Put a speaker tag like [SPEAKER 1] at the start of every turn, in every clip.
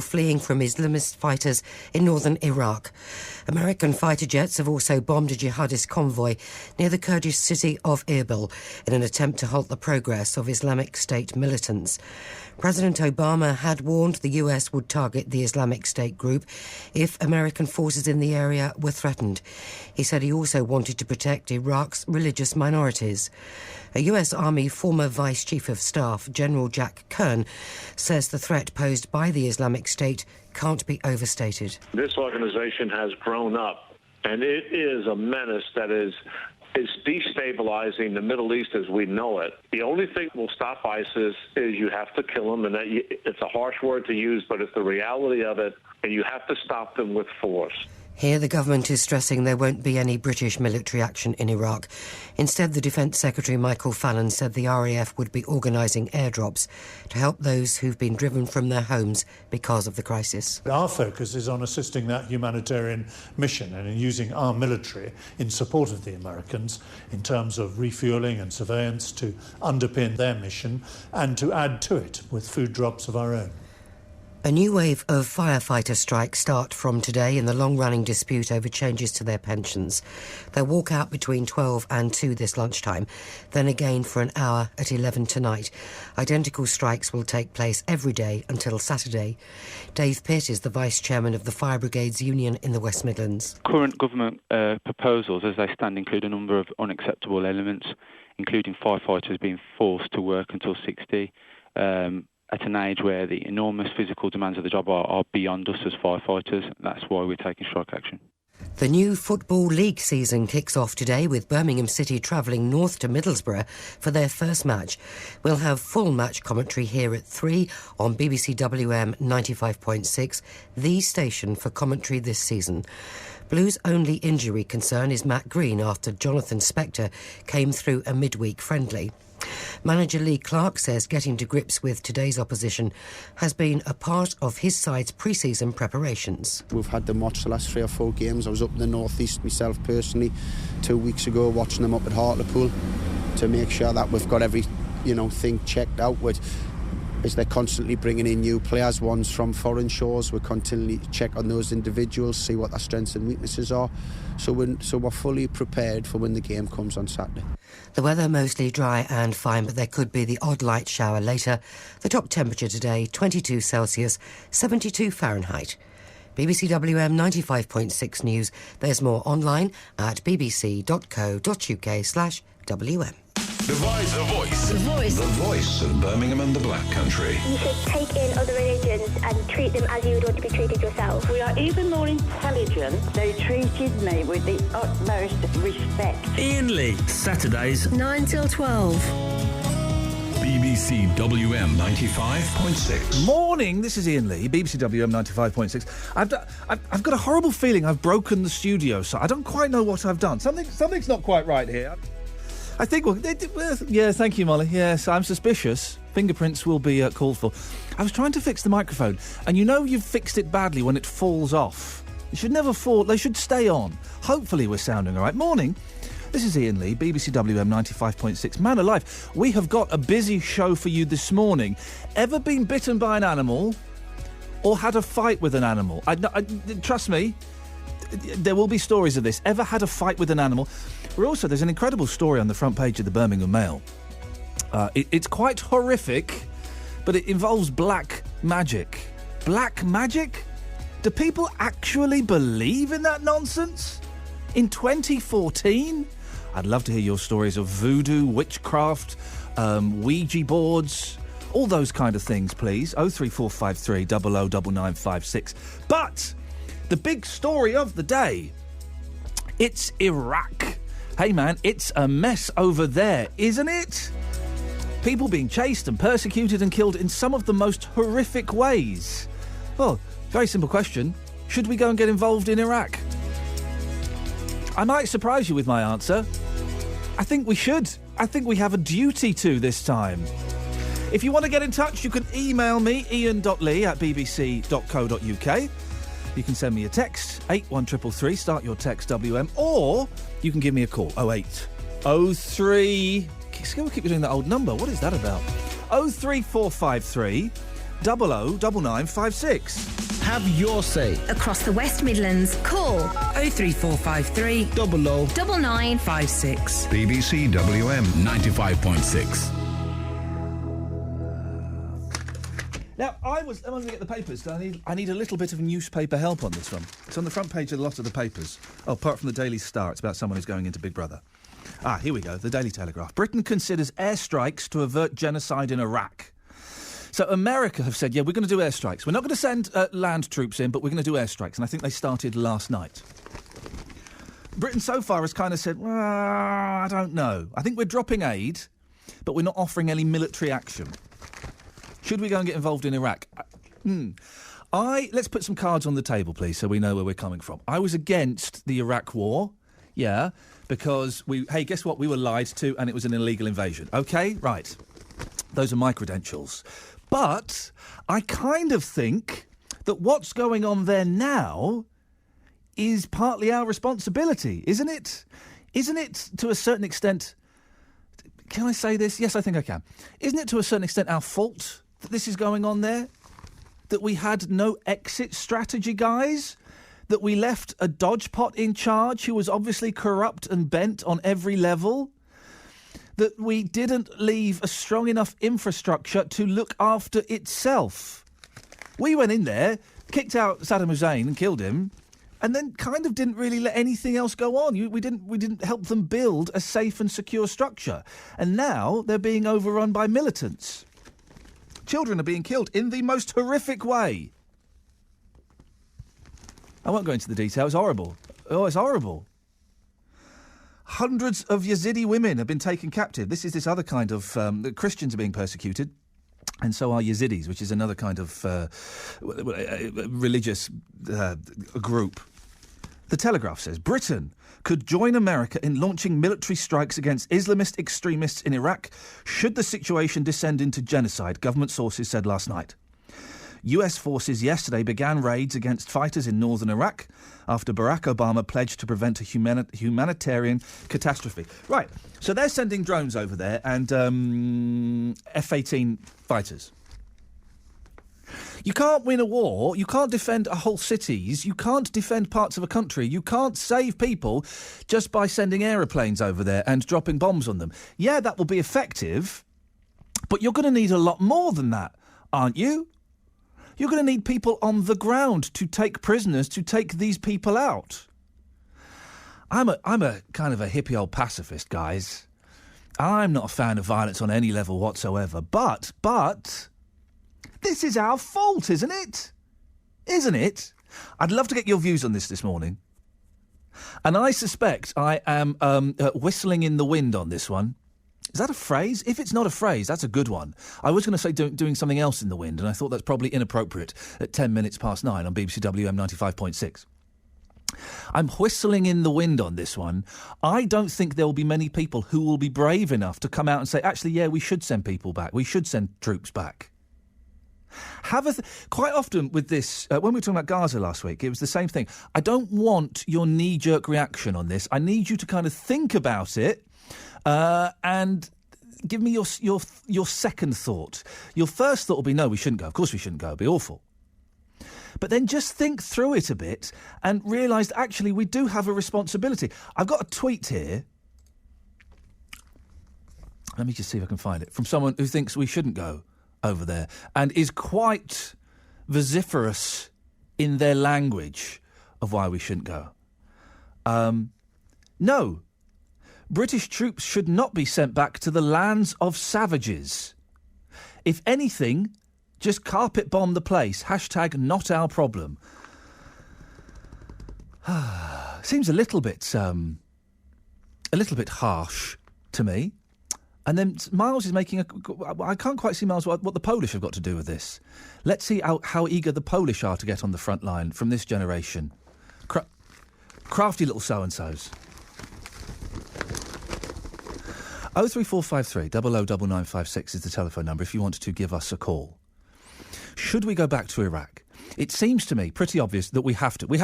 [SPEAKER 1] fleeing from Islamist fighters in northern Iraq. American fighter jets have also bombed a jihadist convoy near the Kurdish city of Erbil in an attempt to halt the progress of Islamic State militants. President Obama had warned the US would target the Islamic State group if American forces in the area were threatened. He said he also wanted to protect Iraq's religious minorities. A US Army former Vice Chief of Staff, General Jack Kern, says the threat posed by the Islamic State can't be overstated.
[SPEAKER 2] This organization has grown up, and it is a menace that is destabilizing the Middle East as we know it. The only thing that will stop ISIS is you have to kill them, and it's a harsh word to use, but it's the reality of it, and you have to stop them with force.
[SPEAKER 1] Here the government is stressing there won't be any British military action in Iraq. Instead, the Defence Secretary Michael Fallon said the RAF would be organising airdrops to help those who've been driven from their homes because of the crisis.
[SPEAKER 3] Our focus is on assisting that humanitarian mission and in using our military in support of the Americans in terms of refuelling and surveillance to underpin their mission and to add to it with food drops of our own.
[SPEAKER 1] A new wave of firefighter strikes start from today in the long-running dispute over changes to their pensions. They'll walk out between 12 and 2 this lunchtime, then again for an hour at 11 tonight. Identical strikes will take place every day until Saturday. Dave Pitt is the Vice-Chairman of the Fire Brigades Union in the West Midlands.
[SPEAKER 4] Current government proposals as they stand include a number of unacceptable elements, including firefighters being forced to work until 60, at an age where the enormous physical demands of the job are beyond us as firefighters. That's why we're taking strike action.
[SPEAKER 1] The new Football League season kicks off today with Birmingham City travelling north to Middlesbrough for their first match. We'll have full match commentary here at 3 on BBC WM 95.6, the station for commentary this season. Blues' only injury concern is Matt Green after Jonathan Spector came through a midweek friendly. Manager Lee Clark says getting to grips with today's opposition has been a part of his side's pre-season preparations.
[SPEAKER 5] We've had them watch the last 3 or 4 games. I was up in the North East myself personally 2 weeks ago watching them up at Hartlepool to make sure that we've got every thing checked out with. As they're constantly bringing in new players, ones from foreign shores, we continually check on those individuals, see what their strengths and weaknesses are. So we're fully prepared for when the game comes on Saturday.
[SPEAKER 1] The weather mostly dry and fine, but there could be the odd light shower later. The top temperature today, 22 Celsius, 72 Fahrenheit. BBC WM 95.6 News. There's more online at bbc.co.uk/WM.
[SPEAKER 6] The voice of Birmingham and the Black Country.
[SPEAKER 7] You should take in other religions and treat them as you would want to be treated yourself.
[SPEAKER 8] We are even more intelligent. They treated me with the utmost respect.
[SPEAKER 9] Iain Lee, Saturdays 9 till 12.
[SPEAKER 6] BBC WM 95.6.
[SPEAKER 10] Morning, this is Iain Lee, BBC WM 95.6. I've got a horrible feeling I've broken the studio, so I don't quite know what I've done. Something's not quite right here. I think, yeah, thank you, Molly. Yes, I'm suspicious. Fingerprints will be called for. I was trying to fix the microphone, and you've fixed it badly when it falls off. It should never fall. They should stay on. Hopefully we're sounding all right. Morning. This is Iain Lee, BBC WM 95.6. Man alive, we have got a busy show for you this morning. Ever been bitten by an animal or had a fight with an animal? Trust me, there will be stories of this. Ever had a fight with an animal? There's an incredible story on the front page of the Birmingham Mail. It's quite horrific, but it involves black magic. Black magic? Do people actually believe in that nonsense? In 2014? I'd love to hear your stories of voodoo, witchcraft, Ouija boards, all those kind of things, please. 03453 009956. But the big story of the day, it's Iraq. Hey man, it's a mess over there, isn't it? People being chased and persecuted and killed in some of the most horrific ways. Well, very simple question. Should we go and get involved in Iraq? I might surprise you with my answer. I think we should. I think we have a duty to this time. If you want to get in touch, you can email me, ian.lee@bbc.co.uk. You can send me a text, 81333, start your text WM, or you can give me a call, 0803... Still keep doing that old number, what is that about? 03453 009956.
[SPEAKER 9] Have your say.
[SPEAKER 11] Across the West Midlands, call
[SPEAKER 9] 03453 00
[SPEAKER 11] 9956.
[SPEAKER 6] BBC WM 95.6.
[SPEAKER 10] Now, I'm going to get the papers. I need a little bit of newspaper help on this one. It's on the front page of a lot of the papers. Oh, apart from the Daily Star, it's about someone who's going into Big Brother. Here we go, the Daily Telegraph. Britain considers airstrikes to avert genocide in Iraq. So America have said, yeah, we're going to do airstrikes. We're not going to send land troops in, but we're going to do airstrikes. And I think they started last night. Britain so far has kind of said, well, I don't know. I think we're dropping aid, but we're not offering any military action. Should we go and get involved in Iraq? Let's put some cards on the table, please, so we know where we're coming from. I was against the Iraq war, yeah, because guess what? We were lied to and it was an illegal invasion. OK, right. Those are my credentials. But I kind of think that what's going on there now is partly our responsibility, isn't it? Isn't it, to a certain extent... Can I say this? Yes, I think I can. Isn't it, to a certain extent, our fault that this is going on there? That we had no exit strategy, guys? That we left a dodgepot in charge who was obviously corrupt and bent on every level? That we didn't leave a strong enough infrastructure to look after itself? We went in there, kicked out Saddam Hussein and killed him, and then kind of didn't really let anything else go on. We didn't help them build a safe and secure structure. And now they're being overrun by militants. Children are being killed in the most horrific way. I won't go into the detail. It's horrible. Oh, it's horrible. Hundreds of Yazidi women have been taken captive. This is this other kind of... the Christians are being persecuted, and so are Yazidis, which is another kind of religious group. The Telegraph says Britain could join America in launching military strikes against Islamist extremists in Iraq should the situation descend into genocide, government sources said last night. US forces yesterday began raids against fighters in northern Iraq after Barack Obama pledged to prevent a humanitarian catastrophe. Right, so they're sending drones over there and F-18 fighters. You can't win a war, you can't defend whole cities, you can't defend parts of a country, you can't save people just by sending aeroplanes over there and dropping bombs on them. Yeah, that will be effective, but you're going to need a lot more than that, aren't you? You're going to need people on the ground to take prisoners, to take these people out. I'm a kind of a hippie old pacifist, guys. I'm not a fan of violence on any level whatsoever, but this is our fault, isn't it? Isn't it? I'd love to get your views on this morning. And I suspect I am whistling in the wind on this one. Is that a phrase? If it's not a phrase, that's a good one. I was going to say doing something else in the wind, and I thought that's probably inappropriate at 9 on BBC WM 95.6. I'm whistling in the wind on this one. I don't think there will be many people who will be brave enough to come out and say, actually, yeah, we should send people back. We should send troops back. Quite often with this, when we were talking about Gaza last week, it was the same thing. I don't want your knee-jerk reaction on this. I need you to kind of think about it and give me your second thought. Your first thought will be, no, we shouldn't go. Of course we shouldn't go. It'd be awful. But then just think through it a bit and realise that actually we do have a responsibility. I've got a tweet here. Let me just see if I can find it. From someone who thinks we shouldn't go over there and is quite vociferous in their language of why we shouldn't go. No. British troops should not be sent back to the lands of savages. If anything, just carpet bomb the place. # not our problem. Seems a little bit harsh to me. And then Miles is making I can't quite see, Miles, what the Polish have got to do with this. Let's see how eager the Polish are to get on the front line from this generation. Crafty little so-and-sos. 03453 009956 is the telephone number if you want to give us a call. Should we go back to Iraq? It seems to me pretty obvious that we have to. We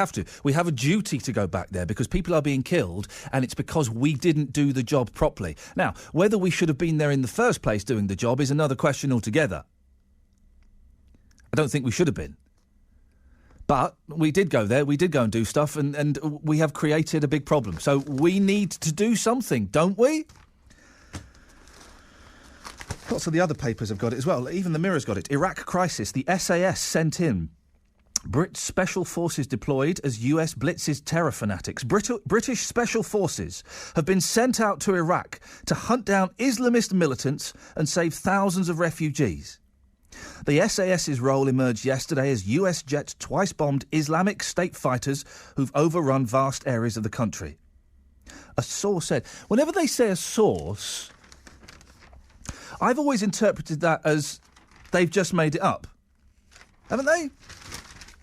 [SPEAKER 10] have a duty to go back there because people are being killed and it's because we didn't do the job properly. Now, whether we should have been there in the first place doing the job is another question altogether. I don't think we should have been. But we did go there, we did go and do stuff, and we have created a big problem. So we need to do something, don't we? Lots of the other papers have got it as well. Even the Mirror's got it. Iraq crisis, the SAS sent in. Special forces deployed as US blitzes terror fanatics. British special forces have been sent out to Iraq to hunt down Islamist militants and save thousands of refugees. The SAS's role emerged yesterday as US jets twice bombed Islamic State fighters who've overrun vast areas of the country. A source said... Whenever they say a source, I've always interpreted that as they've just made it up. Haven't they?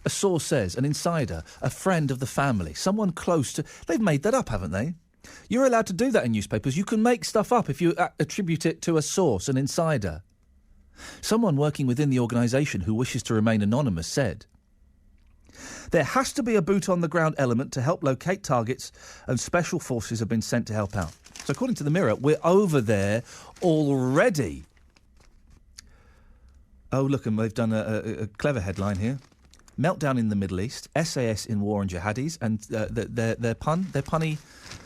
[SPEAKER 10] A source says, an insider, a friend of the family, someone close to... They've made that up, haven't they? You're allowed to do that in newspapers. You can make stuff up if you attribute it to a source, an insider. Someone working within the organisation who wishes to remain anonymous said, there has to be a boot-on-the-ground element to help locate targets, and special forces have been sent to help out. So according to the Mirror, we're over there already. Oh, look, and they've done a clever headline here. Meltdown in the Middle East, SAS in war on jihadis, and their punny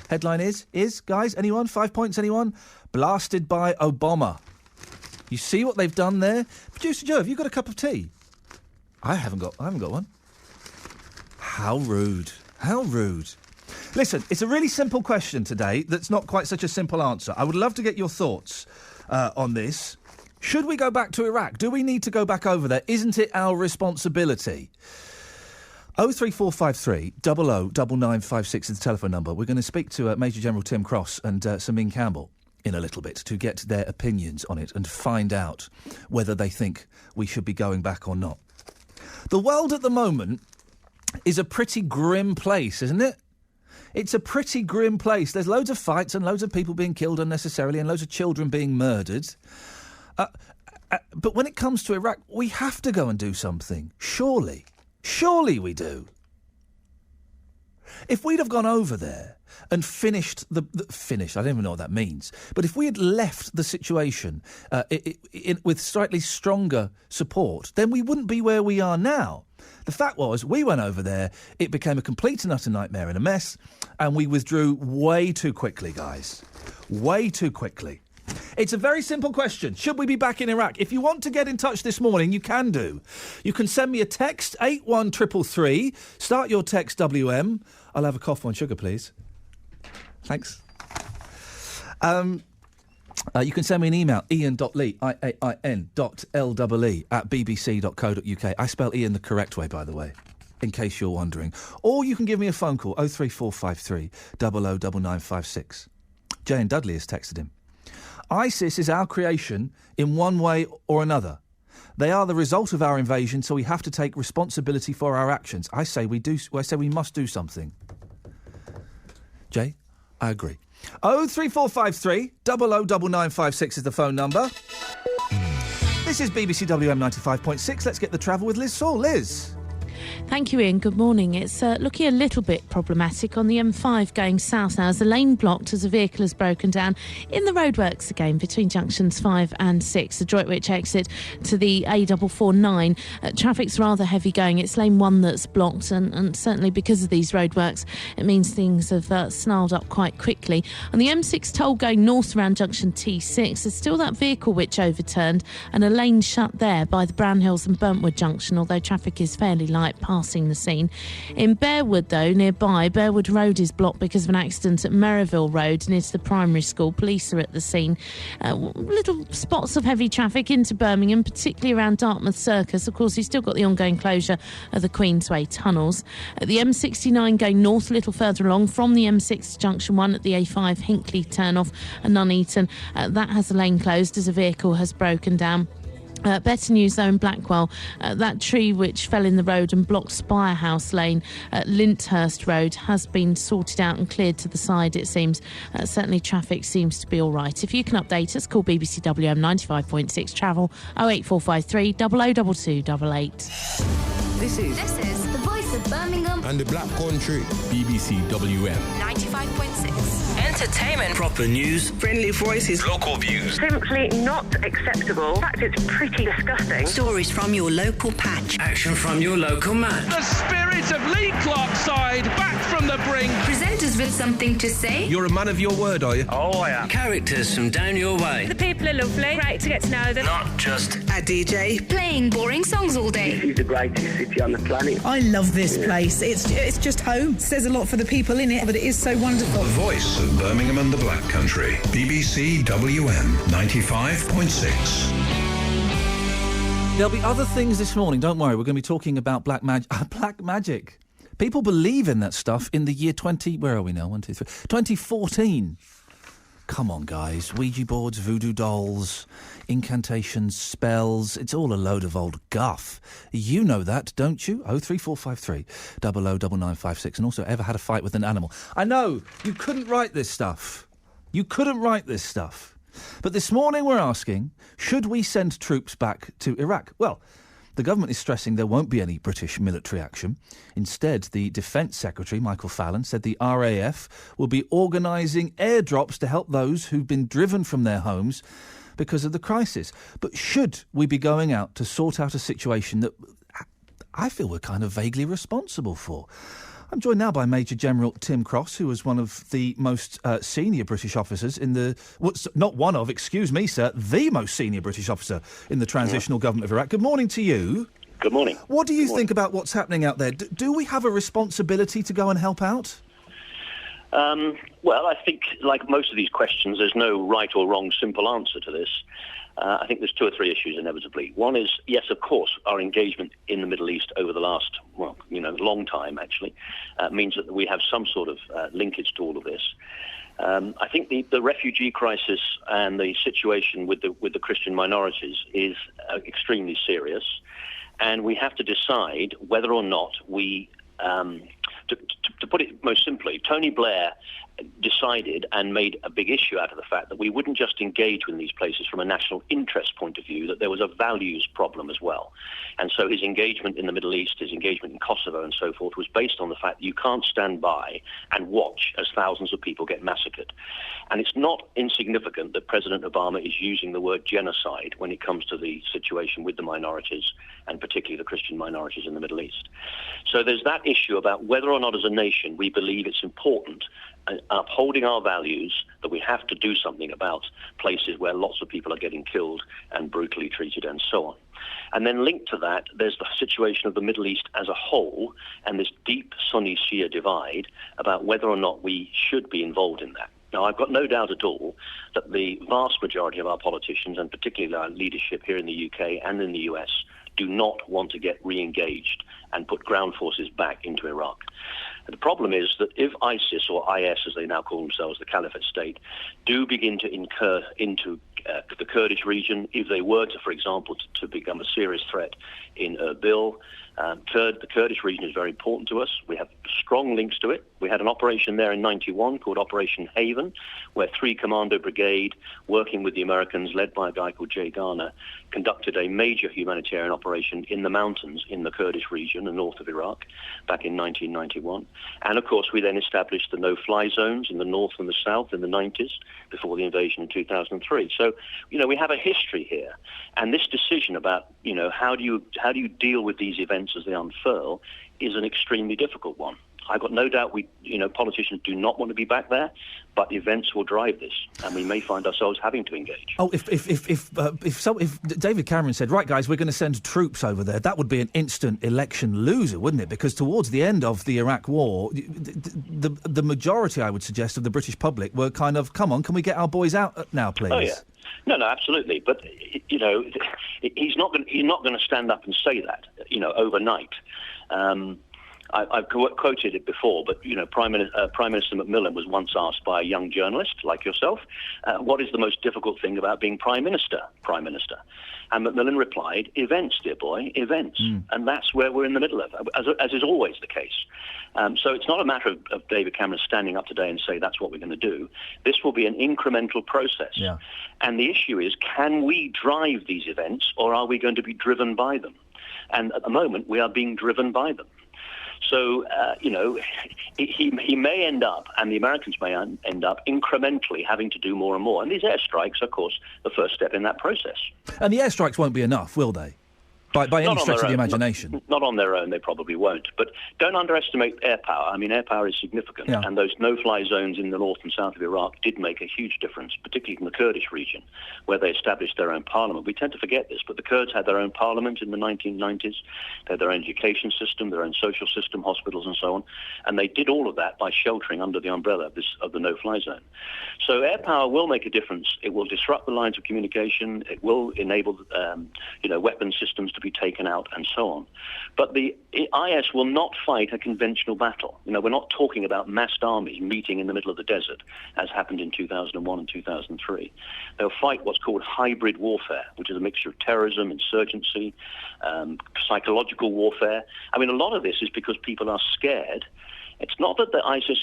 [SPEAKER 10] headline is, guys, anyone? 5 points, anyone? Blasted by Obama. You see what they've done there? Producer Joe, have you got a cup of tea? I haven't got one. How rude. How rude. Listen, it's a really simple question today that's not quite such a simple answer. I would love to get your thoughts on this. Should we go back to Iraq? Do we need to go back over there? Isn't it our responsibility? 03453 009956 is the telephone number. We're going to speak to Major General Tim Cross and Samin Campbell in a little bit to get their opinions on it and find out whether they think we should be going back or not. The world at the moment is a pretty grim place, isn't it? It's a pretty grim place. There's loads of fights and loads of people being killed unnecessarily and loads of children being murdered. But when it comes to Iraq, we have to go and do something. Surely. Surely we do. If we'd have gone over there and finished finished, I don't even know what that means, but if we had left the situation with slightly stronger support, then we wouldn't be where we are now. The fact was, we went over there, it became a complete and utter nightmare and a mess, and we withdrew way too quickly, guys. Way too quickly. It's a very simple question. Should we be back in Iraq? If you want to get in touch this morning, you can do. You can send me a text, 81333. Start your text, WM. I'll have a cough on sugar, please. Thanks. You can send me an email, ian.lee, IAIN.LEE @bbc.co.uk. I spell Ian the correct way, by the way, in case you're wondering. Or you can give me a phone call, 03453 009956. Jane Dudley has texted him. ISIS is our creation in one way or another. They are the result of our invasion, so we have to take responsibility for our actions. I say we must do something. Jay, I agree. 03453 009956 is the phone number. This is BBC WM 95.6. Let's get the travel with Liz Saul. Liz.
[SPEAKER 12] Thank you, Ian. Good morning. It's looking a little bit problematic on the M5 going south now as the lane blocked as a vehicle has broken down in the roadworks again between junctions 5 and 6, the Droitwich exit to the A449. Traffic's rather heavy going. It's lane 1 that's blocked, and certainly because of these roadworks, it means things have snarled up quite quickly. On the M6 toll going north around junction T6, there's still that vehicle which overturned and a lane shut there by the Brownhills and Burntwood junction, although traffic is fairly light passing the scene. In Bearwood, though, nearby, Bearwood Road is blocked because of an accident at Merivale Road near to the primary school. Police are at the scene. Little spots of heavy traffic into Birmingham, particularly around Dartmouth Circus. Of course, you've still got the ongoing closure of the Queensway tunnels. At the M69 going north a little further along from the M6 to junction 1 at the A5 Hinckley turn-off and Nuneaton, that has a lane closed as a vehicle has broken down. Better news, though, in Blackwell. That tree which fell in the road and blocked Spirehouse Lane at Lyndhurst Road has been sorted out and cleared to the side, it seems. Certainly traffic seems to be all right. If you can update us, call BBC WM 95.6 Travel 08453 002288.
[SPEAKER 13] This is
[SPEAKER 14] the voice of Birmingham
[SPEAKER 13] and the Black Country.
[SPEAKER 6] BBC WM.
[SPEAKER 11] 95.6.
[SPEAKER 15] Entertainment.
[SPEAKER 9] Proper news.
[SPEAKER 15] Friendly voices.
[SPEAKER 6] Local views.
[SPEAKER 16] Simply not acceptable. In fact, it's pretty disgusting.
[SPEAKER 11] Stories from your local patch.
[SPEAKER 9] Action from your local match.
[SPEAKER 17] The spirit of Lee Clarkside back from the brink.
[SPEAKER 11] Presenters with something to say.
[SPEAKER 13] You're a man of your word, are you?
[SPEAKER 17] Oh, I am.
[SPEAKER 9] Characters from down your way.
[SPEAKER 18] The people are lovely. Great to get to know them.
[SPEAKER 9] Not just
[SPEAKER 15] a DJ.
[SPEAKER 11] Playing boring songs all day.
[SPEAKER 19] This is the greatest city on the planet.
[SPEAKER 20] I love this place. It's just home. It says a lot for the people in it, but it is so wonderful.
[SPEAKER 6] The voice of Birmingham and the Black Country. BBC WM 95.6.
[SPEAKER 10] There'll be other things this morning, don't worry. We're going to be talking about black magic. People believe in that stuff in the year 2014. Come on, guys. Ouija boards, voodoo dolls, incantations, spells. It's all a load of old guff. You know that, don't you? 03453 009956. And also, ever had a fight with an animal? I know, you couldn't write this stuff. But this morning we're asking, should we send troops back to Iraq? Well, the government is stressing there won't be any British military action. Instead, the Defence Secretary, Michael Fallon, said the RAF will be organising airdrops to help those who've been driven from their homes because of the crisis. But should we be going out to sort out a situation that I feel we're kind of vaguely responsible for? I'm joined now by Major General Tim Cross, who was one of the most senior British officers in the... the most senior British officer in the transitional government of Iraq. Good morning to you.
[SPEAKER 21] Good morning.
[SPEAKER 10] What do you think about what's happening out there? Do we have a responsibility to go and help out?
[SPEAKER 21] Well, I think, like most of these questions, there's no right or wrong simple answer to this. I think there's two or three issues inevitably. One is, yes, of course, our engagement in the Middle East over the last, long time, actually, means that we have some sort of linkage to all of this. I think the refugee crisis and the situation with the Christian minorities is extremely serious, and we have to decide whether or not we... To put it most simply, Tony Blair decided and made a big issue out of the fact that we wouldn't just engage with these places from a national interest point of view, that there was a values problem as well. And so his engagement in the Middle East, his engagement in Kosovo and so forth was based on the fact that you can't stand by and watch as thousands of people get massacred. And it's not insignificant that President Obama is using the word genocide when it comes to the situation with the minorities, and particularly the Christian minorities in the Middle East. So there's that issue about whether or not as a nation we believe it's important, upholding our values, that we have to do something about places where lots of people are getting killed and brutally treated and so on. And then linked to that, there's the situation of the Middle East as a whole and this deep Sunni-Shia divide about whether or not we should be involved in that. Now, I've got no doubt at all that the vast majority of our politicians, and particularly our leadership here in the UK and in the US, do not want to get re-engaged and put ground forces back into Iraq. The problem is that if ISIS, or IS as they now call themselves, the Caliphate State, do begin to incur into the Kurdish region, if they were to, for example, to become a serious threat in Erbil, the Kurdish region is very important to us. We have strong links to it. We had an operation there in 91 called Operation Haven, where 3 Commando Brigade, working with the Americans, led by a guy called Jay Garner, conducted a major humanitarian operation in the mountains in the Kurdish region, the north of Iraq, back in 1991. And, of course, we then established the no-fly zones in the north and the south in the 90s, before the invasion in 2003. So, we have a history here. And this decision about, how do you deal with these events as they unfurl is an extremely difficult one. I've got no doubt politicians do not want to be back there, but events will drive this, and we may find ourselves having to engage.
[SPEAKER 10] Oh, if David Cameron said, right, guys, we're going to send troops over there, that would be an instant election loser, wouldn't it? Because towards the end of the Iraq War, the majority, I would suggest, of the British public were kind of, come on, can we get our boys out now, please?
[SPEAKER 21] Oh, yeah. No, absolutely. But, he's not going to stand up and say that, overnight. I've quoted it before, but Prime Minister Macmillan was once asked by a young journalist like yourself, what is the most difficult thing about being Prime Minister? And Macmillan replied, events, dear boy, events. And that's where we're in the middle of, as is always the case. So it's not a matter of David Cameron standing up today and say that's what we're going to do. This will be an incremental process.
[SPEAKER 10] Yeah.
[SPEAKER 21] And the issue is, can we drive these events, or are we going to be driven by them? And at the moment, we are being driven by them. So, he may end up, and the Americans may end up, incrementally having to do more and more. And these airstrikes are, of course, the first step in that process.
[SPEAKER 10] And the airstrikes won't be enough, will they? By any stretch of the imagination?
[SPEAKER 21] Not on their own, they probably won't. But don't underestimate air power. I mean, air power is significant. Yeah. And those no-fly zones in the north and south of Iraq did make a huge difference, particularly in the Kurdish region, where they established their own parliament. We tend to forget this, but the Kurds had their own parliament in the 1990s. They had their own education system, their own social system, hospitals and so on. And they did all of that by sheltering under the umbrella of the no-fly zone. So air power will make a difference. It will disrupt the lines of communication. It will enable, weapon systems to be taken out and so on. But the IS will not fight a conventional battle. We're not talking about massed armies meeting in the middle of the desert, as happened in 2001 and 2003. They'll fight what's called hybrid warfare, which is a mixture of terrorism, insurgency, psychological warfare. I mean, a lot of this is because people are scared. It's not that the ISIS,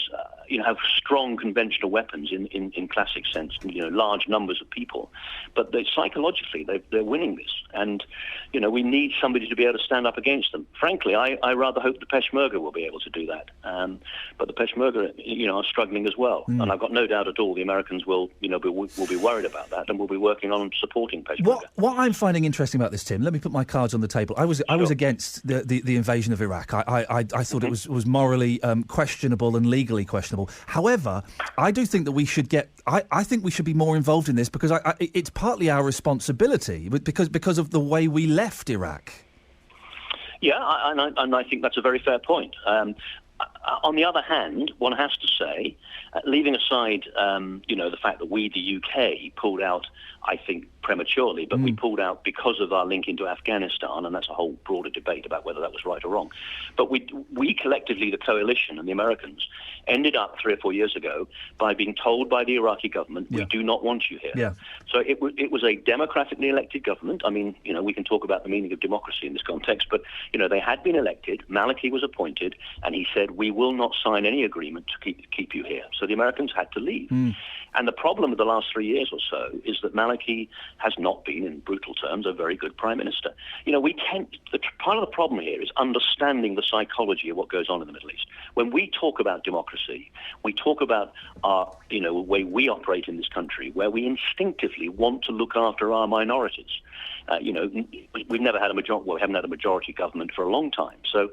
[SPEAKER 21] have strong conventional weapons in classic sense, large numbers of people, but psychologically they're winning this, and we need somebody to be able to stand up against them. Frankly, I rather hope the Peshmerga will be able to do that, but the Peshmerga, are struggling as well, and I've got no doubt at all the Americans will be worried about that, and will be working on supporting Peshmerga.
[SPEAKER 10] What I'm finding interesting about this, Tim, let me put my cards on the table. I was against the invasion of Iraq. I thought it was morally questionable and legally questionable. However, I do think that we should I think we should be more involved in this because it's partly our responsibility because of the way we left Iraq.
[SPEAKER 21] Yeah, and I think that's a very fair point. On the other hand, one has to say, leaving aside, the fact that we, the UK, pulled out, I think, prematurely, but we pulled out because of our link into Afghanistan, and that's a whole broader debate about whether that was right or wrong. But we collectively, the coalition and the Americans, ended up 3 or 4 years ago by being told by the Iraqi government, we do not want you here.
[SPEAKER 10] Yeah.
[SPEAKER 21] So it was a democratically elected government. I mean, we can talk about the meaning of democracy in this context, but, they had been elected, Maliki was appointed, and he said, we will not sign any agreement to keep you here. So the Americans had to leave. And the problem of the last 3 years or so is that Maliki has not been, in brutal terms, a very good prime minister. Part of the problem here is understanding the psychology of what goes on in the Middle East. When we talk about democracy, we talk about our, way we operate in this country, where we instinctively want to look after our minorities. We've never had we haven't had a majority government for a long time. So,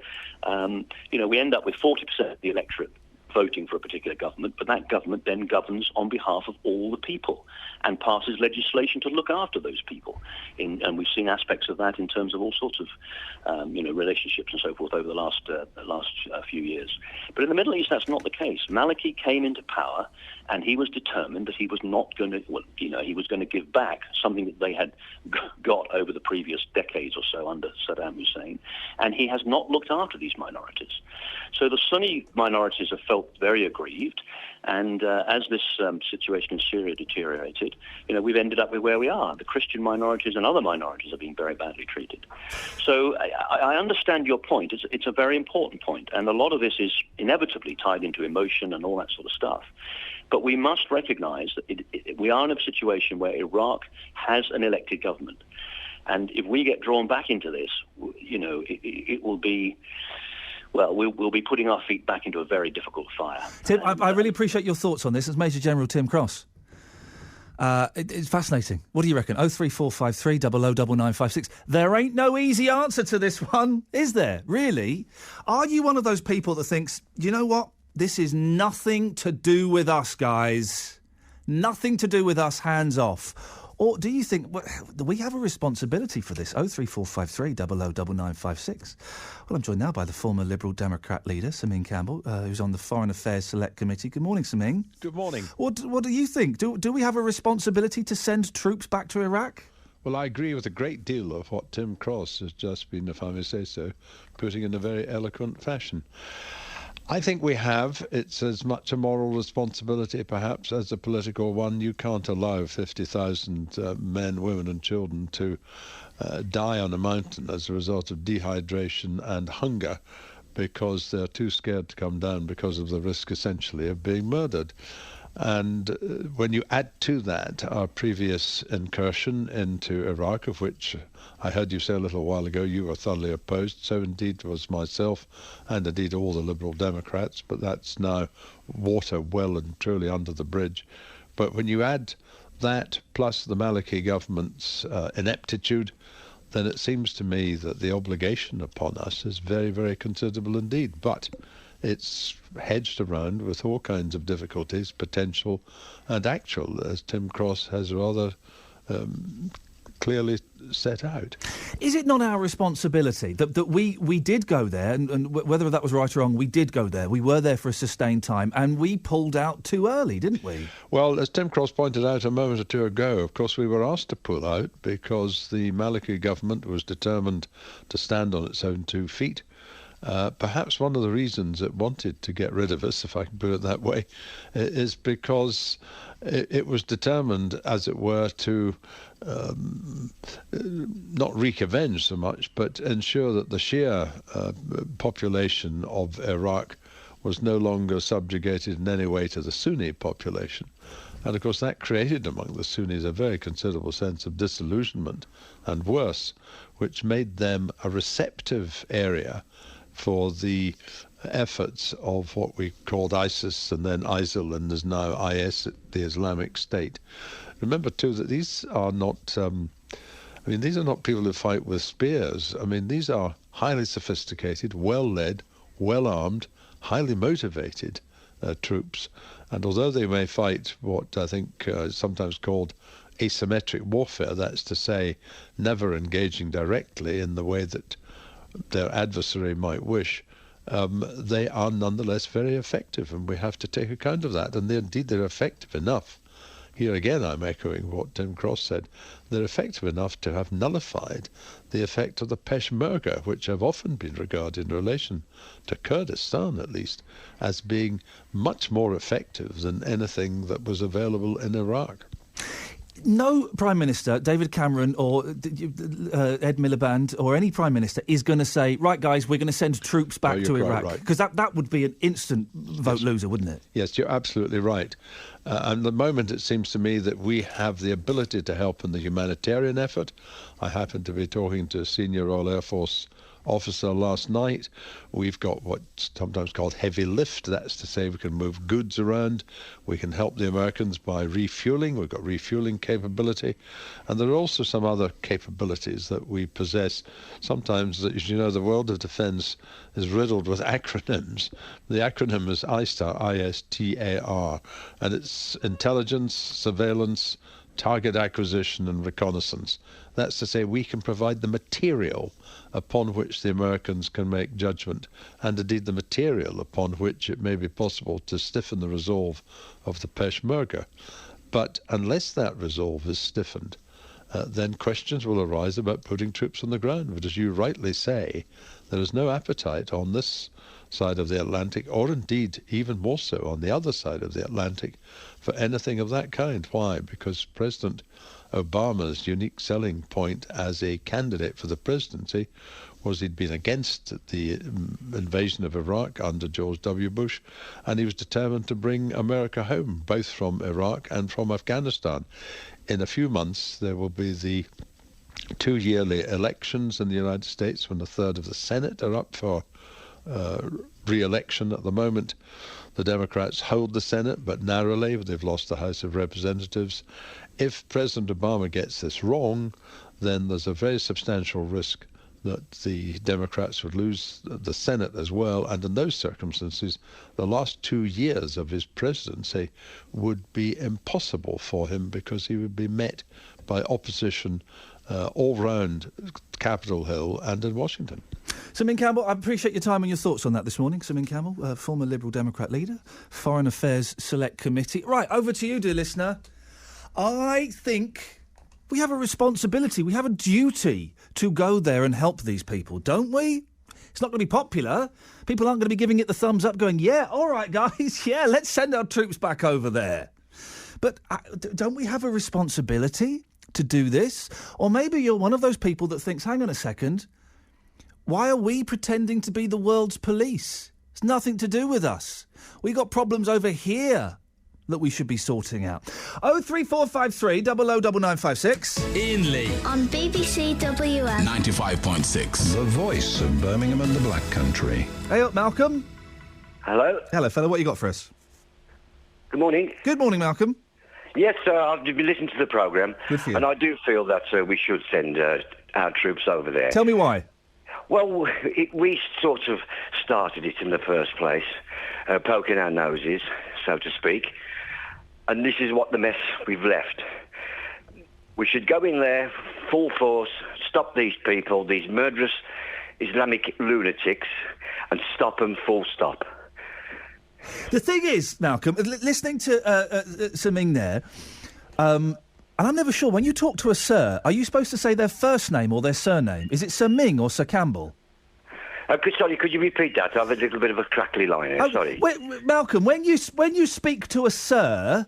[SPEAKER 21] we end up with 40% of the electorate voting for a particular government, but that government then governs on behalf of all the people and passes legislation to look after those people. And we've seen aspects of that in terms of all sorts of, relationships and so forth over the last few years. But in the Middle East, that's not the case. Maliki came into power, and he was determined that he was not going to, he was going to give back something that they had got over the previous decades or so under Saddam Hussein, and he has not looked after these minorities. So the Sunni minorities have felt very aggrieved, and as this situation in Syria deteriorated, we've ended up with where we are. The Christian minorities and other minorities are being very badly treated. So I understand your point. It's a very important point, and a lot of this is inevitably tied into emotion and all that sort of stuff. But we must recognize that we are in a situation where Iraq has an elected government. And if we get drawn back into this, it will be... Well, we'll be putting our feet back into a very difficult fire.
[SPEAKER 10] Tim, I really appreciate your thoughts on this. It's Major General Tim Cross. It's fascinating. What do you reckon? 03453 009956. There ain't no easy answer to this one, is there? Really? Are you one of those people that thinks, you know what? This is nothing to do with us, guys. Nothing to do with us, hands off. Or do you think, do we have a responsibility for this? 03453 009956. Well, I'm joined now by the former Liberal Democrat leader, Sameen Campbell, who's on the Foreign Affairs Select Committee. Good morning, Sameen.
[SPEAKER 2] Good morning.
[SPEAKER 10] What do you think? Do we have a responsibility to send troops back to Iraq?
[SPEAKER 2] Well, I agree with a great deal of what Tim Cross has just been, if I may say so, putting in a very eloquent fashion. I think we have. It's as much a moral responsibility, perhaps, as a political one. You can't allow 50,000 men, women and children to die on a mountain as a result of dehydration and hunger because they're too scared to come down because of the risk, essentially, of being murdered. And when you add to that our previous incursion into Iraq, of which I heard you say a little while ago you were thoroughly opposed, so indeed was myself and indeed all the Liberal Democrats, but that's now water well and truly under the bridge. But when you add that plus the Maliki government's ineptitude, then it seems to me that the obligation upon us is very, very considerable indeed. But it's hedged around with all kinds of difficulties, potential and actual, as Tim Cross has rather clearly set out.
[SPEAKER 10] Is it not our responsibility that we did go there, and whether that was right or wrong, we did go there. We were there for a sustained time, and we pulled out too early, didn't we?
[SPEAKER 2] Well, as Tim Cross pointed out a moment or two ago, of course we were asked to pull out because the Maliki government was determined to stand on its own 2 feet. Perhaps one of the reasons it wanted to get rid of us, if I can put it that way, is because it was determined, as it were, to not wreak revenge so much, but ensure that the Shia population of Iraq was no longer subjugated in any way to the Sunni population. And of course that created among the Sunnis a very considerable sense of disillusionment and worse, which made them a receptive area for the efforts of what we called ISIS and then ISIL and is now IS, the Islamic State. Remember too that these are not these are not people who fight with spears. I mean, these are highly sophisticated, well-led, well-armed, highly motivated troops. And although they may fight what I think is sometimes called asymmetric warfare, that's to say never engaging directly in the way that their adversary might wish, they are nonetheless very effective, and we have to take account of that. And they're effective enough. Here again, I'm echoing what Tim Cross said. They're effective enough to have nullified the effect of the Peshmerga, which have often been regarded in relation to Kurdistan, at least, as being much more effective than anything that was available in Iraq.
[SPEAKER 10] No Prime Minister, David Cameron or Ed Miliband or any Prime Minister is going to say, right, guys, we're going to send troops back to Iraq. Because that would be an instant vote loser, wouldn't it?
[SPEAKER 2] Yes, you're absolutely right. And at the moment, it seems to me that we have the ability to help in the humanitarian effort. I happened to be talking to a senior Royal Air Force officer last night. We've got what's sometimes called heavy lift. That's to say we can move goods around. We can help the Americans by refueling. We've got refueling capability. And there are also some other capabilities that we possess. Sometimes, as you know, the world of defense is riddled with acronyms. The acronym is ISTAR, I-S-T-A-R, and it's intelligence, surveillance, target acquisition and reconnaissance. That's to say we can provide the material upon which the Americans can make judgment, and indeed the material upon which it may be possible to stiffen the resolve of the Peshmerga. But unless that resolve is stiffened, then questions will arise about putting troops on the ground. But as you rightly say, there is no appetite on this side of the Atlantic, or indeed even more so on the other side of the Atlantic, for anything of that kind. Why? Because President Obama's unique selling point as a candidate for the presidency was he'd been against the invasion of Iraq under George W. Bush, and he was determined to bring America home, both from Iraq and from Afghanistan. In a few months, there will be the 2 yearly elections in the United States when a third of the Senate are up for re-election. At the moment, the Democrats hold the Senate, but narrowly. They've lost the House of Representatives. If President Obama gets this wrong, then there's a very substantial risk that the Democrats would lose the Senate as well. And in those circumstances, the last 2 years of his presidency would be impossible for him, because he would be met by opposition all round Capitol Hill and in Washington.
[SPEAKER 10] Simin Campbell, I appreciate your time and your thoughts on that this morning. Simin Campbell, former Liberal Democrat leader, Foreign Affairs Select Committee. Right, over to you, dear listener. I think we have a responsibility, we have a duty to go there and help these people, don't we? It's not going to be popular. People aren't going to be giving it the thumbs up, going, yeah, all right, guys, yeah, let's send our troops back over there. But don't we have a responsibility to do this? Or maybe you're one of those people that thinks, hang on a second, why are we pretending to be the world's police? It's nothing to do with us. We got problems over here. that we should be sorting out. 03453 00956.
[SPEAKER 13] Iain Lee.
[SPEAKER 14] On BBC WM.
[SPEAKER 6] 95.6. The voice of Birmingham and the Black Country.
[SPEAKER 10] Hey up, Malcolm.
[SPEAKER 19] Hello.
[SPEAKER 10] Hello, fella. What you got for us?
[SPEAKER 19] Good morning.
[SPEAKER 10] Good morning, Malcolm.
[SPEAKER 19] Yes, I've been listening to the programme.
[SPEAKER 10] Good for you.
[SPEAKER 19] And I do feel that we should send our troops over there.
[SPEAKER 10] Tell me why.
[SPEAKER 19] Well, we sort of started it in the first place, poking our noses, so to speak. And this is what the mess we've left. We should go in there, full force, stop these people, these murderous Islamic lunatics, and stop them full stop.
[SPEAKER 10] The thing is, Malcolm, listening to Saming there, and I'm never sure, when you talk to a sir, are you supposed to say their first name or their surname? Is it Sir Ming or Sir Campbell?
[SPEAKER 19] Sorry, could you repeat that? I have a little bit of a crackly line here, sorry.
[SPEAKER 10] Wait, Malcolm, when you speak to a sir...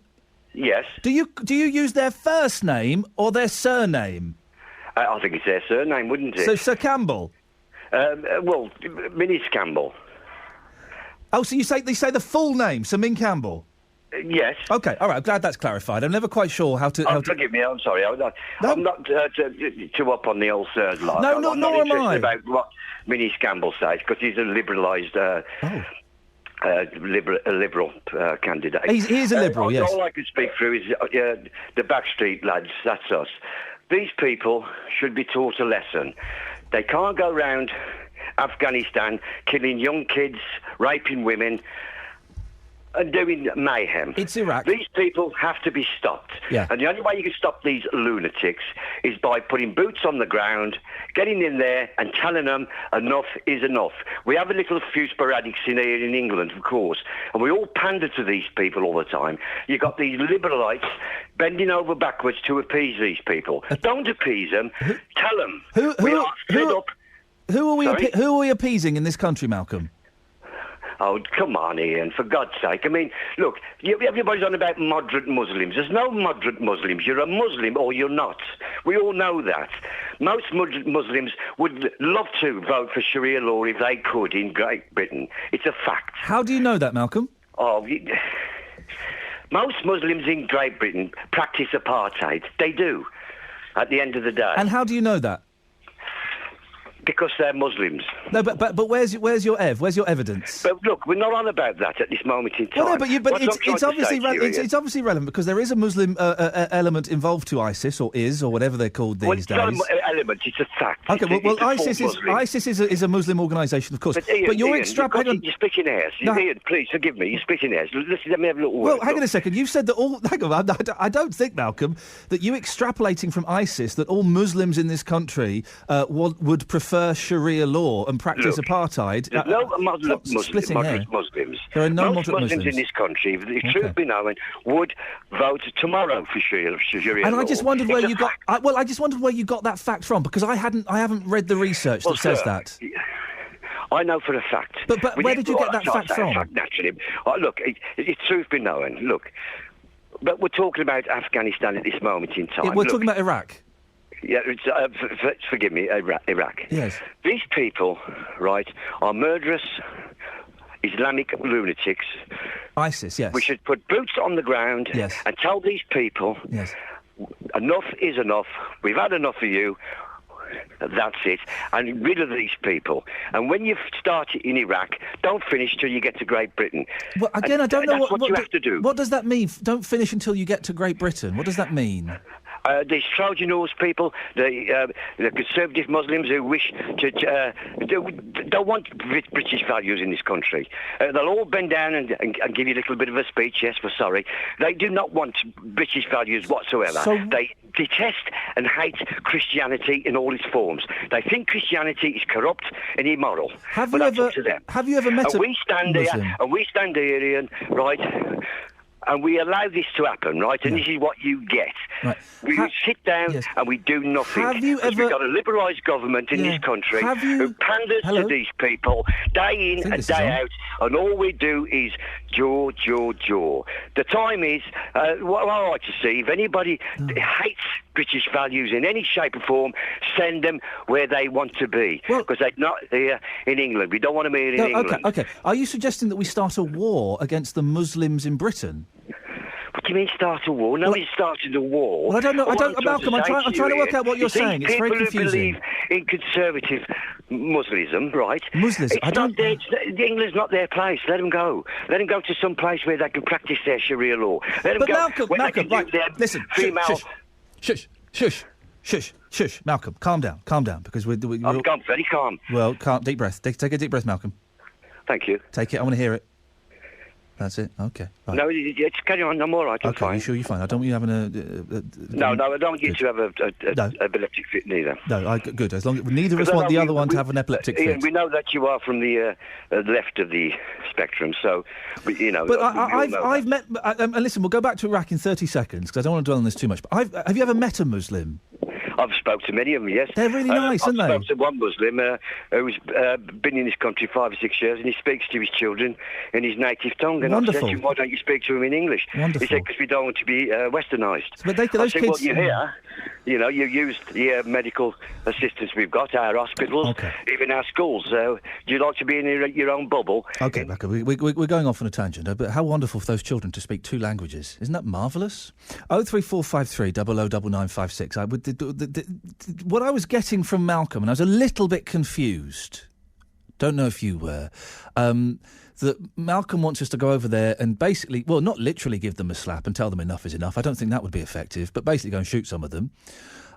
[SPEAKER 19] Yes.
[SPEAKER 10] Do you use their first name or their surname?
[SPEAKER 19] I think it's their surname, wouldn't it?
[SPEAKER 10] So Sir Campbell?
[SPEAKER 19] Well, Minis Campbell.
[SPEAKER 10] Oh, so they say the full name, Sir Ming Campbell?
[SPEAKER 19] Yes.
[SPEAKER 10] OK, all right, I'm glad that's clarified. I'm never quite sure how to...
[SPEAKER 19] Forgive me, I'm sorry. I'm not too up on the old sirs lot.
[SPEAKER 10] No,
[SPEAKER 19] I'm
[SPEAKER 10] nor
[SPEAKER 19] not
[SPEAKER 10] am I.
[SPEAKER 19] About what Minis Campbell says, because he's a liberalised... liberal candidate.
[SPEAKER 10] He is a liberal, yes.
[SPEAKER 19] All I can speak through is the backstreet lads, that's us. These people should be taught a lesson. They can't go round Afghanistan killing young kids, raping women, and doing mayhem.
[SPEAKER 10] It's Iraq.
[SPEAKER 19] These people have to be stopped.
[SPEAKER 10] Yeah.
[SPEAKER 19] And the only way you can stop these lunatics is by putting boots on the ground, getting in there and telling them enough is enough. We have a little few sporadics in here in England, of course, and we all pander to these people all the time. You've got these liberalites bending over backwards to appease these people. Don't appease them. Tell them. We are fed up.
[SPEAKER 10] Who are we appeasing in this country, Malcolm?
[SPEAKER 19] Oh, come on, Iain, for God's sake. I mean, look, everybody's on about moderate Muslims. There's no moderate Muslims. You're a Muslim or you're not. We all know that. Most Muslims would love to vote for Sharia law if they could in Great Britain. It's a fact.
[SPEAKER 10] How do you know that, Malcolm?
[SPEAKER 19] Most Muslims in Great Britain practice apartheid. They do, at the end of the day.
[SPEAKER 10] And how do you know that?
[SPEAKER 19] Because they're Muslims.
[SPEAKER 10] No, but where's your evidence?
[SPEAKER 19] But look, we're not on about that at this moment in time.
[SPEAKER 10] Well, no, but it's obviously relevant because there is a Muslim element involved to ISIS, or whatever they're called these days.
[SPEAKER 19] It's not an element; it's a fact.
[SPEAKER 10] Okay, well, ISIS is a Muslim organisation, of course. But you're extrapolating.
[SPEAKER 19] You're splitting hairs. No. Iain, please forgive me. You're splitting hairs. Listen, let me have a little word.
[SPEAKER 10] Well, hang on a second. You've said that all. Hang on. I don't think, Malcolm, that you extrapolating from ISIS that all Muslims in this country would prefer Sharia law and practice apartheid.
[SPEAKER 19] There's no moderate Muslims.
[SPEAKER 10] There are no
[SPEAKER 19] Most
[SPEAKER 10] moderate
[SPEAKER 19] Muslims in this country, if the truth be known, would vote tomorrow for Sharia law.
[SPEAKER 10] And I just wondered where you got. I just wondered where you got that fact from, because I haven't read the research that says that.
[SPEAKER 19] I know for a fact.
[SPEAKER 10] But where did you get that fact from?
[SPEAKER 19] Naturally, look, it's truth be known. Look, but we're talking about Afghanistan at this moment in time.
[SPEAKER 10] We're talking about Iraq.
[SPEAKER 19] Yeah, forgive me, Iraq.
[SPEAKER 10] Yes.
[SPEAKER 19] These people, right, are murderous Islamic lunatics.
[SPEAKER 10] ISIS, yes.
[SPEAKER 19] We should put boots on the ground and tell these people, enough is enough. We've had enough of you. That's it. And rid of these people. And when you start in Iraq, don't finish till you get to Great Britain.
[SPEAKER 10] Well, again, I don't know
[SPEAKER 19] what you have to do.
[SPEAKER 10] What does that mewn? Don't finish until you get to Great Britain. What does that mean?
[SPEAKER 19] These Trojan horse people, the conservative Muslims who wish to don't want British values in this country. They'll all bend down and give you a little bit of a speech. Yes, we're sorry. They do not want British values whatsoever. They detest and hate Christianity in all its forms. They think Christianity is corrupt and immoral.
[SPEAKER 10] Have you ever met a
[SPEAKER 19] we stand
[SPEAKER 10] Muslim?
[SPEAKER 19] Here, and we stand here, Iain, right? And we allow this to happen, right? And this is what you get.
[SPEAKER 10] Right.
[SPEAKER 19] We sit down and we do nothing.
[SPEAKER 10] We've
[SPEAKER 19] got a liberalised government in this country who panders to these people day in and day out, and all we do is jaw. The time is, what I like to see, if anybody hates British values in any shape or form, send them where they want to be. Because they're not here in England. We don't want them here in England.
[SPEAKER 10] Okay. Are you suggesting that we start a war against the Muslims in Britain?
[SPEAKER 19] do you mean start a war? Nobody started a war.
[SPEAKER 10] Well, I don't know. Malcolm, I'm trying to work out what you're
[SPEAKER 19] These
[SPEAKER 10] saying. It's very confusing.
[SPEAKER 19] People who believe in conservative Muslimism, right?
[SPEAKER 10] Muslims.
[SPEAKER 19] England's not their place. Let them go. Let them go to some place where they can practice their Sharia law. Let them go.
[SPEAKER 10] Malcolm, right? Listen, shush. Malcolm, calm down, because we're
[SPEAKER 19] I'm very calm.
[SPEAKER 10] Well, deep breath. Take a deep breath, Malcolm.
[SPEAKER 19] Thank you.
[SPEAKER 10] Take it. I want to hear it. That's it. Okay. Right.
[SPEAKER 19] No, just carry on. I'm all right. I'm fine.
[SPEAKER 10] You sure you're fine? I don't want you having
[SPEAKER 19] No, I don't want you to have an epileptic fit neither.
[SPEAKER 10] No, good. As long as neither of us want the other one to have an epileptic fit.
[SPEAKER 19] Iain, we know that you are from the left of the spectrum, so you know.
[SPEAKER 10] But I've met. And listen, we'll go back to Iraq in 30 seconds because I don't want to dwell on this too much. But have you ever met a Muslim?
[SPEAKER 19] I've spoke to many of them, yes.
[SPEAKER 10] They're really nice, aren't they?
[SPEAKER 19] I've spoke to one Muslim who's been in this country 5 or 6 years, and he speaks to his children in his native tongue. And
[SPEAKER 10] Wonderful.
[SPEAKER 19] I said to him, why don't you speak to him in English?
[SPEAKER 10] Wonderful.
[SPEAKER 19] He said, because we don't want to be westernised.
[SPEAKER 10] But those
[SPEAKER 19] I said,
[SPEAKER 10] kids...
[SPEAKER 19] well, you're here. You know, you used the medical assistance we've got, our hospitals, even our schools. Do you like to be in your own bubble?
[SPEAKER 10] OK, we're going off on a tangent, but how wonderful for those children to speak 2 languages. Isn't that marvellous? 03453 009956. What I was getting from Malcolm, and I was a little bit confused, don't know if you were, that Malcolm wants us to go over there and basically, well, not literally give them a slap and tell them enough is enough. I don't think that would be effective, but basically go and shoot some of them.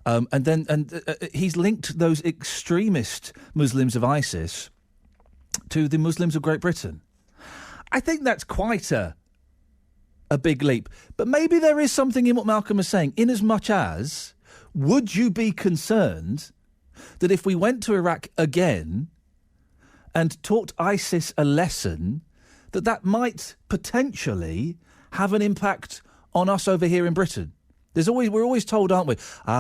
[SPEAKER 10] And he's linked those extremist Muslims of ISIS to the Muslims of Great Britain. I think that's quite a big leap. But maybe there is something in what Malcolm is saying, in as much as, would you be concerned that if we went to Iraq again and taught ISIS a lesson, that might potentially have an impact on us over here in Britain? We're always told, aren't we?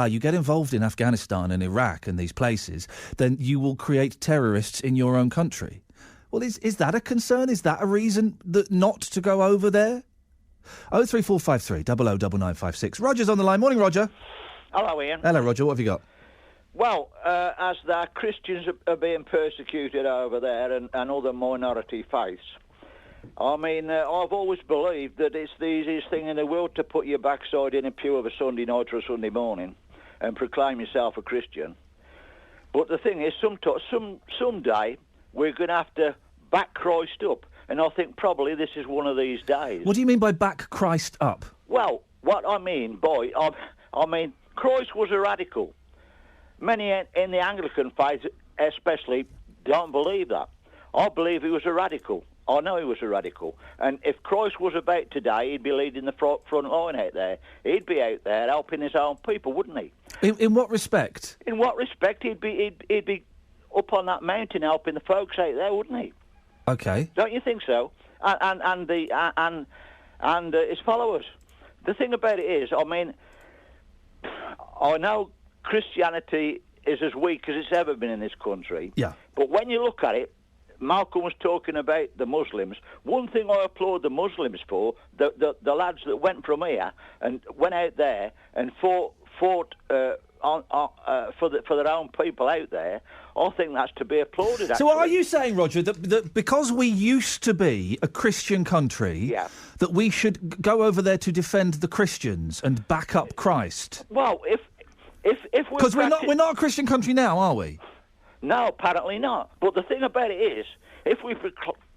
[SPEAKER 10] You get involved in Afghanistan and Iraq and these places, then you will create terrorists in your own country. Well, is that a concern? Is that a reason not to go over there? 03453 009956. Roger's on the line. Morning, Roger.
[SPEAKER 3] Hello, Ian.
[SPEAKER 10] Hello, Roger. What have you got?
[SPEAKER 3] Well, as the Christians are being persecuted over there and other minority faiths, I mean, I've always believed that it's the easiest thing in the world to put your backside in a pew of a Sunday night or a Sunday morning and proclaim yourself a Christian. But the thing is, someday we're going to have to back Christ up. And I think probably this is one of these days.
[SPEAKER 10] What do you mean by back Christ up?
[SPEAKER 3] Well, what I mean by... I mean, Christ was a radical. Many in the Anglican faith, especially, don't believe that. I believe he was a radical. I know he was a radical. And if Christ was about today, he'd be leading the front line out there. He'd be out there helping his own people, wouldn't he?
[SPEAKER 10] In what respect?
[SPEAKER 3] In what respect? He'd be up on that mountain helping the folks out there, wouldn't he?
[SPEAKER 10] Okay.
[SPEAKER 3] Don't you think so? And his followers. The thing about it is, I mean, I know Christianity is as weak as it's ever been in this country.
[SPEAKER 10] Yeah.
[SPEAKER 3] But when you look at it, Malcolm was talking about the Muslims. One thing I applaud the Muslims for, the lads that went from here and went out there and fought for their own people out there, I think that's to be applauded, actually.
[SPEAKER 10] So are you saying, Roger, that because we used to be a Christian country, that we should go over there to defend the Christians and back up Christ?
[SPEAKER 3] Well, if
[SPEAKER 10] because we're not a Christian country now, are we?
[SPEAKER 3] No, apparently not. But the thing about it is, if we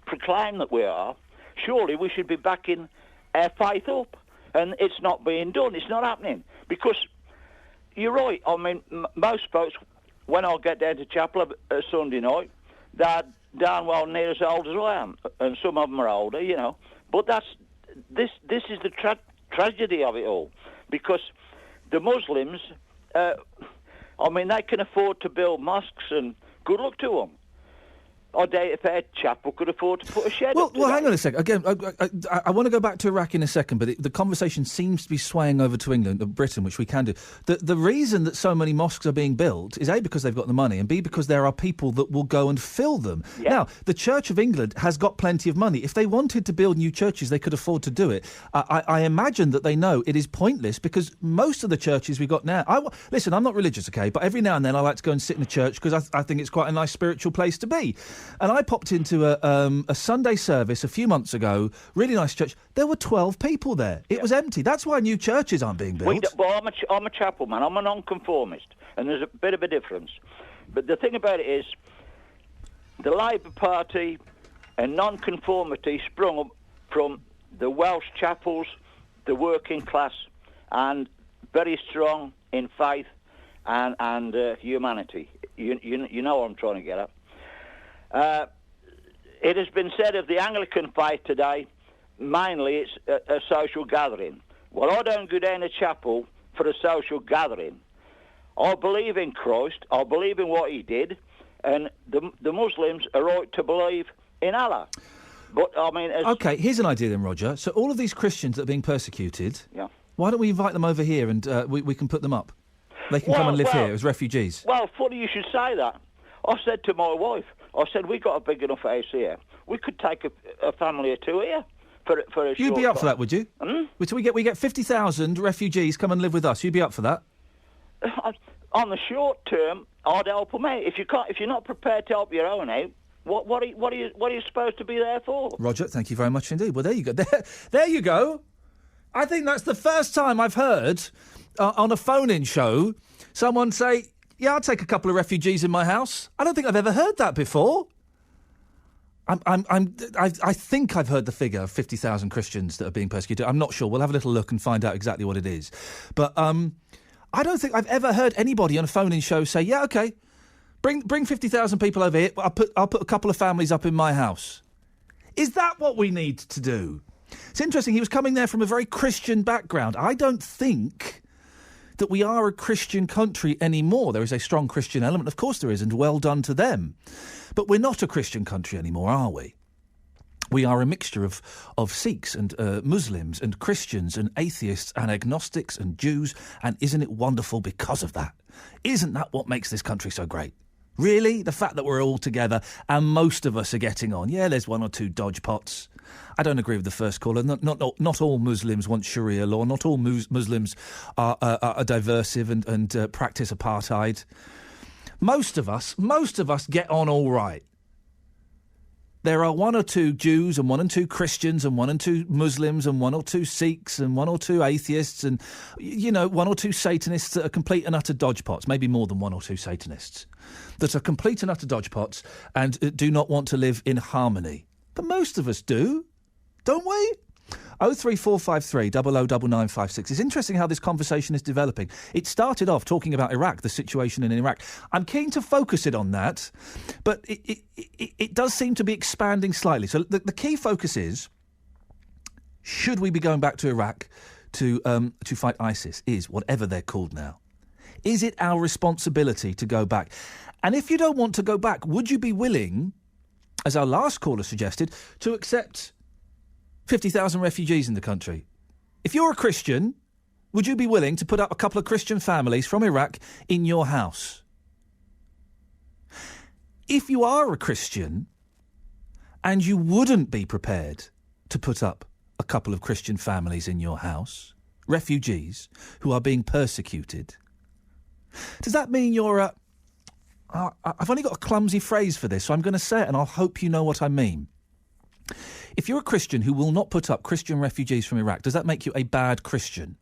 [SPEAKER 3] proclaim that we are, surely we should be backing our faith up. And it's not being done. It's not happening. Because you're right. I mean, most folks, when I get down to chapel Sunday night, they're darn well near as old as I am. And some of them are older, you know. But this is the tragedy of it all. Because the Muslims... I mean, they can afford to build mosques, and good luck to them. I doubt if our chapel could afford to put a shed up.
[SPEAKER 10] Well, hang on a second. Again, I want to go back to Iraq in a second, but the conversation seems to be swaying over to England or Britain, which we can do. The reason that so many mosques are being built is A, because they've got the money, and B, because there are people that will go and fill them. Yeah. Now, the Church of England has got plenty of money. If they wanted to build new churches, they could afford to do it. I imagine that they know it is pointless because most of the churches we've got now... Listen, I'm not religious, OK, but every now and then I like to go and sit in a church because I think it's quite a nice spiritual place to be. And I popped into a Sunday service a few months ago, really nice church. There were 12 people there. It was empty. That's why new churches aren't being built.
[SPEAKER 3] Well, I'm a chapel man. I'm a nonconformist, and there's a bit of a difference. But the thing about it is, the Labour Party and nonconformity sprung up from the Welsh chapels, the working class, and very strong in faith and humanity. You know what I'm trying to get at. It has been said of the Anglican faith today, mainly it's a social gathering. Well, I don't go down to chapel for a social gathering. I believe in Christ, I believe in what he did, and the Muslims are right to believe in Allah. But, I mean...
[SPEAKER 10] OK, here's an idea then, Roger. So all of these Christians that are being persecuted, why don't we invite them over here and we can put them up? They can come and live here as refugees.
[SPEAKER 3] Well, funny you should say that. I said to my wife, we got a big enough house here. We could take a family or two here for a short
[SPEAKER 10] You'd be up for that, would you?
[SPEAKER 3] Hmm?
[SPEAKER 10] So we get 50,000 refugees come and live with us. You'd be up for that?
[SPEAKER 3] On the short term, I'd help them out. If you're not prepared to help your own out, what are you supposed to be there for?
[SPEAKER 10] Roger, thank you very much indeed. Well, there you go. There you go. I think that's the first time I've heard on a phone-in show someone say, "Yeah, I'll take a couple of refugees in my house." I don't think I've ever heard that before. I think I've heard the figure of 50,000 Christians that are being persecuted. I'm not sure. We'll have a little look and find out exactly what it is. But I don't think I've ever heard anybody on a phone-in show say, "Yeah, OK, bring 50,000 people over here. I'll put a couple of families up in my house." Is that what we need to do? It's interesting. He was coming there from a very Christian background. I don't think that we are a Christian country anymore. There is a strong Christian element. Of course there is, and well done to them. But we're not a Christian country anymore, are we? We are a mixture of Sikhs and Muslims and Christians and atheists and agnostics and Jews. And isn't it wonderful because of that? Isn't that what makes this country so great? Really? The fact that we're all together and most of us are getting on. Yeah, there's one or two dodge pots. I don't agree with the first caller. Not all Muslims want Sharia law. Not all Muslims are diversive and practice apartheid. Most of us get on all right. There are one or two Jews and one and two Christians and one and two Muslims and one or two Sikhs and one or two atheists and, one or two Satanists that are complete and utter dodgepots, maybe more than one or two Satanists, that are complete and utter dodgepots and do not want to live in harmony. But most of us do, don't we? 03453 009956. It's interesting how this conversation is developing. It started off talking about Iraq, the situation in Iraq. I'm keen to focus it on that, but it does seem to be expanding slightly. So the key focus is, should we be going back to Iraq to fight ISIS, is whatever they're called now? Is it our responsibility to go back? And if you don't want to go back, would you be willing, as our last caller suggested, to accept 50,000 refugees in the country? If you're a Christian, would you be willing to put up a couple of Christian families from Iraq in your house? If you are a Christian and you wouldn't be prepared to put up a couple of Christian families in your house, refugees who are being persecuted, does that mean you're I've only got a clumsy phrase for this, so I'm going to say it and I'll hope you know what I mean. If you're a Christian who will not put up Christian refugees from Iraq, does that make you a bad Christian?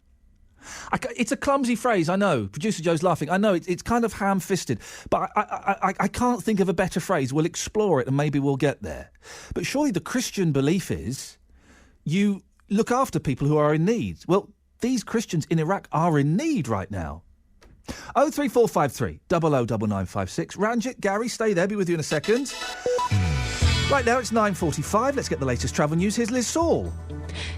[SPEAKER 10] It's a clumsy phrase, I know. Producer Joe's laughing. I know, it's kind of ham-fisted. But I can't think of a better phrase. We'll explore it and maybe we'll get there. But surely the Christian belief is you look after people who are in need. Well, these Christians in Iraq are in need right now. 03453 009956. Ranjit, Gary, stay there. Be with you in a second. Right now, it's 9:45. Let's get the latest travel news. Here's Liz Saul.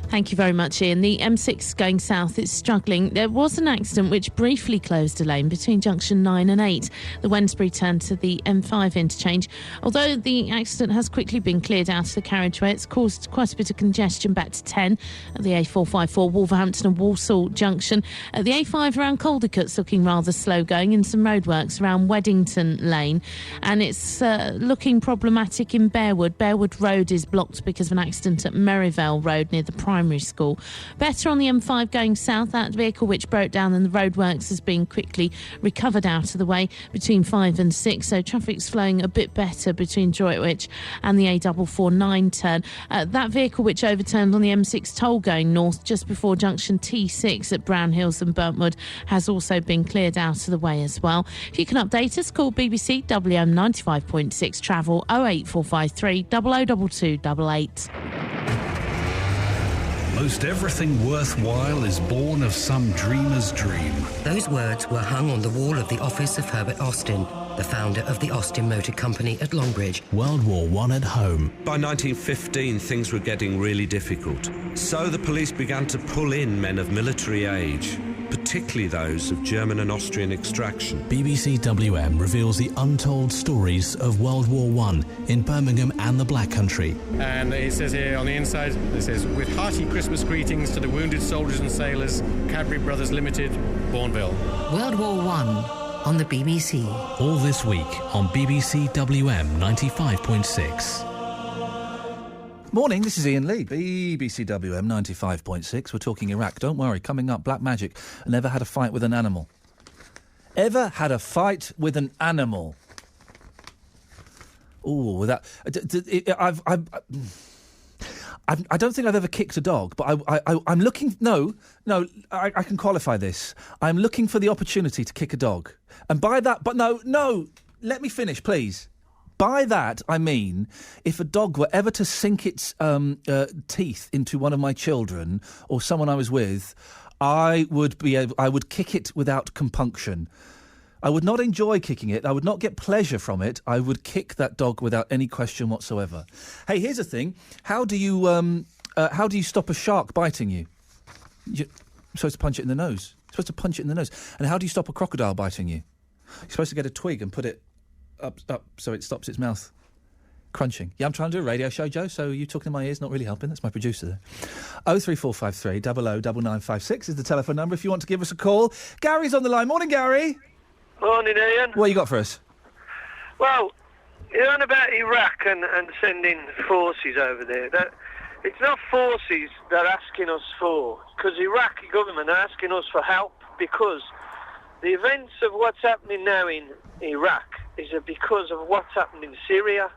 [SPEAKER 12] Thank you very much, Ian. The M6 going south is struggling. There was an accident which briefly closed a lane between junction 9 and 8, the Wednesbury turn to the M5 interchange. Although the accident has quickly been cleared out of the carriageway, it's caused quite a bit of congestion back to 10 at the A454 Wolverhampton and Walsall junction. At the A5 around Caldecott's looking rather slow going, and some roadworks around Weddington Lane. And it's looking problematic in Bearwood Bearwood. Bearwood Road is blocked because of an accident at Merivale Road near the primary school. Better on the M5 going south. That vehicle which broke down in the roadworks has been quickly recovered out of the way between 5 and 6, so traffic's flowing a bit better between Droitwich and the A449 turn. That vehicle which overturned on the M6 toll going north just before junction T6 at Brown Hills and Burntwood has also been cleared out of the way as well. If you can update us, call BBC WM 95.6 travel 08453 002288.
[SPEAKER 6] Most everything worthwhile is born of some dreamer's dream.
[SPEAKER 1] Those words were hung on the wall of the office of Herbert Austin, the founder of the Austin Motor Company at Longbridge.
[SPEAKER 4] World War I at home.
[SPEAKER 13] By 1915, things were getting really difficult. So the police began to pull in men of military age, particularly those of German and Austrian extraction.
[SPEAKER 4] BBC WM reveals the untold stories of World War I in Birmingham and the Black Country.
[SPEAKER 22] And it says here on the inside, it says, with hearty Christmas greetings to the wounded soldiers and sailors, Cadbury Brothers Limited, Bourneville.
[SPEAKER 1] World War I on the BBC.
[SPEAKER 4] All this week on BBC WM 95.6.
[SPEAKER 10] Morning, this is Iain Lee, BBC WM 95.6. We're talking Iraq. Don't worry, coming up, Black Magic. Never had a fight with an animal. Ever had a fight with an animal? Oh, that... I don't think I've ever kicked a dog, but I'm looking... No, I can qualify this. I'm looking for the opportunity to kick a dog. And by that... But no, let me finish, please. By that, I mean, if a dog were ever to sink its teeth into one of my children or someone I was with, I would kick it without compunction. I would not enjoy kicking it. I would not get pleasure from it. I would kick that dog without any question whatsoever. Hey, here's the thing. How do you stop a shark biting you? You're supposed to punch it in the nose. You're supposed to punch it in the nose. And how do you stop a crocodile biting you? You're supposed to get a twig and put it up so it stops its mouth crunching. Yeah, I'm trying to do a radio show, Joe, so you talking in my ear's not really helping. That's my producer there. 03453 009956 is the telephone number if you want to give us a call. Gary's on the line. Morning, Gary.
[SPEAKER 23] Morning, Ian.
[SPEAKER 10] What you got for us?
[SPEAKER 23] Well, you're on about Iraq and sending forces over there. It's not forces they're asking us for, because the Iraqi government are asking us for help, because the events of what's happening now in Iraq is because of what's happened in Syria.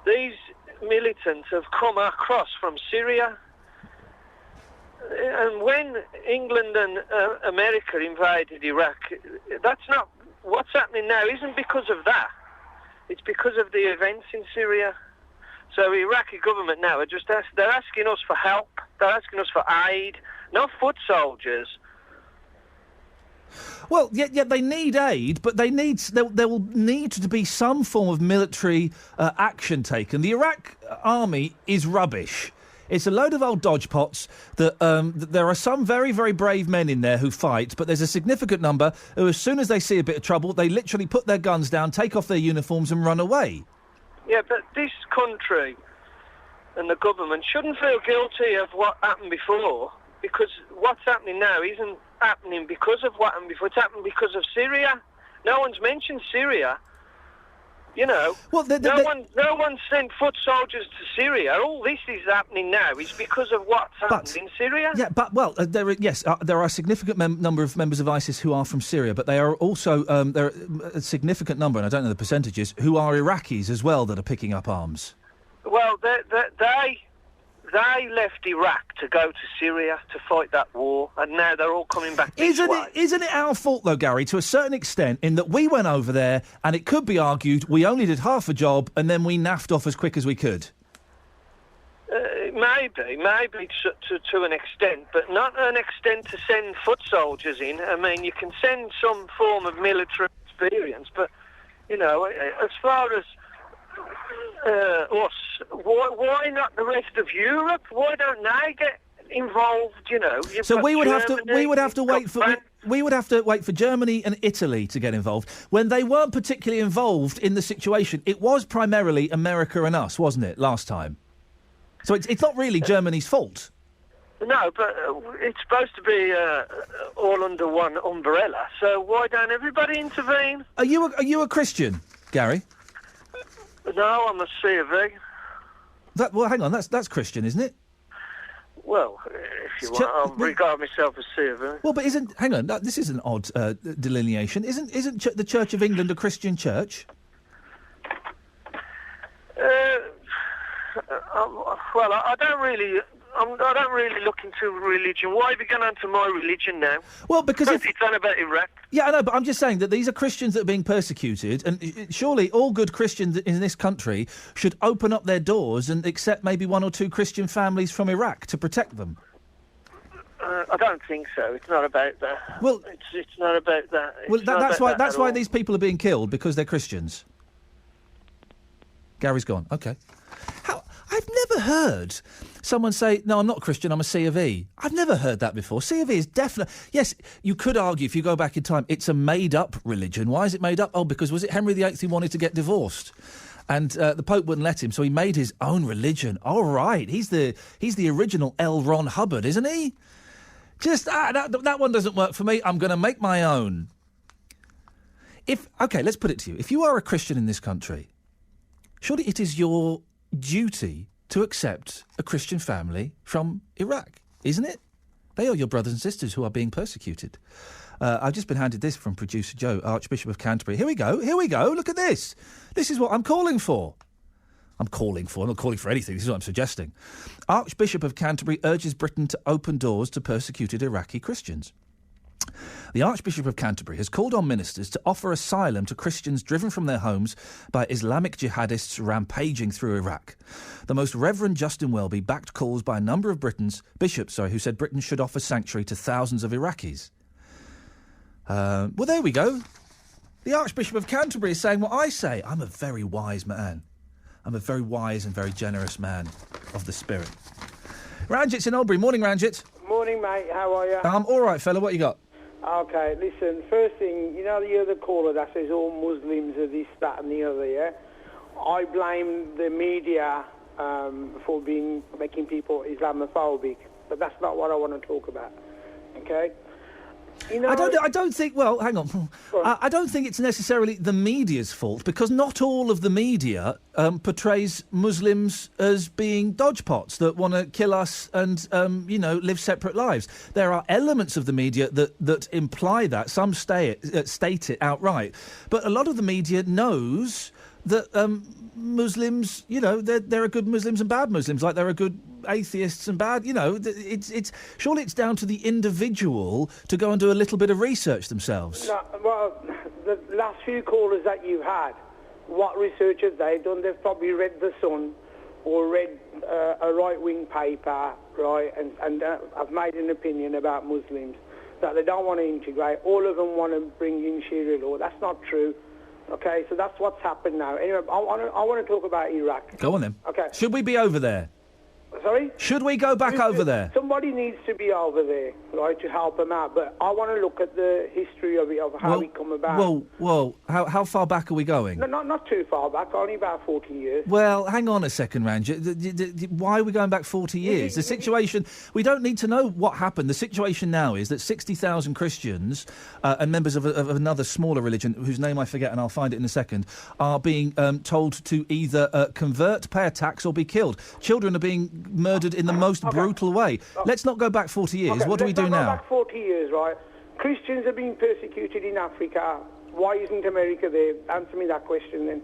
[SPEAKER 23] These militants have come across from Syria, and when England and America invaded Iraq, that's not what's happening now. Isn't because of that. It's because of the events in Syria. So the Iraqi government now they're asking us for help. They're asking us for aid, not foot soldiers.
[SPEAKER 10] Well, yeah, they need aid, but there will need to be some form of military action taken. The Iraq army is rubbish. It's a load of old dodgepots. There are some very, very brave men in there who fight, but there's a significant number who, as soon as they see a bit of trouble, they literally put their guns down, take off their uniforms and run away.
[SPEAKER 23] Yeah, but this country and the government shouldn't feel guilty of what happened before, because what's happening now isn't happening because of what happened before. It's happened because of Syria. No one's mentioned Syria. You know,
[SPEAKER 10] well,
[SPEAKER 23] no one sent foot soldiers to Syria. All this is happening now is because of what's happened in Syria.
[SPEAKER 10] Yeah, but, there are a significant number of members of ISIS who are from Syria, but they are also, there are a significant number, and I don't know the percentages, who are Iraqis as well that are picking up arms.
[SPEAKER 23] Well, they left Iraq to go to Syria to fight that war, and now they're all coming back this way.
[SPEAKER 10] Isn't it our fault, though, Gary, to a certain extent, in that we went over there, and it could be argued we only did half a job, and then we naffed off as quick as we could?
[SPEAKER 23] Maybe to an extent, but not an extent to send foot soldiers in. I mean, you can send some form of military experience, but, you know, as far as us, why not the rest of Europe? Why don't they get involved? You know,
[SPEAKER 10] so we would have to wait for Germany and Italy to get involved when they weren't particularly involved in the situation. It was primarily America and us, wasn't it, last time? So it's not really Germany's fault.
[SPEAKER 23] No, but it's supposed to be all under one umbrella. So why don't everybody intervene?
[SPEAKER 10] Are you a Christian, Gary?
[SPEAKER 23] No, I'm a C of E.
[SPEAKER 10] Well, hang on, that's Christian, isn't it?
[SPEAKER 23] Well, if you want, I'll regard myself as C of E.
[SPEAKER 10] Well, but hang on, this is an odd delineation. Isn't the Church of England a Christian church?
[SPEAKER 23] Well, I don't really look into religion. Why have you gone on to my religion now?
[SPEAKER 10] Well, because
[SPEAKER 23] it's on about Iraq.
[SPEAKER 10] Yeah, I know, but I'm just saying that these are Christians that are being persecuted, and surely all good Christians in this country should open up their doors and accept maybe 1 or 2 Christian families from Iraq to protect them.
[SPEAKER 23] I don't think so. It's not about that.
[SPEAKER 10] Well,
[SPEAKER 23] it's not about that.
[SPEAKER 10] Well, that's why these people are being killed, because they're Christians. Gary's gone. Okay. I've never heard someone say, no, I'm not Christian, I'm a C of E. I've never heard that before. C of E is definitely... Yes, you could argue, if you go back in time, it's a made-up religion. Why is it made up? Oh, because was it Henry VIII who wanted to get divorced? And the Pope wouldn't let him, so he made his own religion. All right, he's the original L. Ron Hubbard, isn't he? Just, that one doesn't work for me. I'm going to make my own. Okay, let's put it to you. If you are a Christian in this country, surely it is your duty to accept a Christian family from Iraq, isn't it? They are your brothers and sisters who are being persecuted. I've just been handed this from producer Joe, Archbishop of Canterbury. Here we go, look at this. This is what I'm calling for. I'm not calling for anything, this is what I'm suggesting. Archbishop of Canterbury urges Britain to open doors to persecuted Iraqi Christians. The Archbishop of Canterbury has called on ministers to offer asylum to Christians driven from their homes by Islamic jihadists rampaging through Iraq. The Most Reverend Justin Welby backed calls by a number of bishops who said Britain should offer sanctuary to thousands of Iraqis. Well, there we go. The Archbishop of Canterbury is saying what I say. I'm a very wise man. I'm a very wise and very generous man of the spirit. Ranjit's in Albury. Morning, Ranjit.
[SPEAKER 5] Morning, mate. How are you?
[SPEAKER 10] I'm all right, fella. What you got?
[SPEAKER 5] Okay, listen, first thing, you know the other caller that says all Muslims are this, that and the other, yeah? I blame the media for making people Islamophobic, but that's not what I want to talk about, okay? You know,
[SPEAKER 10] I don't think... Well, hang on. I don't think it's necessarily the media's fault, because not all of the media portrays Muslims as being dodgepots that want to kill us and, live separate lives. There are elements of the media that imply that. Some state it outright. But a lot of the media knows that Muslims, there are good Muslims and bad Muslims, like there are good atheists and bad, it's surely it's down to the individual to go and do a little bit of research themselves.
[SPEAKER 5] No, well, the last few callers that you've had, what research have they done? They've probably read The Sun or read a right-wing paper, right, and have made an opinion about Muslims that they don't want to integrate. All of them want to bring in Sharia law. That's not true. Okay, so that's what's happened now. Anyway, I want to talk about Iraq.
[SPEAKER 10] Go on then.
[SPEAKER 5] Okay.
[SPEAKER 10] Should we be over there?
[SPEAKER 5] Sorry?
[SPEAKER 10] Should we go back over there?
[SPEAKER 5] Somebody needs to be over there, right, to help them out. But I want to look at the history of it, of how it come about.
[SPEAKER 10] Whoa. How far back are we going?
[SPEAKER 5] No, not too far back, only about 40 years.
[SPEAKER 10] Well, hang on a second, Ranjit. Why are we going back 40 years? The situation... We don't need to know what happened. The situation now is that 60,000 Christians and members of another smaller religion, whose name I forget and I'll find it in a second, are being told to either convert, pay a tax or be killed. Children are being murdered in the most brutal way. Let's not go back 40 years. What do we do now?
[SPEAKER 5] Let's not go back 40 years, right? Christians are being persecuted in Africa. Why isn't America there? Answer me that question then.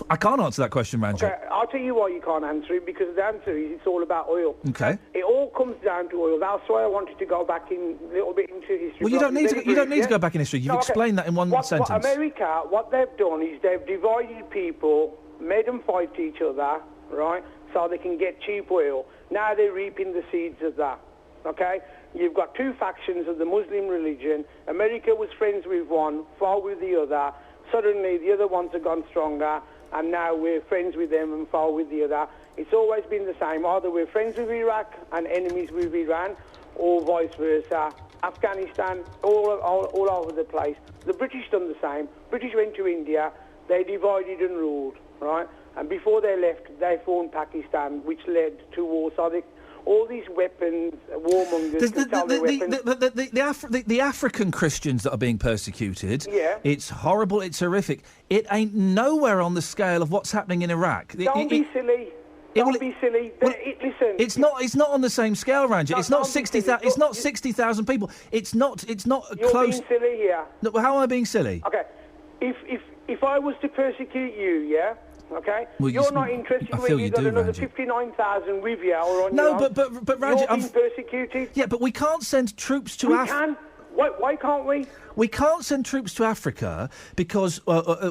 [SPEAKER 10] I can't answer that question, Ranjit.
[SPEAKER 5] Okay, I'll tell you why you can't answer it, because the answer is it's all about oil.
[SPEAKER 10] Okay.
[SPEAKER 5] It all comes down to oil. That's why I wanted to go back a little bit into history.
[SPEAKER 10] Well, you don't need to go back in history. You've explained that in one sentence.
[SPEAKER 5] America, what they've done is they've divided people, made them fight each other, right, so they can get cheap oil. Now they're reaping the seeds of that, okay? You've got two factions of the Muslim religion. America was friends with one, fought with the other. Suddenly the other ones have gone stronger, and now we're friends with them and fought with the other. It's always been the same. Either we're friends with Iraq and enemies with Iran, or vice versa. Afghanistan, all over the place. The British done the same. British went to India. They divided and ruled, right? And before they left, they formed Pakistan, which led to war. So all these weapons, warmongers can sell their weapons.
[SPEAKER 10] The African Christians that are being persecuted,
[SPEAKER 5] Yeah.
[SPEAKER 10] it's horrible, it's horrific. It ain't nowhere on the scale of what's happening in Iraq.
[SPEAKER 5] Don't be silly. Don't be silly. Listen.
[SPEAKER 10] It's not on the same scale, Ranjit. It's not 60,000. It's not 60,000 people. It's not
[SPEAKER 5] You're
[SPEAKER 10] close.
[SPEAKER 5] being silly here.
[SPEAKER 10] No, how am I being silly?
[SPEAKER 5] Okay. If I was to persecute you, yeah. Okay,
[SPEAKER 10] Well,
[SPEAKER 5] you're not interested
[SPEAKER 10] I
[SPEAKER 5] when
[SPEAKER 10] feel
[SPEAKER 5] you've
[SPEAKER 10] you
[SPEAKER 5] got
[SPEAKER 10] do,
[SPEAKER 5] another
[SPEAKER 10] Ranjit.
[SPEAKER 5] 59,000 with you or on
[SPEAKER 10] No,
[SPEAKER 5] your own.
[SPEAKER 10] but Ranjit,
[SPEAKER 5] you're being persecuted.
[SPEAKER 10] Yeah, but we can't send troops to Africa.
[SPEAKER 5] We can. Why can't we?
[SPEAKER 10] We can't send troops to Africa because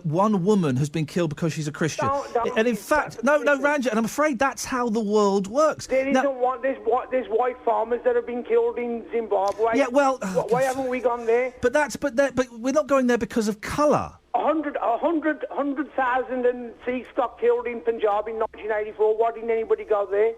[SPEAKER 10] one woman has been killed because she's a Christian. And in fact, no, Ranjit, and I'm afraid that's how the world works.
[SPEAKER 5] There isn't one. There's white farmers that have been killed in Zimbabwe.
[SPEAKER 10] Yeah, well,
[SPEAKER 5] why haven't we gone there?
[SPEAKER 10] But we're not going there because of colour.
[SPEAKER 5] 100,000 and Sikhs got killed in Punjab in 1984. Why didn't anybody go there?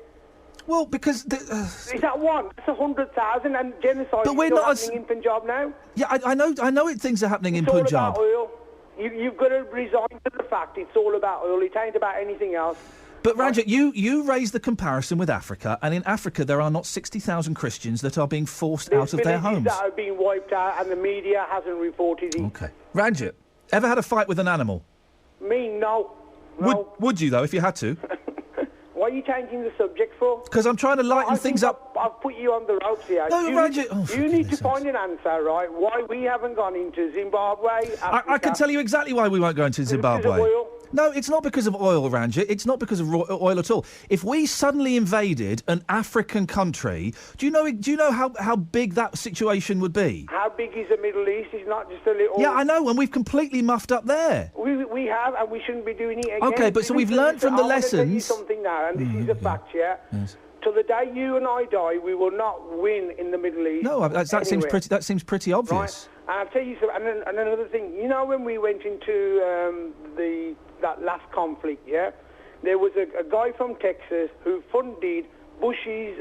[SPEAKER 10] Well, because...
[SPEAKER 5] Is that one? That's 100,000 and genocide
[SPEAKER 10] But we're
[SPEAKER 5] is still
[SPEAKER 10] not
[SPEAKER 5] happening in Punjab now.
[SPEAKER 10] Yeah, I know things are happening in
[SPEAKER 5] It's all
[SPEAKER 10] Punjab.
[SPEAKER 5] about oil. You've got to resign to the fact it's all about oil. It ain't about anything else.
[SPEAKER 10] But Ranjit, you raised the comparison with Africa, and in Africa there are not 60,000 Christians that are being forced out of their homes.
[SPEAKER 5] That have been wiped out and the media hasn't reported it.
[SPEAKER 10] Okay. Ranjit, ever had a fight with an animal?
[SPEAKER 5] Me, no.
[SPEAKER 10] Would you, though, if you had to?
[SPEAKER 5] Why are you changing the subject for?
[SPEAKER 10] Because I'm trying to lighten things up.
[SPEAKER 5] I've put you on the ropes here.
[SPEAKER 10] No, Ranjit...
[SPEAKER 5] You need to find an answer, right? Why we haven't gone into Zimbabwe, Africa.
[SPEAKER 10] I can tell you exactly why we won't go into Zimbabwe.
[SPEAKER 5] Because of oil?
[SPEAKER 10] No, it's not because of oil, Ranjit. It's not because of oil at all. If we suddenly invaded an African country, do you know how big that situation would be?
[SPEAKER 5] How big is the Middle East? It's not just a little...
[SPEAKER 10] Yeah, I know, and we've completely muffed up there.
[SPEAKER 5] We have, and we shouldn't be doing it again.
[SPEAKER 10] Okay, but so we've learnt from the
[SPEAKER 5] I want to tell you
[SPEAKER 10] lessons...
[SPEAKER 5] something now, and this is a fact, yeah?
[SPEAKER 10] Yes.
[SPEAKER 5] Till the day you and I die, we will not win in the Middle East.
[SPEAKER 10] No, that seems pretty obvious.
[SPEAKER 5] Right? And I'll tell you something, and another thing. You know, when we went into that last conflict, yeah, there was a guy from Texas who funded Bush's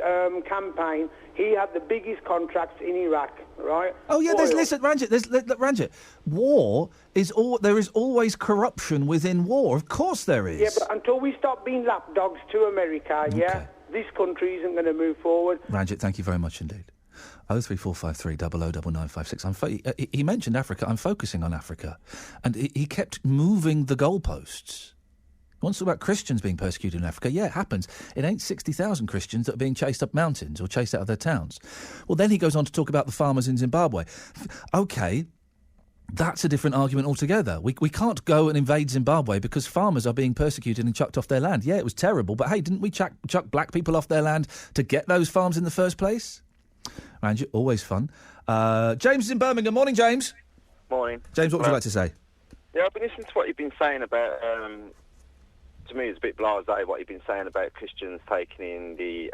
[SPEAKER 5] campaign. He had the biggest contracts in Iraq, right?
[SPEAKER 10] Oh yeah, listen, Ranjit. War is there is always corruption within war. Of course there is.
[SPEAKER 5] Yeah, but until we stop being lapdogs to America, yeah, this country isn't going to move forward.
[SPEAKER 10] Ranjit, thank you very much indeed. 03453 009956. He mentioned Africa. I'm focusing on Africa, and he kept moving the goalposts. He wants to talk about Christians being persecuted in Africa. Yeah, it happens. It ain't 60,000 Christians that are being chased up mountains or chased out of their towns. Well, then he goes on to talk about the farmers in Zimbabwe. OK, that's a different argument altogether. We can't go and invade Zimbabwe because farmers are being persecuted and chucked off their land. Yeah, it was terrible, but hey, didn't we chuck black people off their land to get those farms in the first place? Ranjit, always fun. James is in Birmingham. Morning, James.
[SPEAKER 7] Morning.
[SPEAKER 10] James, what would you like to say?
[SPEAKER 7] Yeah, I've been listening to what you've been saying about... to me, it's a bit blasé what you've been saying about Christians taking in the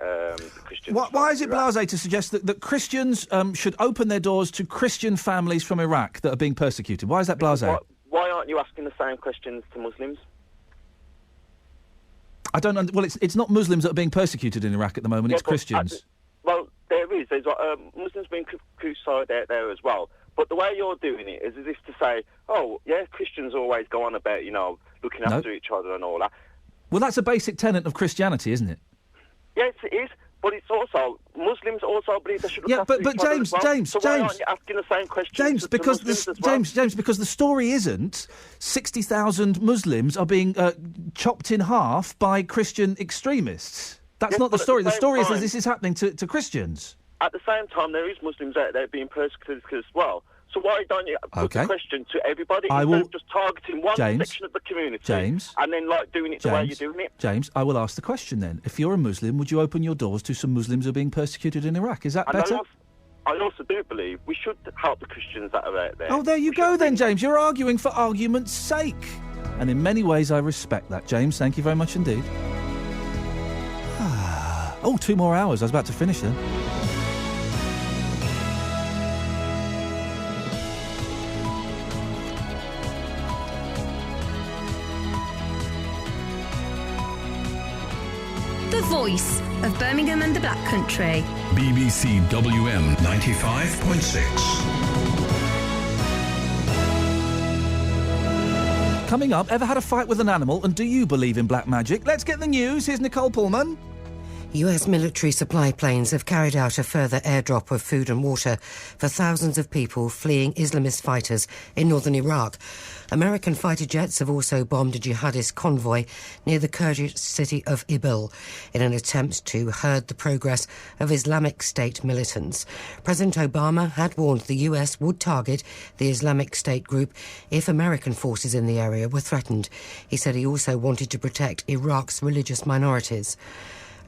[SPEAKER 7] Christians...
[SPEAKER 10] Why is it blasé to suggest that Christians should open their doors to Christian families from Iraq that are being persecuted? Why is that blasé?
[SPEAKER 7] Why aren't you asking the same questions to Muslims?
[SPEAKER 10] I don't... Well, it's not Muslims that are being persecuted in Iraq at the moment, it's Christians.
[SPEAKER 7] Well, there is. There's Muslims being crucified out there as well. But the way you're doing it is as if to say, oh, yeah, Christians always go on about, looking after each other and all that.
[SPEAKER 10] Well, that's a basic tenet of Christianity, isn't it?
[SPEAKER 7] Yes, it is. But it's also, Muslims also believe they should look after each other as well.
[SPEAKER 10] James,
[SPEAKER 7] so why aren't you asking the same questions
[SPEAKER 10] James, because because the story isn't 60,000 Muslims are being chopped in half by Christian extremists. That's not the story. The story is that this is happening to Christians.
[SPEAKER 7] At the same time, there is Muslims out there being persecuted as well. So why don't you put the question to everybody instead of just targeting one section of the community and then doing it the way you're doing it?
[SPEAKER 10] James, I will ask the question then. If you're a Muslim, would you open your doors to some Muslims who are being persecuted in Iraq? Is that better?
[SPEAKER 7] I also do believe we should help the Christians that are out there.
[SPEAKER 10] Oh, there you go then, James. You're arguing for argument's sake. And in many ways, I respect that. James, thank you very much indeed. 2 more hours. I was about to finish then.
[SPEAKER 11] The voice of Birmingham and the Black Country.
[SPEAKER 6] BBC WM 95.6.
[SPEAKER 10] Coming up, ever had a fight with an animal, and do you believe in black magic? Let's get the news. Here's Nicole Pullman.
[SPEAKER 1] US military supply planes have carried out a further airdrop of food and water for thousands of people fleeing Islamist fighters in northern Iraq. American fighter jets have also bombed a jihadist convoy near the Kurdish city of Erbil in an attempt to herd the progress of Islamic State militants. President Obama had warned the US would target the Islamic State group if American forces in the area were threatened. He said he also wanted to protect Iraq's religious minorities.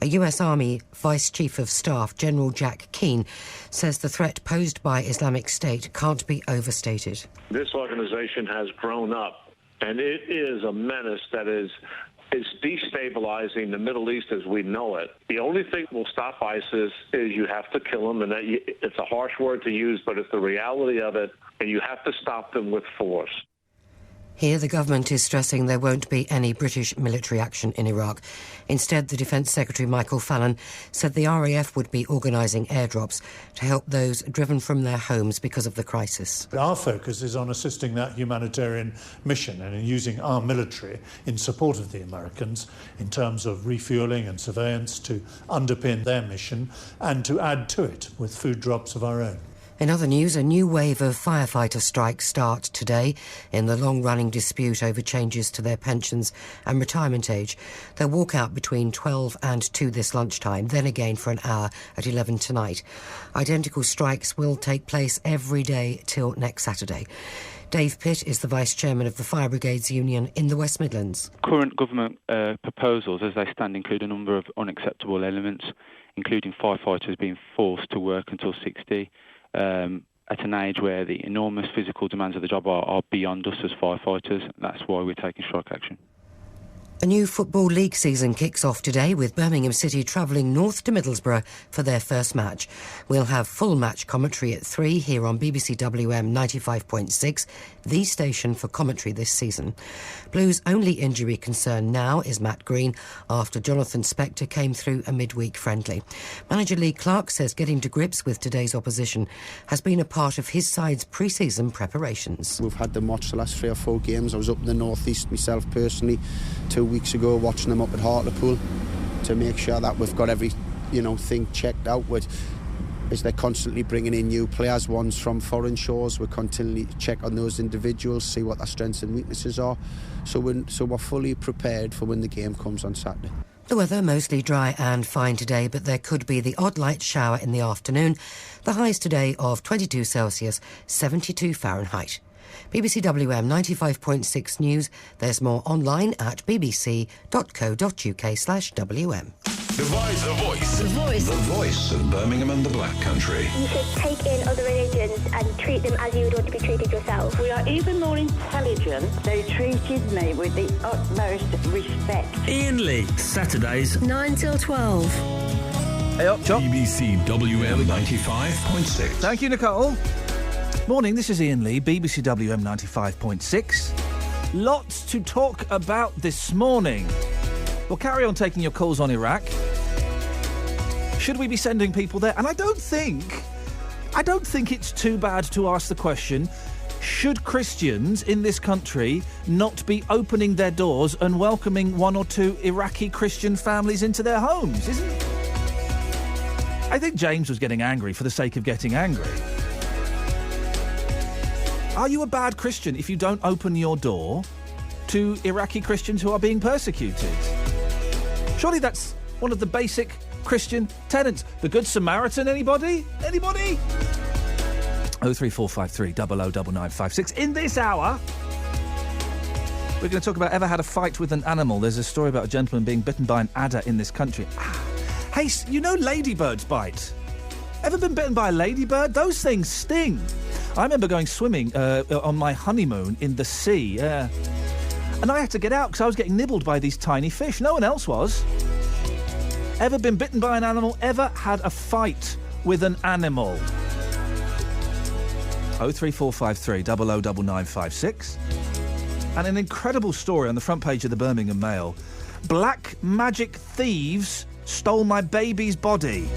[SPEAKER 1] A US Army Vice Chief of Staff, General Jack Keane, says the threat posed by Islamic State can't be overstated.
[SPEAKER 8] This organization has grown up, and it is a menace that is destabilizing the Middle East as we know it. The only thing that will stop ISIS is you have to kill them, and it's a harsh word to use, but it's the reality of it, and you have to stop them with force.
[SPEAKER 1] Here, the government is stressing there won't be any British military action in Iraq. Instead, the Defence Secretary Michael Fallon said the RAF would be organising airdrops to help those driven from their homes because of the crisis.
[SPEAKER 16] Our focus is on assisting that humanitarian mission and in using our military in support of the Americans in terms of refuelling and surveillance to underpin their mission and to add to it with food drops of our own.
[SPEAKER 1] In other news, a new wave of firefighter strikes start today in the long-running dispute over changes to their pensions and retirement age. They'll walk out between 12 and 2 this lunchtime, then again for an hour at 11 tonight. Identical strikes will take place every day till next Saturday. Dave Pitt is the Vice-Chairman of the Fire Brigades Union in the West Midlands.
[SPEAKER 17] Current government proposals, as they stand, include a number of unacceptable elements, including firefighters being forced to work until 60, at an age where the enormous physical demands of the job are beyond us as firefighters. That's why we're taking strike action.
[SPEAKER 1] A new Football League season kicks off today with Birmingham City travelling north to Middlesbrough for their first match. We'll have full match commentary at 3 here on BBC WM 95.6, the station for commentary this season. Blues' only injury concern now is Matt Green after Jonathan Spector came through a midweek friendly. Manager Lee Clark says getting to grips with today's opposition has been a part of his side's pre-season preparations.
[SPEAKER 24] We've had them watch the last 3 or 4 games. I was up in the northeast myself personally 2 weeks ago watching them up at Hartlepool to make sure that we've got every thing checked out with. Is they're constantly bringing in new players, ones from foreign shores. We're continually check on those individuals, see what their strengths and weaknesses are. So we're fully prepared for when the game comes on Saturday.
[SPEAKER 1] The weather mostly dry and fine today, but there could be the odd light shower in the afternoon. The highs today of 22 Celsius, 72 Fahrenheit. BBC WM 95.6 News. There's more online at bbc.co.uk/WM.
[SPEAKER 6] The voice of Birmingham and the Black Country.
[SPEAKER 14] You should take in other religions and treat them as you would want to be treated yourself.
[SPEAKER 25] We are even more intelligent. They treated me with the utmost respect.
[SPEAKER 9] Iain Lee, Saturdays
[SPEAKER 11] 9 till 12.
[SPEAKER 10] Hey up, Chop.
[SPEAKER 6] BBC WM 95.6.
[SPEAKER 10] Thank you, Nicole. Morning, this is Iain Lee, BBC WM 95.6. Lots to talk about this morning. We'll carry on taking your calls on Iraq. Should we be sending people there? And I don't think it's too bad to ask the question, should Christians in this country not be opening their doors and welcoming 1 or 2 Iraqi Christian families into their homes, isn't it? I think James was getting angry for the sake of getting angry. Are you a bad Christian if you don't open your door to Iraqi Christians who are being persecuted? Surely that's one of the basic Christian tenets. The Good Samaritan, anybody? Anybody? 03453 009956. In this hour, we're going to talk about ever had a fight with an animal. There's a story about a gentleman being bitten by an adder in this country. Hey, you know ladybirds bite? Ever been bitten by a ladybird? Those things sting. I remember going swimming on my honeymoon in the sea, and I had to get out because I was getting nibbled by these tiny fish. No one else was. Ever been bitten by an animal? Ever had a fight with an animal? 03453 009956. And an incredible story on the front page of the Birmingham Mail. Black magic thieves stole my baby's body.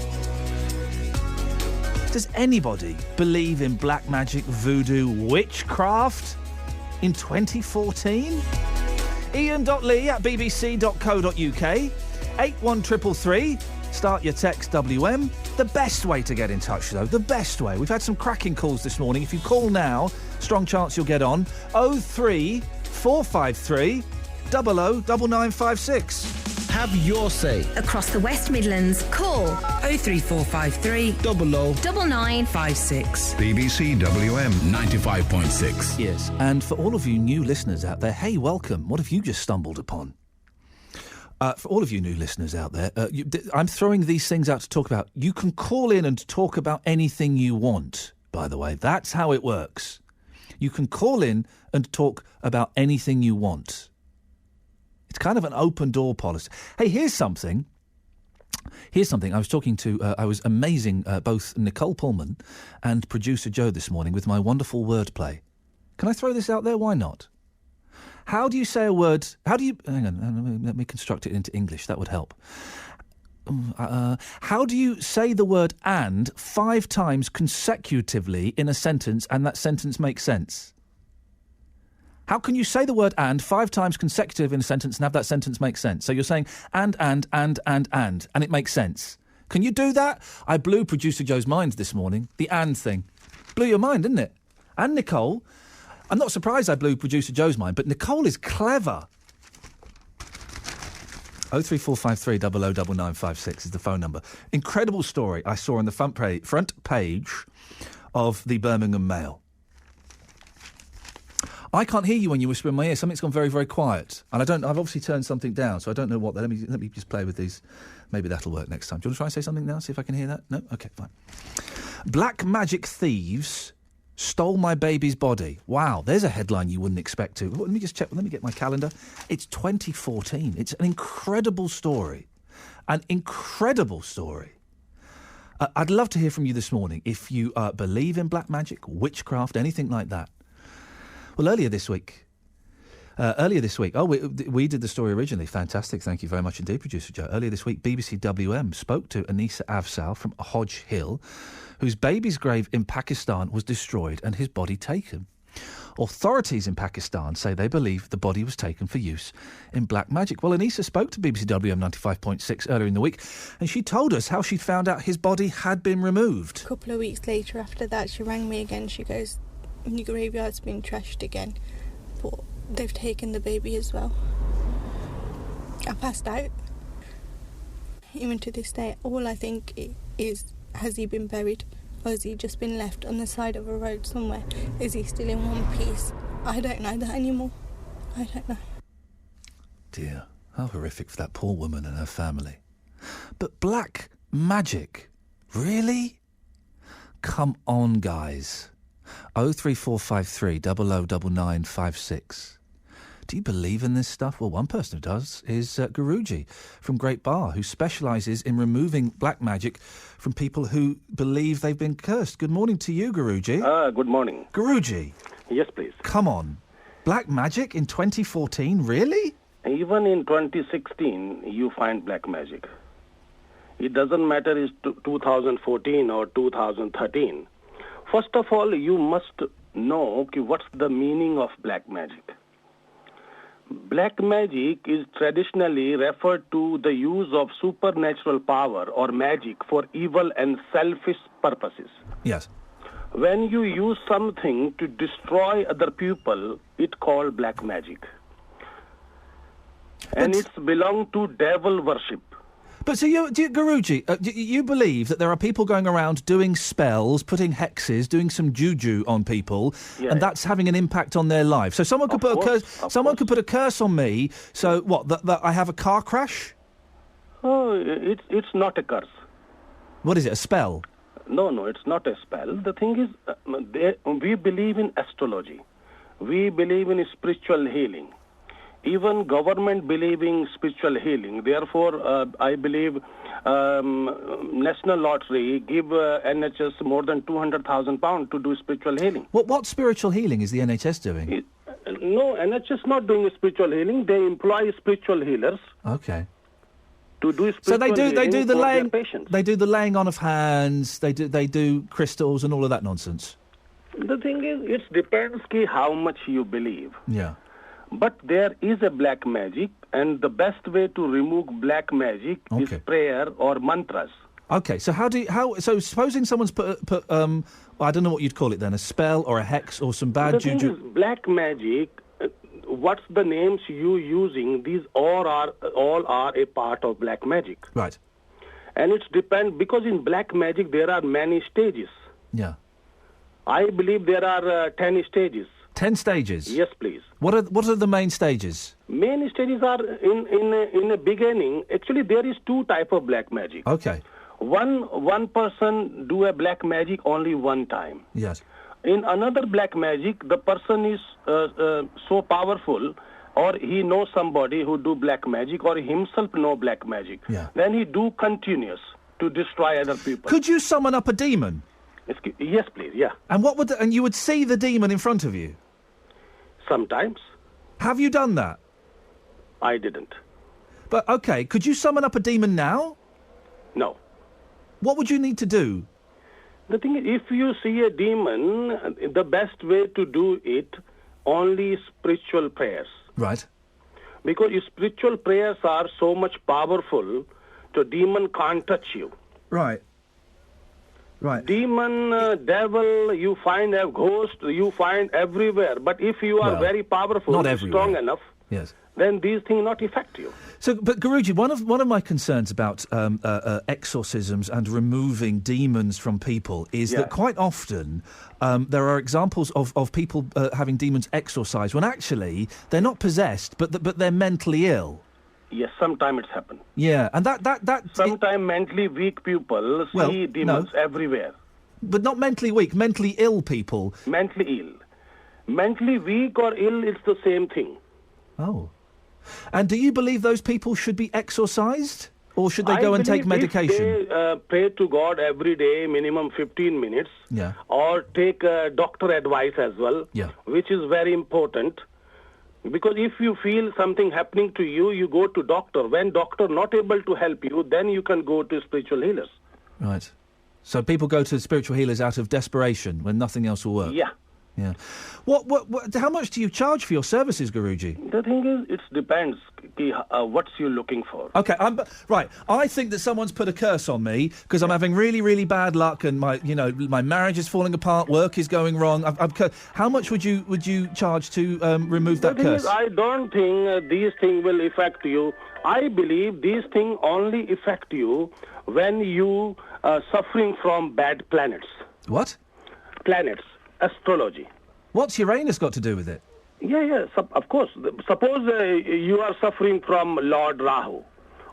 [SPEAKER 10] Does anybody believe in black magic, voodoo, witchcraft? in 2014? Iain.lee@bbc.co.uk. 81333. Start your text WM. The best way to get in touch, though, the best way. We've had some cracking calls this morning. If you call now, strong chance you'll get on. 03453 009956.
[SPEAKER 9] Have your say.
[SPEAKER 11] Across the West Midlands, call
[SPEAKER 1] 03453
[SPEAKER 11] 009956.
[SPEAKER 6] BBC WM 95.6.
[SPEAKER 10] Yes, and for all of you new listeners out there, hey, welcome. What have you just stumbled upon? For all of you new listeners out there, I'm throwing these things out to talk about. You can call in and talk about anything you want, by the way. That's how it works. You can call in and talk about anything you want. It's kind of an open door policy. Hey, here's something. I was talking to, I was amazing both Nicole Pullman and producer Joe this morning with my wonderful wordplay. Can I throw this out there? Why not? How do you say a word? Hang on, let me construct it into English. That would help. How do you say the word "and" 5 times consecutively in a sentence and that sentence makes sense? How can you say the word "and" 5 times consecutive in a sentence and have that sentence make sense? So you're saying and it makes sense. Can you do that? I blew producer Joe's mind this morning. The "and" thing. Blew your mind, didn't it? And Nicole. I'm not surprised I blew producer Joe's mind, but Nicole is clever. 03453 009956 is the phone number. Incredible story I saw on the front page of the Birmingham Mail. I can't hear you when you whisper in my ear. Something's gone very, very quiet. And I've obviously turned something down, so I don't know what. Let me just play with these. Maybe that'll work next time. Do you want to try and say something now? See if I can hear that? No? OK, fine. Black magic thieves stole my baby's body. Wow, there's a headline you wouldn't expect to. Let me just check. Let me get my calendar. It's 2014. It's an incredible story. An incredible story. I'd love to hear from you this morning if you believe in black magic, witchcraft, anything like that. Well, earlier this week, we did the story originally. Fantastic. Thank you very much indeed, producer Joe. Earlier this week, BBC WM spoke to Anisa Afzal from Hodge Hill, whose baby's grave in Pakistan was destroyed and his body taken. Authorities in Pakistan say they believe the body was taken for use in black magic. Well, Anisa spoke to BBC WM 95.6 earlier in the week, and she told us how she'd found out his body had been removed.
[SPEAKER 2] A couple of weeks later after that, she rang me again. She goes, "Your graveyard's been trashed again, but they've taken the baby as well." I passed out. Even to this day, all I think is, has he been buried? Or has he just been left on the side of a road somewhere? Is he still in one piece? I don't know that anymore. I don't know.
[SPEAKER 10] Dear, how horrific for that poor woman and her family. But black magic? Really? Come on, guys. 03453 009956. Do you believe in this stuff? Well, one person who does is Guruji from Great Bar, who specialises in removing black magic from people who believe they've been cursed. Good morning to you, Guruji.
[SPEAKER 15] Good morning.
[SPEAKER 10] Guruji.
[SPEAKER 15] Yes, please.
[SPEAKER 10] Come on. Black magic in 2014? Really?
[SPEAKER 15] Even in 2016, you find black magic. It doesn't matter if it's 2014 or 2013. First of all, you must know what's the meaning of black magic. Black magic is traditionally referred to the use of supernatural power or magic for evil and selfish purposes.
[SPEAKER 10] Yes.
[SPEAKER 15] When you use something to destroy other people, it's called black magic. And it's belong to devil worship.
[SPEAKER 10] But so, Guruji, you believe that there are people going around doing spells, putting hexes, doing some juju on people, and that's having an impact on their life. So someone could put a curse. Someone could put a curse on me. So what? That I have a car crash?
[SPEAKER 15] Oh, it's not a curse.
[SPEAKER 10] What is it? A spell?
[SPEAKER 15] No, it's not a spell. The thing is, we believe in astrology. We believe in spiritual healing. Even government believing spiritual healing. Therefore, I believe National Lottery give NHS more than £200,000 to do spiritual healing.
[SPEAKER 10] What spiritual healing is the NHS doing?
[SPEAKER 15] No, NHS not doing spiritual healing. They employ spiritual healers.
[SPEAKER 10] Okay.
[SPEAKER 15] To do spiritual
[SPEAKER 10] so they do the laying.
[SPEAKER 15] Patients.
[SPEAKER 10] They do the laying on of hands. They do crystals and all of that nonsense.
[SPEAKER 15] The thing is, it depends how much you believe.
[SPEAKER 10] Yeah.
[SPEAKER 15] But there is a black magic, and the best way to remove black magic is prayer or mantras.
[SPEAKER 10] Okay, so so supposing someone's put I don't know what you'd call it then, a spell or a hex or some bad juju.
[SPEAKER 15] The thing is, black magic, what's the names you using, these all are a part of black magic.
[SPEAKER 10] Right.
[SPEAKER 15] And it depends, because in black magic there are many stages.
[SPEAKER 10] Yeah.
[SPEAKER 15] I believe there are 10 stages.
[SPEAKER 10] 10 stages?
[SPEAKER 15] Yes, please.
[SPEAKER 10] What are the main stages?
[SPEAKER 15] Main stages are in the beginning. Actually, there is two type of black magic.
[SPEAKER 10] Okay.
[SPEAKER 15] One person do a black magic only one time.
[SPEAKER 10] Yes.
[SPEAKER 15] In another black magic, the person is so powerful, or he knows somebody who do black magic, or himself know black magic.
[SPEAKER 10] Yeah.
[SPEAKER 15] Then he do continuous to destroy other people.
[SPEAKER 10] Could you summon up a demon?
[SPEAKER 15] Yes, please. Yeah.
[SPEAKER 10] And and you would see the demon in front of you?
[SPEAKER 15] Sometimes.
[SPEAKER 10] Have you done that?
[SPEAKER 15] I didn't.
[SPEAKER 10] But okay, could you summon up a demon now?
[SPEAKER 15] No.
[SPEAKER 10] What would you need to do?
[SPEAKER 15] The thing is, if you see a demon, the best way to do it, only spiritual prayers.
[SPEAKER 10] Right.
[SPEAKER 15] Because your spiritual prayers are so much powerful, the demon can't touch you.
[SPEAKER 10] Right. Right.
[SPEAKER 15] Demon, devil, you find a ghost, you find everywhere. But if you are very powerful, strong enough,
[SPEAKER 10] yes,
[SPEAKER 15] then these things not affect you.
[SPEAKER 10] So, but Guruji, one of my concerns about exorcisms and removing demons from people is that quite often there are examples of people having demons exorcised when actually they're not possessed, but they're mentally ill.
[SPEAKER 15] Yes, sometimes it's happened.
[SPEAKER 10] Yeah, and that
[SPEAKER 15] sometimes mentally weak people see demons everywhere.
[SPEAKER 10] But not mentally weak, mentally ill people.
[SPEAKER 15] Mentally ill. Mentally weak or ill, it's the same thing.
[SPEAKER 10] Oh. And do you believe those people should be exorcised? Or should they go and take medication?
[SPEAKER 15] If they pray to God every day, minimum 15 minutes,
[SPEAKER 10] yeah,
[SPEAKER 15] or take doctor advice as well,
[SPEAKER 10] yeah,
[SPEAKER 15] which is very important. Because if you feel something happening to you, you go to doctor. When doctor not able to help you, then you can go to spiritual healers.
[SPEAKER 10] Right. So people go to spiritual healers out of desperation when nothing else will work?
[SPEAKER 15] Yeah.
[SPEAKER 10] Yeah. How much do you charge for your services, Guruji?
[SPEAKER 15] The thing is, it depends what's you looking for.
[SPEAKER 10] Okay, right. I think that someone's put a curse on me because I'm having really, really bad luck, and my marriage is falling apart, work is going wrong. How much would you charge to remove that curse?
[SPEAKER 15] Is, I don't think these things will affect you. I believe these things only affect you when you are suffering from bad planets.
[SPEAKER 10] What?
[SPEAKER 15] Planets. Astrology.
[SPEAKER 10] What's Uranus got to do with it?
[SPEAKER 15] Yeah, of course. Suppose you are suffering from Lord Rahu,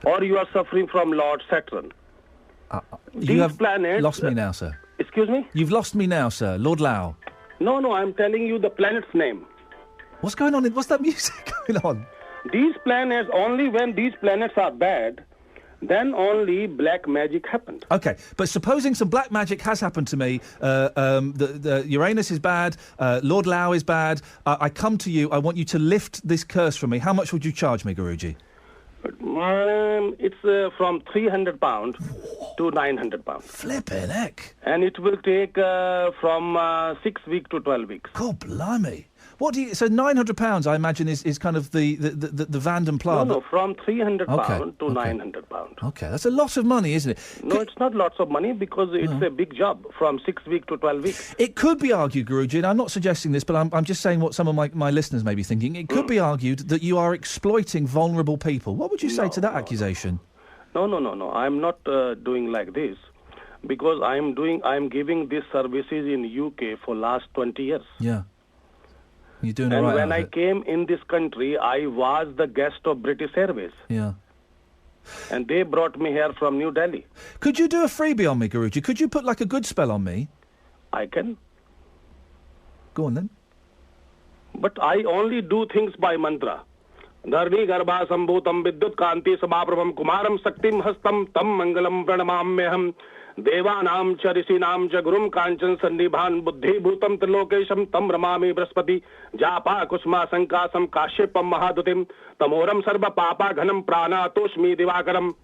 [SPEAKER 15] or you are suffering from Lord Saturn.
[SPEAKER 10] You have
[SPEAKER 15] planets
[SPEAKER 10] lost me now, sir.
[SPEAKER 15] Excuse me?
[SPEAKER 10] You've lost me now, sir. Lord Lao.
[SPEAKER 15] No, I'm telling you the planet's name.
[SPEAKER 10] What's going on? What's that music going on?
[SPEAKER 15] These planets, only when these planets are bad, then only black magic happened.
[SPEAKER 10] Okay, but supposing some black magic has happened to me, the Uranus is bad, Lord Lao is bad, I come to you, I want you to lift this curse from me. How much would you charge me, Guruji?
[SPEAKER 15] It's from £300 to £900.
[SPEAKER 10] Flippin' heck.
[SPEAKER 15] And it will take from 6 weeks to 12 weeks.
[SPEAKER 10] God blimey. So £900, I imagine, is kind of the Vanden Plas.
[SPEAKER 15] No, from £300 to £900.
[SPEAKER 10] Okay, that's a lot of money, isn't it?
[SPEAKER 15] No, it's not lots of money because it's a big job from 6 weeks to 12 weeks.
[SPEAKER 10] It could be argued, Guruji, and I'm not suggesting this, but I'm just saying what some of my listeners may be thinking. It could be argued that you are exploiting vulnerable people. What would you say to that accusation?
[SPEAKER 15] No. I'm not doing like this because I'm giving these services in UK for last 20 years.
[SPEAKER 10] Yeah. You're doing
[SPEAKER 15] and
[SPEAKER 10] right.
[SPEAKER 15] when I came in this country, I was the guest of British Airways.
[SPEAKER 10] Yeah.
[SPEAKER 15] And they brought me here from New Delhi.
[SPEAKER 10] Could you do a freebie on me, Guruji? Could you put like a good spell on me?
[SPEAKER 15] I can.
[SPEAKER 10] Go on then.
[SPEAKER 15] But I only do things by mantra. Dharni garbha sambhutam vidyut kanti sabaprabham kumaram saktim hastam tam mangalam pranamamyaham devanam cha rishinam cha gurum kanchan sannibhan buddhi bhutam trilokesham tam ramami braspati japa kusma sankasam kashyapam mahadutim tamoram sarva papa ghanam prana toshmi divakaram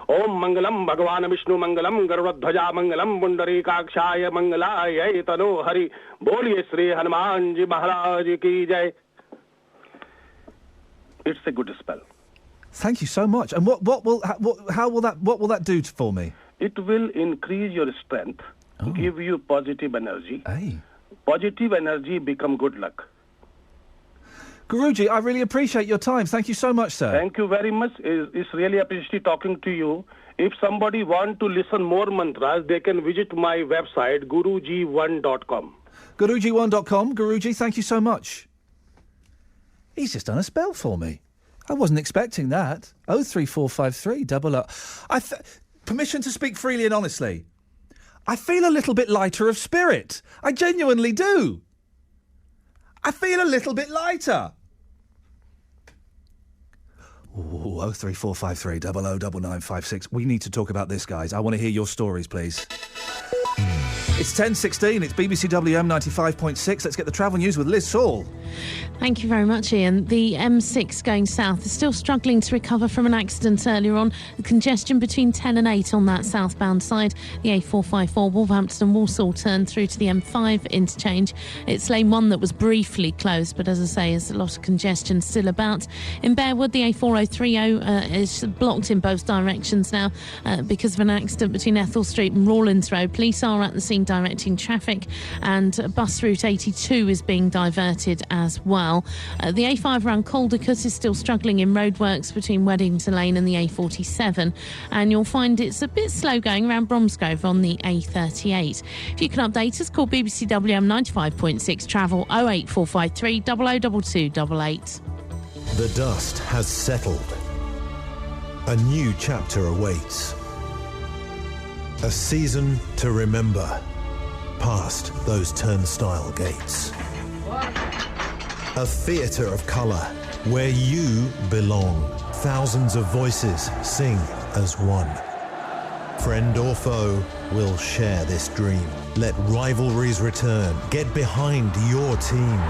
[SPEAKER 15] Om Mangalam Bhagavan Vishnu Mangalam Garuradhwaja Mangalam Pundarikakshaya Mangalaya Tano Hari Boliye Sri Hanuman Ji Maharaj Ki Jai. It's a good spell.
[SPEAKER 10] Thank you so much. And what will that do for me?
[SPEAKER 15] It will increase your strength, give you positive energy.
[SPEAKER 10] Hey.
[SPEAKER 15] Positive energy become good luck.
[SPEAKER 10] Guruji, I really appreciate your time. Thank you so much, sir.
[SPEAKER 15] Thank you very much. It's really appreciated talking to you. If somebody want to listen more mantras, they can visit my website, guruji1.com.
[SPEAKER 10] Guruji1.com. Guruji, thank you so much. He's just done a spell for me. I wasn't expecting that. 03453 permission to speak freely and honestly. I feel a little bit lighter of spirit. I genuinely do. I feel a little bit lighter. Ooh, 03453 009956. We need to talk about this, guys. I want to hear your stories, please. It's 10:16. It's BBC WM 95.6. Let's get the travel news with Liz Saul.
[SPEAKER 12] Thank you very much, Ian. The M6 going south is still struggling to recover from an accident earlier on. The congestion between 10 and 8 on that southbound side. The A454 Wolverhampton and Walsall turn through to the M5 interchange. It's lane 1 that was briefly closed, but as I say, there's a lot of congestion still about. In Bearwood, the A4030 is blocked in both directions now because of an accident between Ethel Street and Rawlins Road. Police are at the scene directing traffic, and bus route 82 is being diverted as well. The A5 around Caldicot is still struggling in roadworks between Weddington Lane and the A47, and you'll find it's a bit slow going around Bromsgrove on the A38. If you can update us, call BBC WM 95.6 Travel 08453 002288.
[SPEAKER 3] The dust has settled. A new chapter awaits. A season to remember, past those turnstile gates. A theatre of colour, where you belong. Thousands of voices sing as one. Friend or foe will share this dream. Let rivalries return. Get behind your team.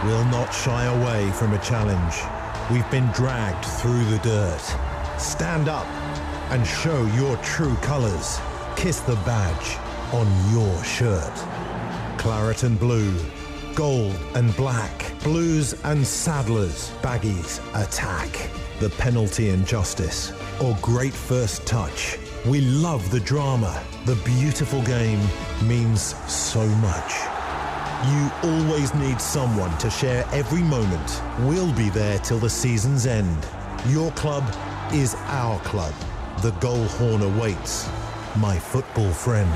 [SPEAKER 3] We'll not shy away from a challenge. We've been dragged through the dirt. Stand up and show your true colours. Kiss the badge on your shirt. Claret and blue, gold and black, blues and saddlers, baggies attack. The penalty and justice, or great first touch. We love the drama. The beautiful game means so much. You always need someone to share every moment. We'll be there till the season's end. Your club is our club. The goal horn awaits. My football friend.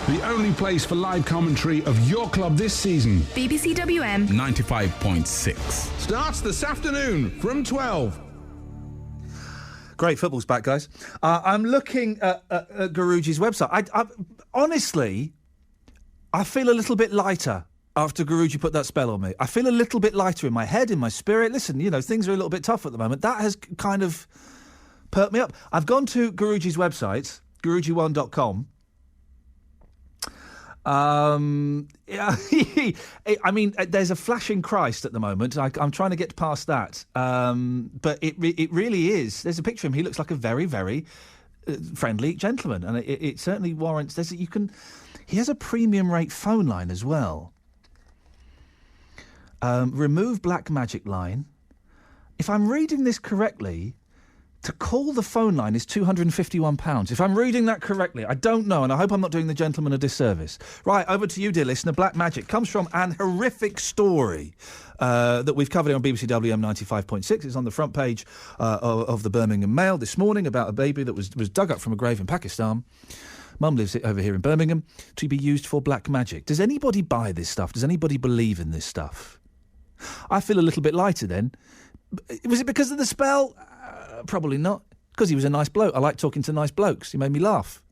[SPEAKER 18] The only place for live commentary of your club this season.
[SPEAKER 11] BBC WM
[SPEAKER 18] 95.6. Starts this afternoon from 12.
[SPEAKER 10] Great, football's back, guys. I'm looking at Guruji's website. I honestly, I feel a little bit lighter after Guruji put that spell on me. I feel a little bit lighter in my head, in my spirit. Listen, you know, things are a little bit tough at the moment. That has kind of perked me up. I've gone to Guruji's website, guruji1.com. Yeah, I mean, there's a flashing Christ at the moment. I'm trying to get past that. But it really is. There's a picture of him. He looks like a very, very friendly gentleman, and it certainly warrants. He has a premium rate phone line as well. Remove black magic line. If I'm reading this correctly, to call the phone line is £251. If I'm reading that correctly, I don't know, and I hope I'm not doing the gentleman a disservice. Right, over to you, dear listener. Black magic comes from an horrific story that we've covered on BBC WM 95.6. It's on the front page of the Birmingham Mail this morning about a baby that was dug up from a grave in Pakistan. Mum lives over here in Birmingham, to be used for black magic. Does anybody buy this stuff? Does anybody believe in this stuff? I feel a little bit lighter then. Was it because of the spell? Probably not. Because he was a nice bloke. I like talking to nice blokes. He made me laugh.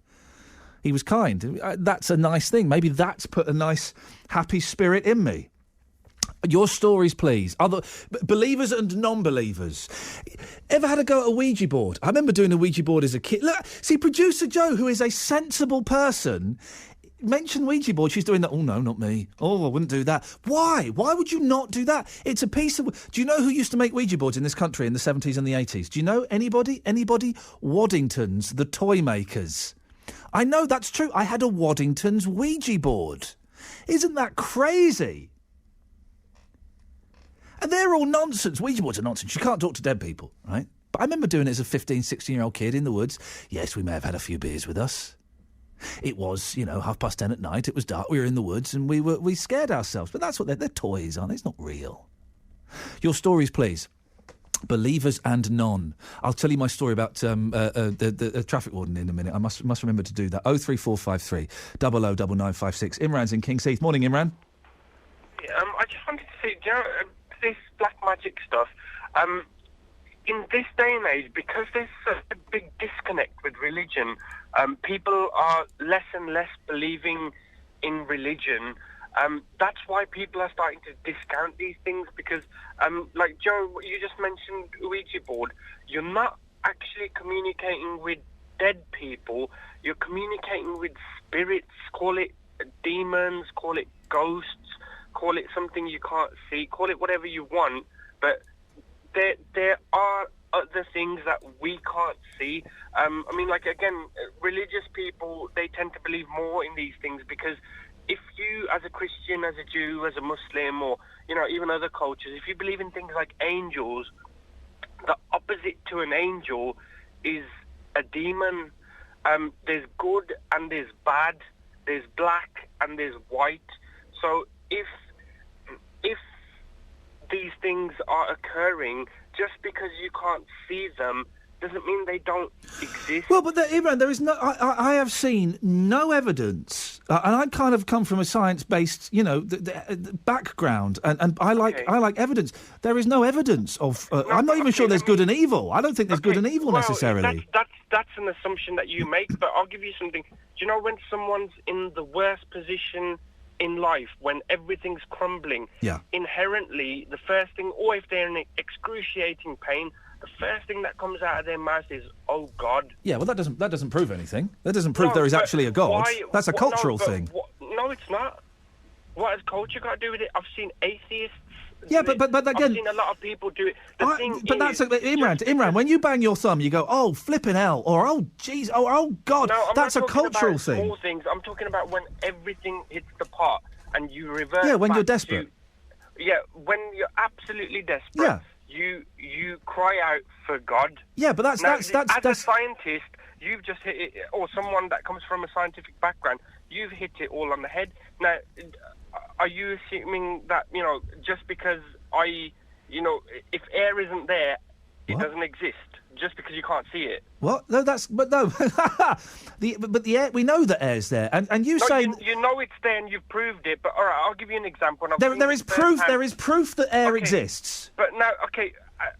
[SPEAKER 10] He was kind. That's a nice thing. Maybe that's put a nice, happy spirit in me. Your stories, please. Other believers and non-believers. Ever had a go at a Ouija board? I remember doing a Ouija board as a kid. Look, see, producer Joe, who is a sensible person, mention Ouija board, she's doing that. Oh, no, not me. Oh, I wouldn't do that. Why? Why would you not do that? It's a piece of... Do you know who used to make Ouija boards in this country in the 70s and the 80s? Do you know anybody? Anybody? Waddingtons, the toy makers. I know, that's true. I had a Waddington's Ouija board. Isn't that crazy? And they're all nonsense. Ouija boards are nonsense. You can't talk to dead people, right? But I remember doing it as a 15, 16-year-old kid in the woods. Yes, we may have had a few beers with us. It was, 10:30 at night. It was dark. We were in the woods and we scared ourselves. But that's what they're toys, aren't they? It's not real. Your stories, please. Believers and none. I'll tell you my story about the traffic warden in a minute. I must remember to do that. 03453 009956. Imran's in King's Heath. Morning, Imran.
[SPEAKER 13] I just wanted to say, this black magic stuff, in this day and age, because there's such a big disconnect with religion, people are less and less believing in religion. That's why people are starting to discount these things, because, like Joe, you just mentioned Ouija board. You're not actually communicating with dead people. You're communicating with spirits. Call it demons, call it ghosts, call it something you can't see, call it whatever you want, but there are other things that we can't see. Religious people, they tend to believe more in these things, because if you, as a Christian, as a Jew, as a Muslim, or, even other cultures, if you believe in things like angels, the opposite to an angel is a demon. There's good and there's bad, there's black and there's white. So if these things are occurring, just because you can't see them doesn't mean they don't exist.
[SPEAKER 10] Well, but Imran, there is no... I have seen no evidence, and I kind of come from a science-based, the background, and I like evidence. There is no evidence of... I'm not even sure there's good and evil. I don't think there's good and evil necessarily.
[SPEAKER 13] That's an assumption that you make, but I'll give you something. Do you know when someone's in the worst position in life, when everything's crumbling, inherently, the first thing, or if they're in excruciating pain, the first thing that comes out of their mouth is, "Oh God." Yeah, well, that doesn't prove anything. That doesn't prove there is actually a God. That's a cultural thing. No, it's not. What has culture got to do with it? I've seen atheists.
[SPEAKER 10] Yeah, but again,
[SPEAKER 13] I've seen a lot of people do it.
[SPEAKER 10] Imran. When you bang your thumb, you go, "Oh, flipping hell," or "Oh, jeez," or "Oh God."
[SPEAKER 13] No,
[SPEAKER 10] that's a cultural thing.
[SPEAKER 13] Small things. I'm talking about when everything hits the pot and you revert.
[SPEAKER 10] Yeah, when
[SPEAKER 13] back
[SPEAKER 10] you're desperate.
[SPEAKER 13] When you're absolutely desperate.
[SPEAKER 10] Yeah.
[SPEAKER 13] You cry out for God.
[SPEAKER 10] Yeah, but that's
[SPEAKER 13] as a scientist, you've just hit it, or someone that comes from a scientific background, you've hit it all on the head. Now, are you assuming that just because if air isn't there, it doesn't exist? Just because you can't see it.
[SPEAKER 10] What? No, no. the air. We know that air's there, and you say
[SPEAKER 13] you know it's there and you've proved it. But all right, I'll give you an example.
[SPEAKER 10] There is proof. There is proof that air exists.
[SPEAKER 13] But now,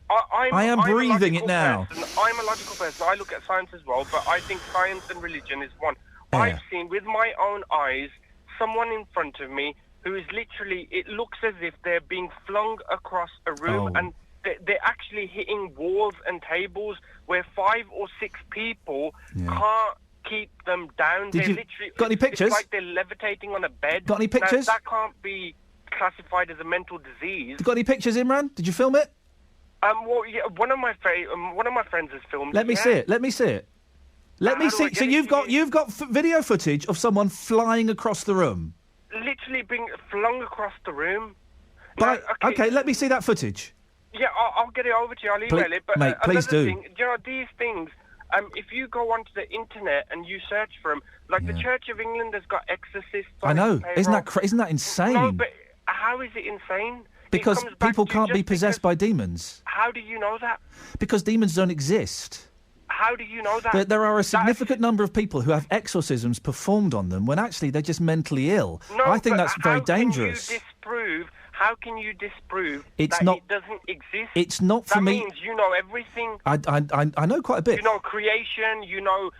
[SPEAKER 13] I
[SPEAKER 10] am breathing it now.
[SPEAKER 13] I'm a logical person. I look at science as well, but I think science and religion is one. I've seen with my own eyes someone in front of me who is literally. It looks as if they're being flung across a room and. They're actually hitting walls and tables where 5 or 6 people can't keep them down.
[SPEAKER 10] Got any pictures?
[SPEAKER 13] It's like they're levitating on a bed.
[SPEAKER 10] Got any pictures?
[SPEAKER 13] Now, that can't be classified as a mental disease.
[SPEAKER 10] Got any pictures, Imran? Did you film it?
[SPEAKER 13] One of my friends has filmed.
[SPEAKER 10] Let me see it. Let me see it. Let me see. So you've got video footage of someone flying across the room.
[SPEAKER 13] Literally being flung across the room.
[SPEAKER 10] Okay, let me see that footage.
[SPEAKER 13] Yeah, I'll get it over to you. I'll email it. But
[SPEAKER 10] mate, please do.
[SPEAKER 13] These things, if you go onto the internet and you search for them, like the Church of England has got exorcists on
[SPEAKER 10] I know.
[SPEAKER 13] its payroll.
[SPEAKER 10] Isn't that insane?
[SPEAKER 13] No, but how is it insane?
[SPEAKER 10] Because people can't be possessed by demons.
[SPEAKER 13] How do you know that?
[SPEAKER 10] Because demons don't exist.
[SPEAKER 13] How do you know that?
[SPEAKER 10] There are a significant number of people who have exorcisms performed on them when actually they're just mentally ill.
[SPEAKER 13] No,
[SPEAKER 10] I think that's very dangerous.
[SPEAKER 13] How can you disprove
[SPEAKER 10] it
[SPEAKER 13] doesn't exist?
[SPEAKER 10] It's not for me.
[SPEAKER 13] That means you know everything.
[SPEAKER 10] I know quite a bit.
[SPEAKER 13] You know creation. You know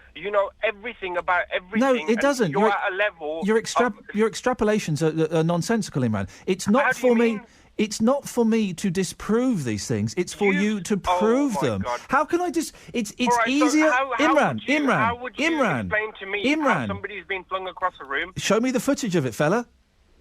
[SPEAKER 13] everything about everything.
[SPEAKER 10] No, it doesn't.
[SPEAKER 13] You're at a level.
[SPEAKER 10] Your extrapolations are nonsensical, Imran. It's not for me. It's not for me to disprove these things. It's for you to prove them.
[SPEAKER 13] God.
[SPEAKER 10] How can I just... It's
[SPEAKER 13] Right,
[SPEAKER 10] easier...
[SPEAKER 13] So how
[SPEAKER 10] Imran,
[SPEAKER 13] would you explain to me how somebody's been flung across a room?
[SPEAKER 10] Show me the footage of it, fella.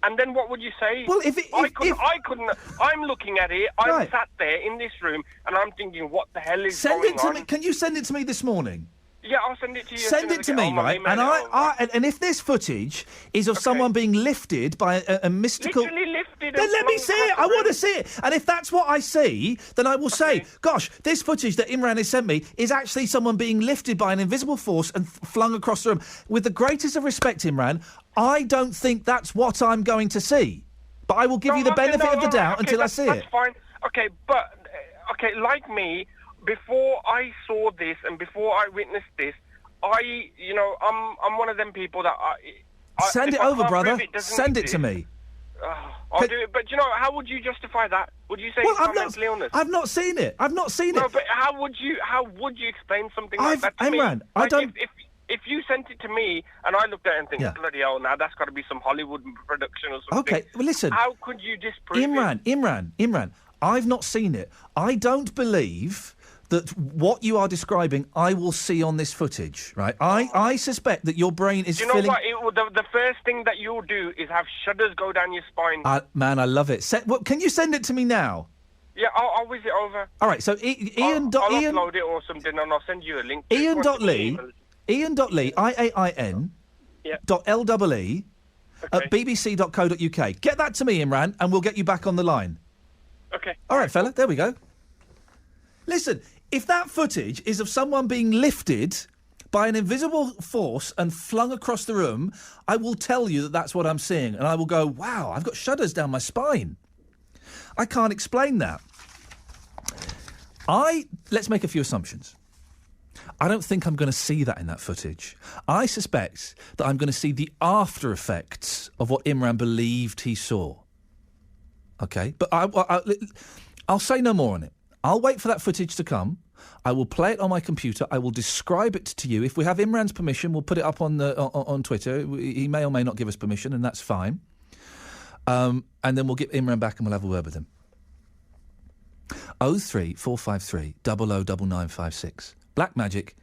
[SPEAKER 13] And then what would you say?
[SPEAKER 10] Well,
[SPEAKER 13] I couldn't. I'm looking at it. I'm sat there in this room, and I'm thinking, what the hell is
[SPEAKER 10] Send
[SPEAKER 13] going
[SPEAKER 10] it to
[SPEAKER 13] on?
[SPEAKER 10] me. Can you send it to me this morning?
[SPEAKER 13] Yeah, I'll send it to you.
[SPEAKER 10] Send it to me, right? And and if this footage is of someone being lifted by a mystical...
[SPEAKER 13] Literally lifted.
[SPEAKER 10] Then let me see it. I want to see it. And if that's what I see, then I will say, gosh, this footage that Imran has sent me is actually someone being lifted by an invisible force and flung across the room. With the greatest of respect, Imran, I don't think that's what I'm going to see. But I will give you the benefit of the doubt until I see it.
[SPEAKER 13] That's fine. Okay, but... Okay, like me... Before I saw this and before I witnessed this, I'm one of them people that
[SPEAKER 10] Send it over, brother. Send it to me.
[SPEAKER 13] I'll do it. But how would you justify that? Would you say it's not mental illness?
[SPEAKER 10] I've not seen it.
[SPEAKER 13] No, but how would you explain something like that to me?
[SPEAKER 10] Imran, I don't.
[SPEAKER 13] If you sent it to me and I looked at it and think, bloody hell, now that's got to be some Hollywood production or something.
[SPEAKER 10] Okay, well, listen.
[SPEAKER 13] How could you disprove it?
[SPEAKER 10] Imran, I've not seen it. I don't believe that what you are describing I will see on this footage, right? I suspect that your brain is filling...
[SPEAKER 13] Do you know what? The first thing that you'll do is have shudders go down your spine.
[SPEAKER 10] Man, I love it. Can you send it to me now?
[SPEAKER 13] Yeah, I'll whiz it over.
[SPEAKER 10] All right, so Iain...
[SPEAKER 13] I'll upload it or something and I'll send you a link.
[SPEAKER 10] Iain.lee, Iain.lee, .lee, at bbc.co.uk. Get that to me, Imran, and we'll get you back on the line.
[SPEAKER 13] Okay.
[SPEAKER 10] All right, fella, there we go. Listen, if that footage is of someone being lifted by an invisible force and flung across the room, I will tell you that that's what I'm seeing. And I will go, wow, I've got shudders down my spine. I can't explain that. Let's make a few assumptions. I don't think I'm going to see that in that footage. I suspect that I'm going to see the after effects of what Imran believed he saw. Okay? But I'll say no more on it. I'll wait for that footage to come. I will play it on my computer. I will describe it to you. If we have Imran's permission, we'll put it up on Twitter. He may or may not give us permission, and that's fine. And then we'll get Imran back and we'll have a word with him. 03453 009956. Black magic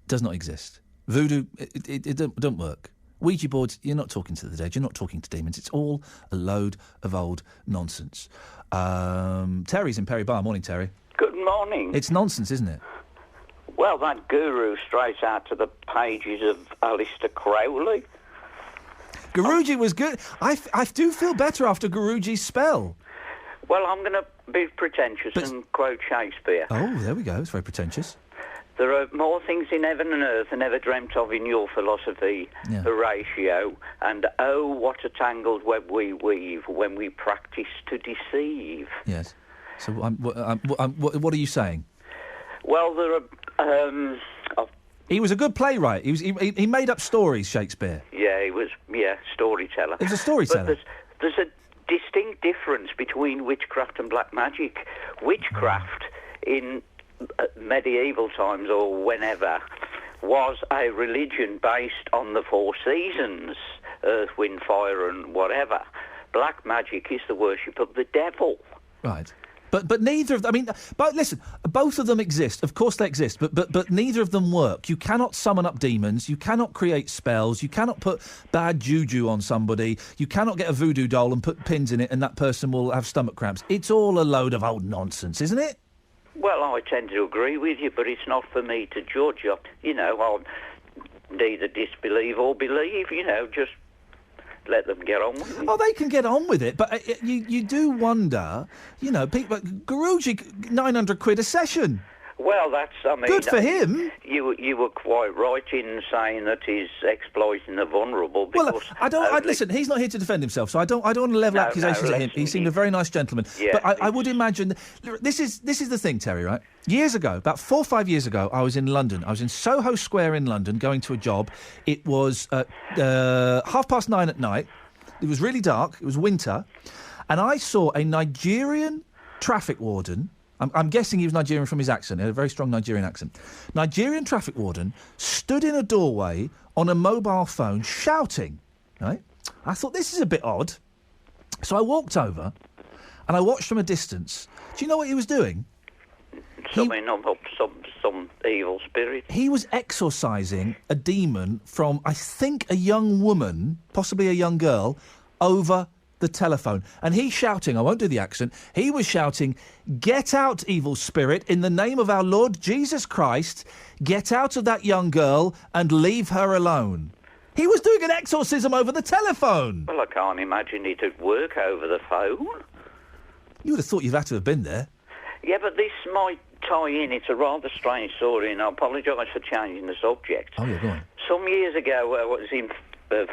[SPEAKER 10] does not exist. Voodoo, it don't work. Ouija boards, you're not talking to the dead. You're not talking to demons. It's all a load of old nonsense. Terry's in Perry Bar. Morning, Terry.
[SPEAKER 4] Good morning.
[SPEAKER 10] It's nonsense, isn't it?
[SPEAKER 4] Well, that guru straight out of the pages of Aleister Crowley.
[SPEAKER 10] Guruji was good. I do feel better after Guruji's spell.
[SPEAKER 4] Well, I'm going to be pretentious and quote Shakespeare.
[SPEAKER 10] Oh, there we go. It's very pretentious.
[SPEAKER 4] There are more things in heaven and earth than ever dreamt of in your philosophy, Horatio. And oh, what a tangled web we weave when we practice to deceive.
[SPEAKER 10] Yes. So what are you saying?
[SPEAKER 4] Well, there are...
[SPEAKER 10] he was a good playwright. He made up stories, Shakespeare.
[SPEAKER 4] Yeah, he was, storyteller.
[SPEAKER 10] He was a storyteller.
[SPEAKER 4] But there's a distinct difference between witchcraft and black magic. Witchcraft in medieval times or whenever was a religion based on the four seasons, earth, wind, fire and whatever. Black magic is the worship of the devil.
[SPEAKER 10] Right. But neither of them, but listen, both of them exist. Of course they exist, but neither of them work. You cannot summon up demons. You cannot create spells. You cannot put bad juju on somebody. You cannot get a voodoo doll and put pins in it and that person will have stomach cramps. It's all a load of old nonsense, isn't it?
[SPEAKER 4] Well, I tend to agree with you, but it's not for me to judge. I'll neither disbelieve or believe, just let them get on with it.
[SPEAKER 10] Oh, they can get on with it, but you do wonder, people, Guruji, 900 quid a session.
[SPEAKER 4] Well, that's,
[SPEAKER 10] good for him.
[SPEAKER 4] You were quite right in saying that he's exploiting the vulnerable. Because,
[SPEAKER 10] listen, he's not here to defend himself, so I don't want to level accusations at him. He seemed a very nice gentleman.
[SPEAKER 4] Yeah,
[SPEAKER 10] but I would imagine, this is the thing, Terry, right? Years ago, about 4 or 5 years ago, I was in London. I was in Soho Square in London, going to a job. It was 9:30 at night. It was really dark. It was winter. And I saw a Nigerian traffic warden. I'm guessing he was Nigerian from his accent. He had a very strong Nigerian accent. Nigerian traffic warden stood in a doorway on a mobile phone shouting, right? I thought, this is a bit odd. So I walked over and I watched from a distance. Do you know what he was doing?
[SPEAKER 4] Summing up some evil spirit.
[SPEAKER 10] He was exorcising a demon from, I think, a young woman, possibly a young girl, over the telephone. And he's shouting, I won't do the accent, he was shouting, "Get out, evil spirit, in the name of our Lord Jesus Christ, get out of that young girl and leave her alone." He was doing an exorcism over the telephone.
[SPEAKER 4] Well, I can't imagine it'd work over the phone.
[SPEAKER 10] You would have thought you'd have to have been there.
[SPEAKER 4] Yeah, but this might tie in. It's a rather strange story, and I apologise for changing the subject.
[SPEAKER 10] Oh, yeah, go on.
[SPEAKER 4] Some years ago, I was in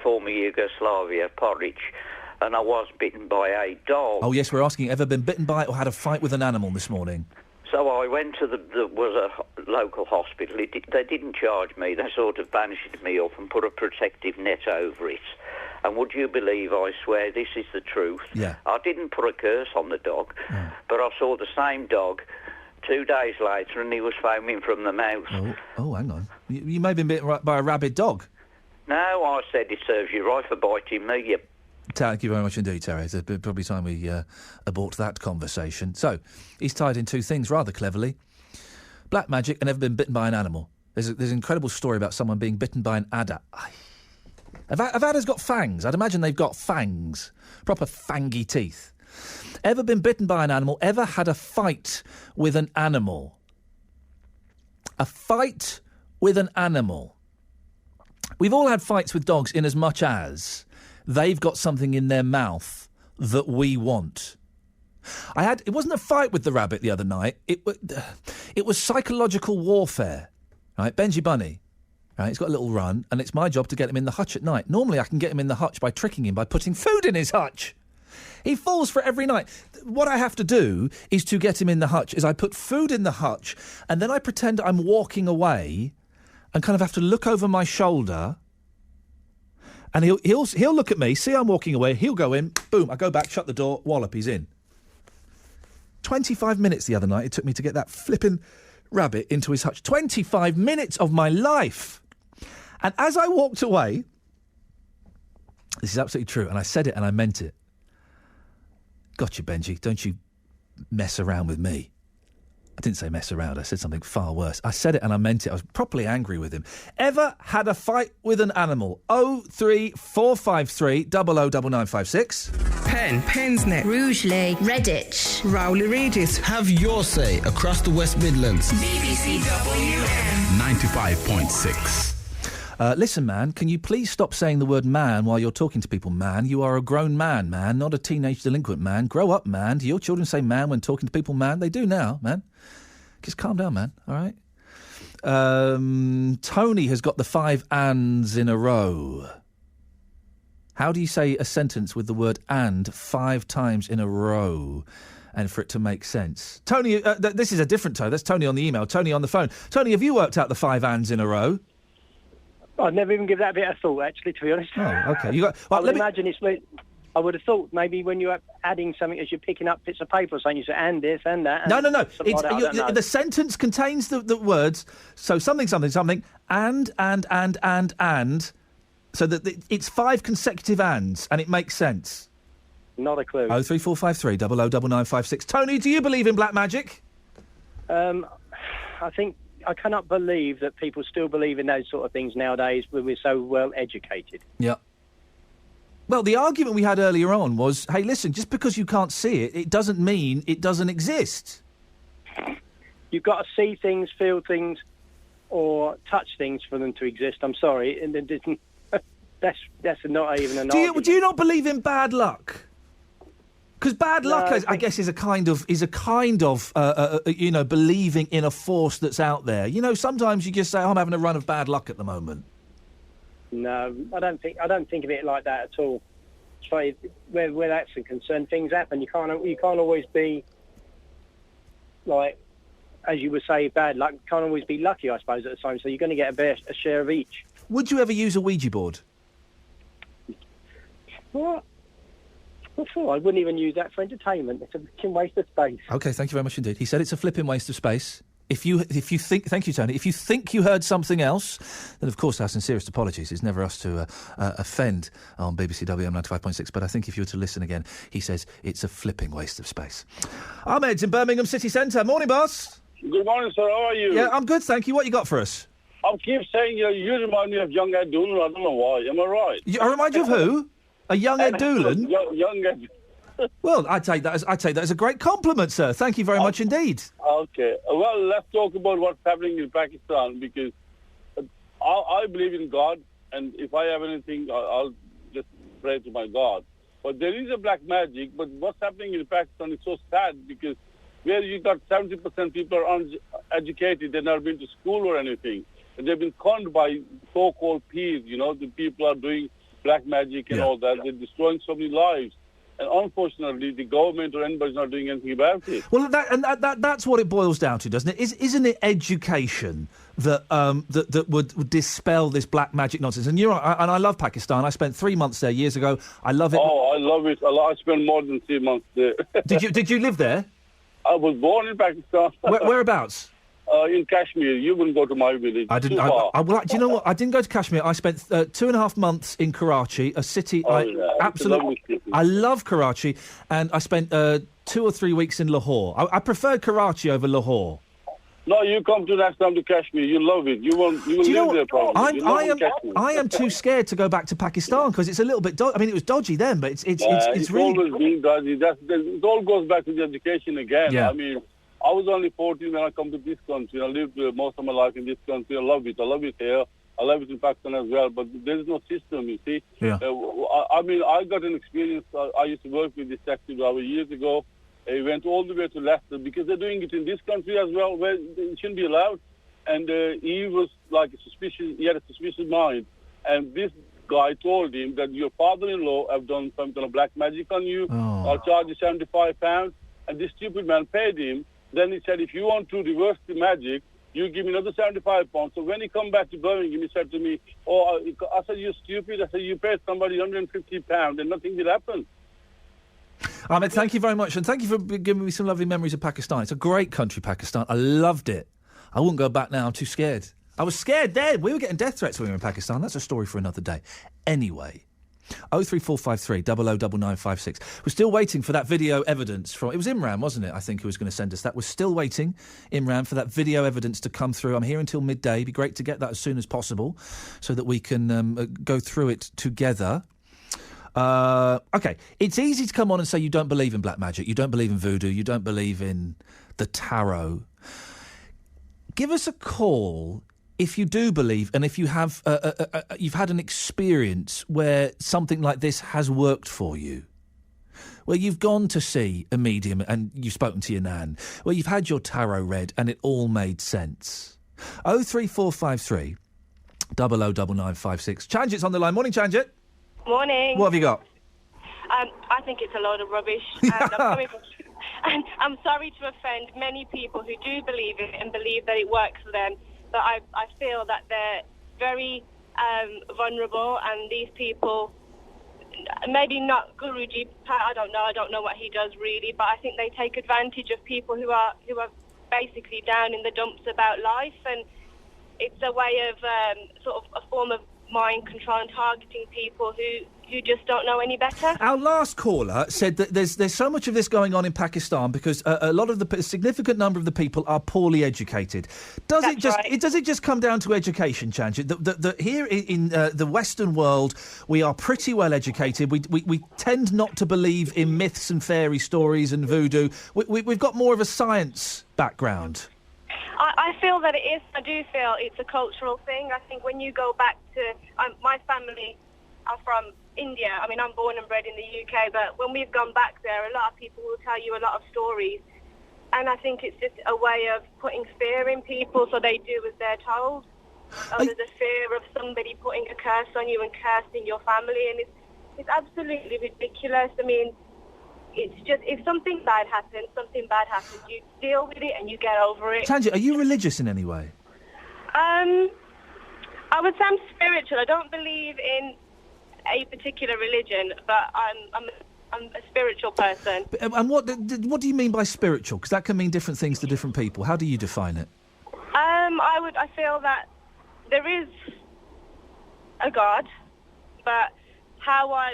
[SPEAKER 4] former Yugoslavia, Porridge, and I was bitten by a dog.
[SPEAKER 10] Oh, yes, we're asking, ever been bitten by it or had a fight with an animal this morning?
[SPEAKER 4] So I went to was a local hospital. They didn't charge me. They sort of bandaged me up and put a protective net over it. And would you believe, I swear, this is the truth.
[SPEAKER 10] Yeah.
[SPEAKER 4] I didn't put a curse on the dog, but I saw the same dog 2 days later and he was foaming from the mouth.
[SPEAKER 10] Oh, hang on. You may have been bitten by a rabid dog.
[SPEAKER 4] No, I said it serves you right for biting me, you...
[SPEAKER 10] Thank you very much indeed, Terry. It's probably time we abort that conversation. So, he's tied in two things rather cleverly. Black magic and ever been bitten by an animal. There's an incredible story about someone being bitten by an adder. Have adders got fangs? I'd imagine they've got fangs. Proper fangy teeth. Ever been bitten by an animal? Ever had a fight with an animal? A fight with an animal. We've all had fights with dogs in as much as they've got something in their mouth that we want. It wasn't a fight with the rabbit the other night. It was psychological warfare. Right, Benji Bunny. Right, he's got a little run, and it's my job to get him in the hutch at night. Normally I can get him in the hutch by tricking him by putting food in his hutch. He falls for it every night. What I have to do is to get him in the hutch is I put food in the hutch, and then I pretend I'm walking away and kind of have to look over my shoulder, and he'll look at me, see I'm walking away, he'll go in, boom, I go back, shut the door, wallop, he's in. 25 minutes the other night it took me to get that flipping rabbit into his hutch. 25 minutes of my life. And as I walked away, this is absolutely true, and I said it and I meant it. Gotcha, Benji, don't you mess around with me. I didn't say mess around, I said something far worse. I said it and I meant it. I was properly angry with him. Ever had a fight with an animal? 03453 009956.
[SPEAKER 11] Pensnet, Rugeley, Redditch,
[SPEAKER 19] Rowley Regis. Have your say across the West Midlands.
[SPEAKER 11] BBC WM
[SPEAKER 19] 95.6.
[SPEAKER 10] Listen, man, can you please stop saying the word man while you're talking to people, man? You are a grown man, not a teenage delinquent, man. Grow up, man. Do your children say man when talking to people, man? They do now, man. Just calm down, man, all right? Tony has got the 5 ands in a row. How do you say a sentence with the word and 5 times in a row and for it to make sense? Tony, this is a different Tony. That's Tony on the email. Tony on the phone. Tony, have you worked out the 5 ands in a row?
[SPEAKER 20] I'd never even give that a bit of thought, actually, to be honest.
[SPEAKER 10] Oh, OK.
[SPEAKER 20] I would imagine I would have thought maybe when you're adding something as you're picking up bits of paper or something, you say, and this, and that. And
[SPEAKER 10] no.
[SPEAKER 20] It's, like
[SPEAKER 10] the sentence contains the words, so something, and. So that it's 5 consecutive ands, and it makes sense.
[SPEAKER 20] Not a clue.
[SPEAKER 10] 03453 009956. Tony, do you believe in black magic?
[SPEAKER 20] I think I cannot believe that people still believe in those sort of things nowadays when we're so well educated.
[SPEAKER 10] Yeah. Well, the argument we had earlier on was, hey, listen, just because you can't see it, it doesn't mean it doesn't exist.
[SPEAKER 20] You've got to see things, feel things, or touch things for them to exist. I'm sorry, and that's not even an argument.
[SPEAKER 10] Do you not believe in bad luck? Because bad luck, I guess, is a kind of believing in a force that's out there. You know, sometimes you just say, I'm having a run of bad luck at the moment.
[SPEAKER 20] No, I don't think of it like that at all. So where that's concerned, things happen. You can't always be like, as you would say, bad luck. You can't always be lucky, I suppose, at the time. So you're going to get a share of each.
[SPEAKER 10] Would you ever use a Ouija board?
[SPEAKER 20] What? I wouldn't even use that for entertainment. It's a fucking waste of space.
[SPEAKER 10] OK, thank you very much indeed. He said it's a flipping waste of space. If you think, thank you, Tony. If you think you heard something else, then of course our sincerest apologies. It's never us to offend on BBC WM 95.6. But I think if you were to listen again, he says it's a flipping waste of space. Ahmed's in Birmingham city centre. Morning, boss.
[SPEAKER 5] Good morning, sir. How are you?
[SPEAKER 10] Yeah, I'm good, thank you. What you got for us?
[SPEAKER 5] I keep saying you remind me of young Ed Doolan. I don't know why. Am I right?
[SPEAKER 10] I remind you of who? A young Ed Doolan?
[SPEAKER 5] Young Ed.
[SPEAKER 10] Well, I take that as a great compliment, sir. Thank you very much indeed.
[SPEAKER 5] Okay. Well, let's talk about what's happening in Pakistan, because I believe in God, and if I have anything, I'll just pray to my God. But there is a black magic, but what's happening in Pakistan is so sad, because where you got 70% people are uneducated, they've never been to school or anything. And they've been conned by so-called peers, the people are doing black magic and all that. They're destroying so many lives. And unfortunately, the government or anybody's not doing anything about it.
[SPEAKER 10] Well, that's what it boils down to, doesn't it? Isn't it education that would dispel this black magic nonsense? And you're right, and I love Pakistan. I spent 3 months there years ago. I love it.
[SPEAKER 5] Oh, I love it. I spent more than 3 months there.
[SPEAKER 10] Did you live there?
[SPEAKER 5] I was born in Pakistan.
[SPEAKER 10] Whereabouts?
[SPEAKER 5] In Kashmir. You wouldn't go to my village.
[SPEAKER 10] I didn't.
[SPEAKER 5] Well,
[SPEAKER 10] do you know what? I didn't go to Kashmir. I spent 2.5 months in Karachi, a city absolutely. I love Karachi, and I spent 2 or 3 weeks in Lahore. I preferred Karachi over Lahore.
[SPEAKER 5] No, you come to next time to Kashmir. You love it. You will live there probably.
[SPEAKER 10] I am too scared to go back to Pakistan because it's a little bit. I mean, it was dodgy then, but it's really.
[SPEAKER 5] Always been dodgy. It all goes back to the education again.
[SPEAKER 10] Yeah.
[SPEAKER 5] I mean, I was only 14 when I come to this country. I lived most of my life in this country. I love it. I love it here. I love it in Pakistan as well. But there is no system, you see.
[SPEAKER 10] Yeah.
[SPEAKER 5] I mean, I got an experience. I used to work with this taxi driver years ago. He went all the way to Leicester because they're doing it in this country as well, where it shouldn't be allowed. And he was like suspicious. He had a suspicious mind. And this guy told him that your father-in-law have done some kind of black magic on you.
[SPEAKER 10] Oh.
[SPEAKER 5] I'll charge you £75. And this stupid man paid him. Then he said, if you want to reverse the magic, you give me another £75. So when he come back to Birmingham, he said to me, I said, you're stupid. I said, you paid somebody £150 and nothing will happen.
[SPEAKER 10] Ahmed, thank you very much. And thank you for giving me some lovely memories of Pakistan. It's a great country, Pakistan. I loved it. I wouldn't go back now. I'm too scared. I was scared then. We were getting death threats when we were in Pakistan. That's a story for another day. Anyway. 03453 009956. We're still waiting for that video evidence from... It was Imran, wasn't it, I think, who was going to send us that. We're still waiting, Imran, for that video evidence to come through. I'm here until midday. It'd be great to get that as soon as possible so that we can go through it together. OK, it's easy to come on and say you don't believe in black magic, you don't believe in voodoo, you don't believe in the tarot. Give us a call if you do believe, and if you have, you've had an experience where something like this has worked for you, where you've gone to see a medium and you've spoken to your nan, where you've had your tarot read and it all made sense. 03453 009956. Chanjit's on the line. Morning, Chanjit.
[SPEAKER 7] Morning.
[SPEAKER 10] What have you got?
[SPEAKER 7] I think it's a load of rubbish. And I'm sorry to offend many people who do believe it and believe that it works for them. But I feel that they're very vulnerable, and these people, maybe not Guruji, I don't know what he does really, but I think they take advantage of people who are basically down in the dumps about life, and it's a way of sort of a form of mind control and targeting people who just don't know any better.
[SPEAKER 10] Our last caller said that there's so much of this going on in Pakistan because a significant number of the people are poorly educated. Does it just come down to education, Chanjit? That here in the Western world we are pretty well educated. We tend not to believe in myths and fairy stories and voodoo. We've got more of a science background.
[SPEAKER 7] I feel that it is. I do feel it's a cultural thing. I think when you go back to my family are from India. I mean, I'm born and bred in the UK, but when we've gone back there, a lot of people will tell you a lot of stories. And I think it's just a way of putting fear in people so they do as they're told. There's a fear of somebody putting a curse on you and cursing your family, and it's absolutely ridiculous. I mean, it's just, if something bad happens, you deal with it and you get over it.
[SPEAKER 10] Tanjit, are you religious in any way?
[SPEAKER 7] I would say I'm spiritual. I don't believe in a particular religion, but I'm a spiritual person.
[SPEAKER 10] And what do you mean by spiritual? Because that can mean different things to different people. How do you define it?
[SPEAKER 7] I feel that there is a God, but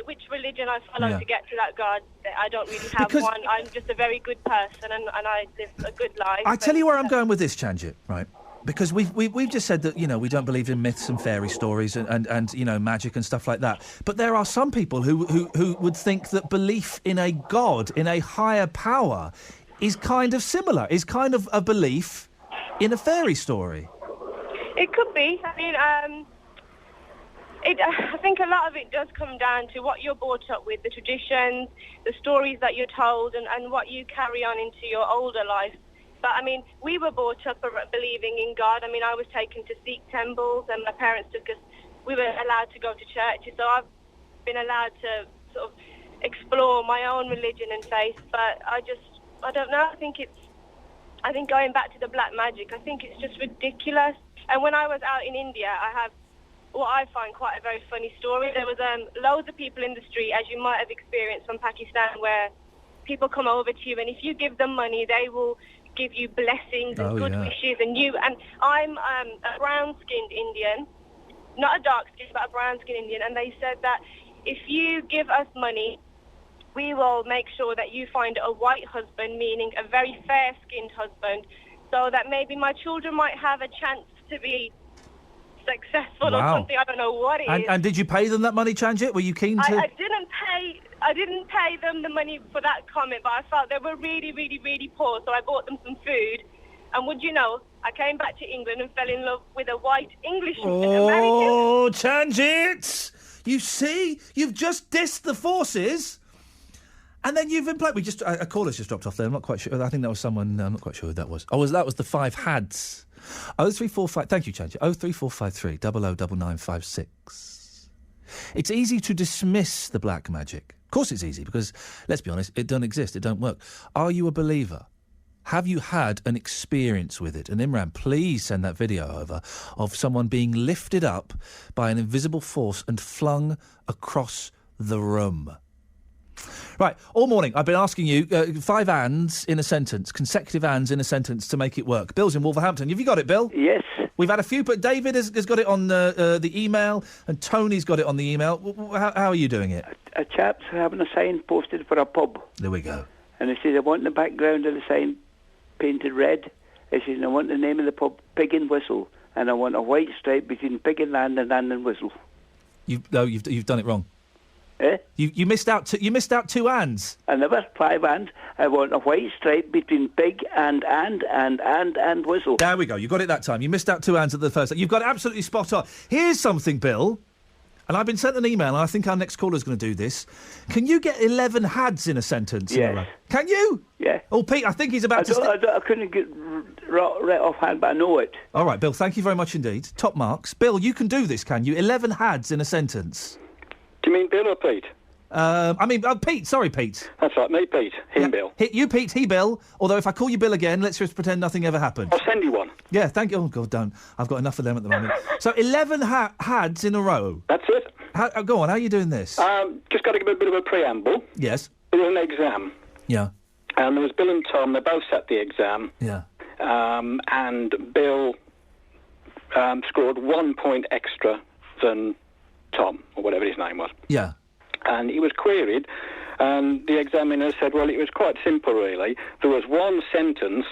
[SPEAKER 7] which religion I follow to get to that God, I don't really have one. I'm just a very good person, and I live a good life.
[SPEAKER 10] I tell you where I'm going with this, Chanjit, right? Because we've just said that, we don't believe in myths and fairy stories and magic and stuff like that. But there are some people who would think that belief in a God, in a higher power, is kind of similar, is kind of a belief in a fairy story.
[SPEAKER 7] It could be. I mean, I think a lot of it does come down to what you're brought up with, the traditions, the stories that you're told, and what you carry on into your older life. But, I mean, we were brought up believing in God. I mean, I was taken to Sikh temples, and my parents took us. We were allowed to go to churches, so I've been allowed to sort of explore my own religion and faith. But I don't know. I think going back to the black magic, I think it's just ridiculous. And when I was out in India, I have what I find quite a very funny story. There was loads of people in the street, as you might have experienced from Pakistan, where people come over to you, and if you give them money, they will give you blessings and good wishes. And I'm a brown-skinned Indian, not a dark-skinned, but a brown-skinned Indian, and they said that if you give us money, we will make sure that you find a white husband, meaning a very fair-skinned husband, so that maybe my children might have a chance to be successful or something. I don't know what it is.
[SPEAKER 10] And did you pay them that money, Chanjit? Were you keen to?
[SPEAKER 7] I didn't pay them the money for that comment, but I felt they were really, really, really poor, so I bought them some food. And would you know, I came back to England and fell in love with a white Englishman.
[SPEAKER 10] Oh, Chanjit! You see? You've just dissed the forces. And then you've implied... a caller's just dropped off there. I'm not quite sure. I think that was someone... I'm not quite sure who that was. That was the 5 hads. 0345... Thank you, Chanjit. 03453 009956. It's easy to dismiss the black magic. Of course it's easy, because, let's be honest, it don't exist, it don't work. Are you a believer? Have you had an experience with it? And Imran, please send that video over of someone being lifted up by an invisible force and flung across the room. Right, all morning I've been asking you 5 ands in a sentence, consecutive ands in a sentence to make it work. Bill's in Wolverhampton. Have you got it, Bill?
[SPEAKER 4] Yes.
[SPEAKER 10] We've had a few, but David has got it on the email, and Tony's got it on the email. How are you doing it?
[SPEAKER 4] A chap's having a sign posted for a pub.
[SPEAKER 10] There we go.
[SPEAKER 4] And it says, I want the background of the sign painted red. It says, I want the name of the pub, Pig and Whistle. And I want a white stripe between Pig and Land and Whistle.
[SPEAKER 10] You've done it wrong.
[SPEAKER 4] Eh?
[SPEAKER 10] You missed out 2 ands.
[SPEAKER 4] Another 5 ands. I want a white stripe between pig and whistle.
[SPEAKER 10] There we go. You got it that time. You missed out 2 ands at the first. You've got it absolutely spot on. Here's something, Bill. And I've been sent an email, and I think our next caller's going to do this. Can you get 11 hads in a sentence?
[SPEAKER 4] Yes.
[SPEAKER 10] Can you?
[SPEAKER 4] Yeah.
[SPEAKER 10] Oh, Pete, I think he's about
[SPEAKER 4] I couldn't get right offhand, but I know it.
[SPEAKER 10] All right, Bill, thank you very much indeed. Top marks. Bill, you can do this, can you? 11 hads in a sentence.
[SPEAKER 8] Do you mean Bill or Pete?
[SPEAKER 10] Pete. Sorry, Pete.
[SPEAKER 8] That's right, me, Pete. Him, Bill.
[SPEAKER 10] You, Pete. He, Bill. Although if I call you Bill again, let's just pretend nothing ever happened.
[SPEAKER 8] I'll send you one.
[SPEAKER 10] Yeah, thank you. Oh, God, don't. I've got enough of them at the moment. So 11 hads in a row.
[SPEAKER 8] That's it.
[SPEAKER 10] Go on, how are you doing this?
[SPEAKER 8] Just got to give a bit of a preamble.
[SPEAKER 10] Yes.
[SPEAKER 8] It was an exam.
[SPEAKER 10] Yeah.
[SPEAKER 8] And there was Bill and Tom. They both sat the exam.
[SPEAKER 10] Yeah.
[SPEAKER 8] And Bill scored 1 point extra than Tom, or whatever his name was.
[SPEAKER 10] Yeah.
[SPEAKER 8] And he was queried, and the examiner said, well, it was quite simple, really. There was one sentence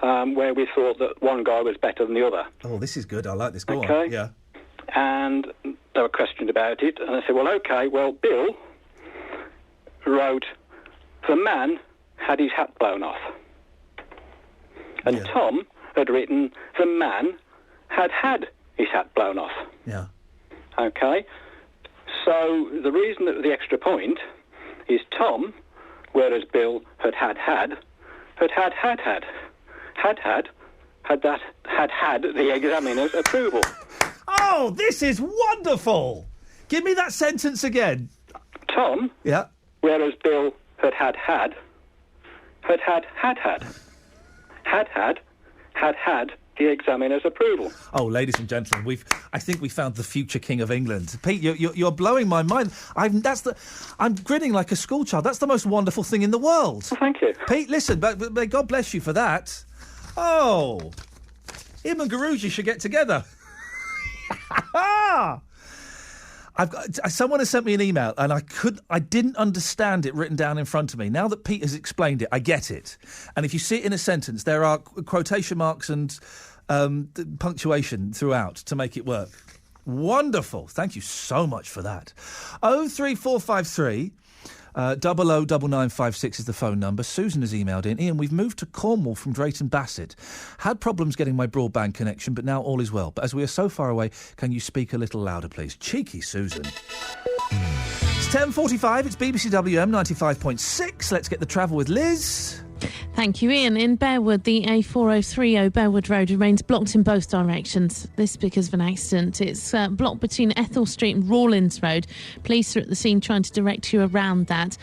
[SPEAKER 8] where we thought that one guy was better than the other.
[SPEAKER 10] Oh, this is good. I like this. Go on.
[SPEAKER 8] Okay.
[SPEAKER 10] Yeah.
[SPEAKER 8] And they were questioned about it, and I said, well, OK, well, Bill wrote, the man had his hat blown off. And Tom had written, the man had his hat blown off.
[SPEAKER 10] Yeah.
[SPEAKER 8] OK? So the reason that the extra point is Tom, whereas Bill had the examiner's approval.
[SPEAKER 10] Oh, this is wonderful! Give me that sentence again.
[SPEAKER 8] Tom,
[SPEAKER 10] yeah,
[SPEAKER 8] whereas Bill had the examiner's approval.
[SPEAKER 10] Oh, ladies and gentlemen, I think we found the future King of England. Pete, you're blowing my mind. I'm grinning like a schoolchild. That's the most wonderful thing in the world.
[SPEAKER 8] Well, thank you.
[SPEAKER 10] Pete, listen, but may God bless you for that. Oh. Him and Garuji should get together. Someone has sent me an email and I didn't understand it written down in front of me. Now that Pete has explained it, I get it. And if you see it in a sentence, there are quotation marks and punctuation throughout to make it work. Wonderful. Thank you so much for that. 03453 009956 is the phone number. Susan has emailed in. Iain, we've moved to Cornwall from Drayton Bassett. Had problems getting my broadband connection, but now all is well. But as we are so far away, can you speak a little louder, please? Cheeky Susan. It's 10:45. It's BBC WM 95.6. Let's get the travel with Liz.
[SPEAKER 12] Thank you, Iain. In Bearwood, the A4030 Bearwood Road remains blocked in both directions. This because of an accident. It's blocked between Ethel Street and Rawlins Road. Police are at the scene trying to direct you around that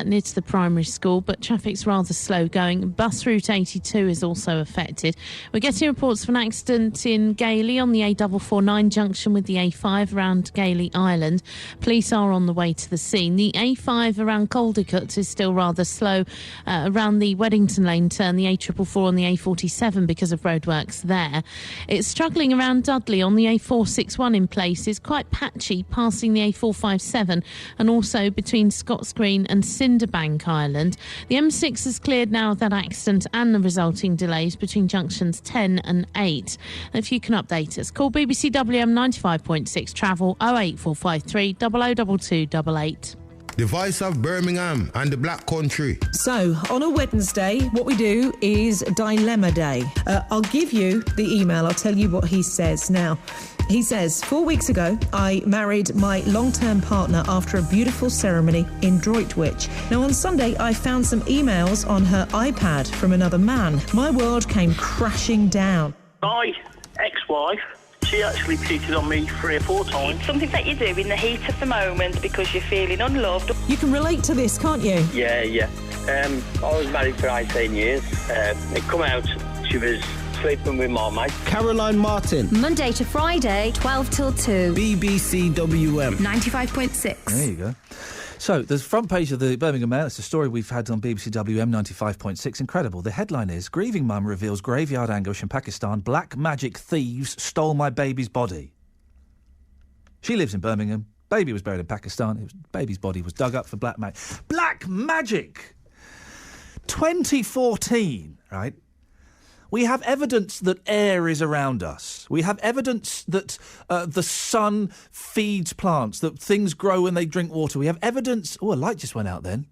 [SPEAKER 12] near to the primary school, but traffic's rather slow going. Bus route 82 is also affected. We're getting reports of an accident in Gailey on the A449 junction with the A5 around Gailey Island. Police are on the way to the scene. The A5 around Caldicott is still rather slow around the Weddington Lane turn, the A444 on the A47 because of roadworks there. It's struggling around Dudley on the A461 in places, quite patchy passing the A457 and also between Scots Green and Cinderbank Island. The M6 is cleared now of that accident and the resulting delays between junctions 10 and 8. If you can update us, call BBC WM 95.6 travel 08453 002288.
[SPEAKER 16] The voice of Birmingham and the Black Country.
[SPEAKER 17] So, on a Wednesday, what we do is Dilemma Day. I'll give you the email. I'll tell you what he says. Now, he says, 4 weeks ago, I married my long-term partner after a beautiful ceremony in Droitwich. Now, on Sunday, I found some emails on her iPad from another man. My world came crashing down.
[SPEAKER 21] My ex-wife, she actually cheated on me 3 or 4 times.
[SPEAKER 22] It's something that you do in the heat of the moment because you're feeling unloved.
[SPEAKER 17] You can relate to this, can't you?
[SPEAKER 21] Yeah. I was married for 18 years. It come out she was sleeping with my mate.
[SPEAKER 19] Caroline Martin.
[SPEAKER 23] Monday to Friday, 12 till 2.
[SPEAKER 19] BBC WM
[SPEAKER 23] 95.6.
[SPEAKER 10] There you go. So, the front page of the Birmingham Mail, it's a story we've had on BBC WM 95.6. Incredible. The headline is, Grieving Mum reveals graveyard ambush in Pakistan. Black magic thieves stole my baby's body. She lives in Birmingham. Baby was buried in Pakistan. Baby's body was dug up for black magic. Black magic! 2014, right? We have evidence that air is around us. We have evidence that the sun feeds plants, that things grow when they drink water. We have evidence... Oh, a light just went out then.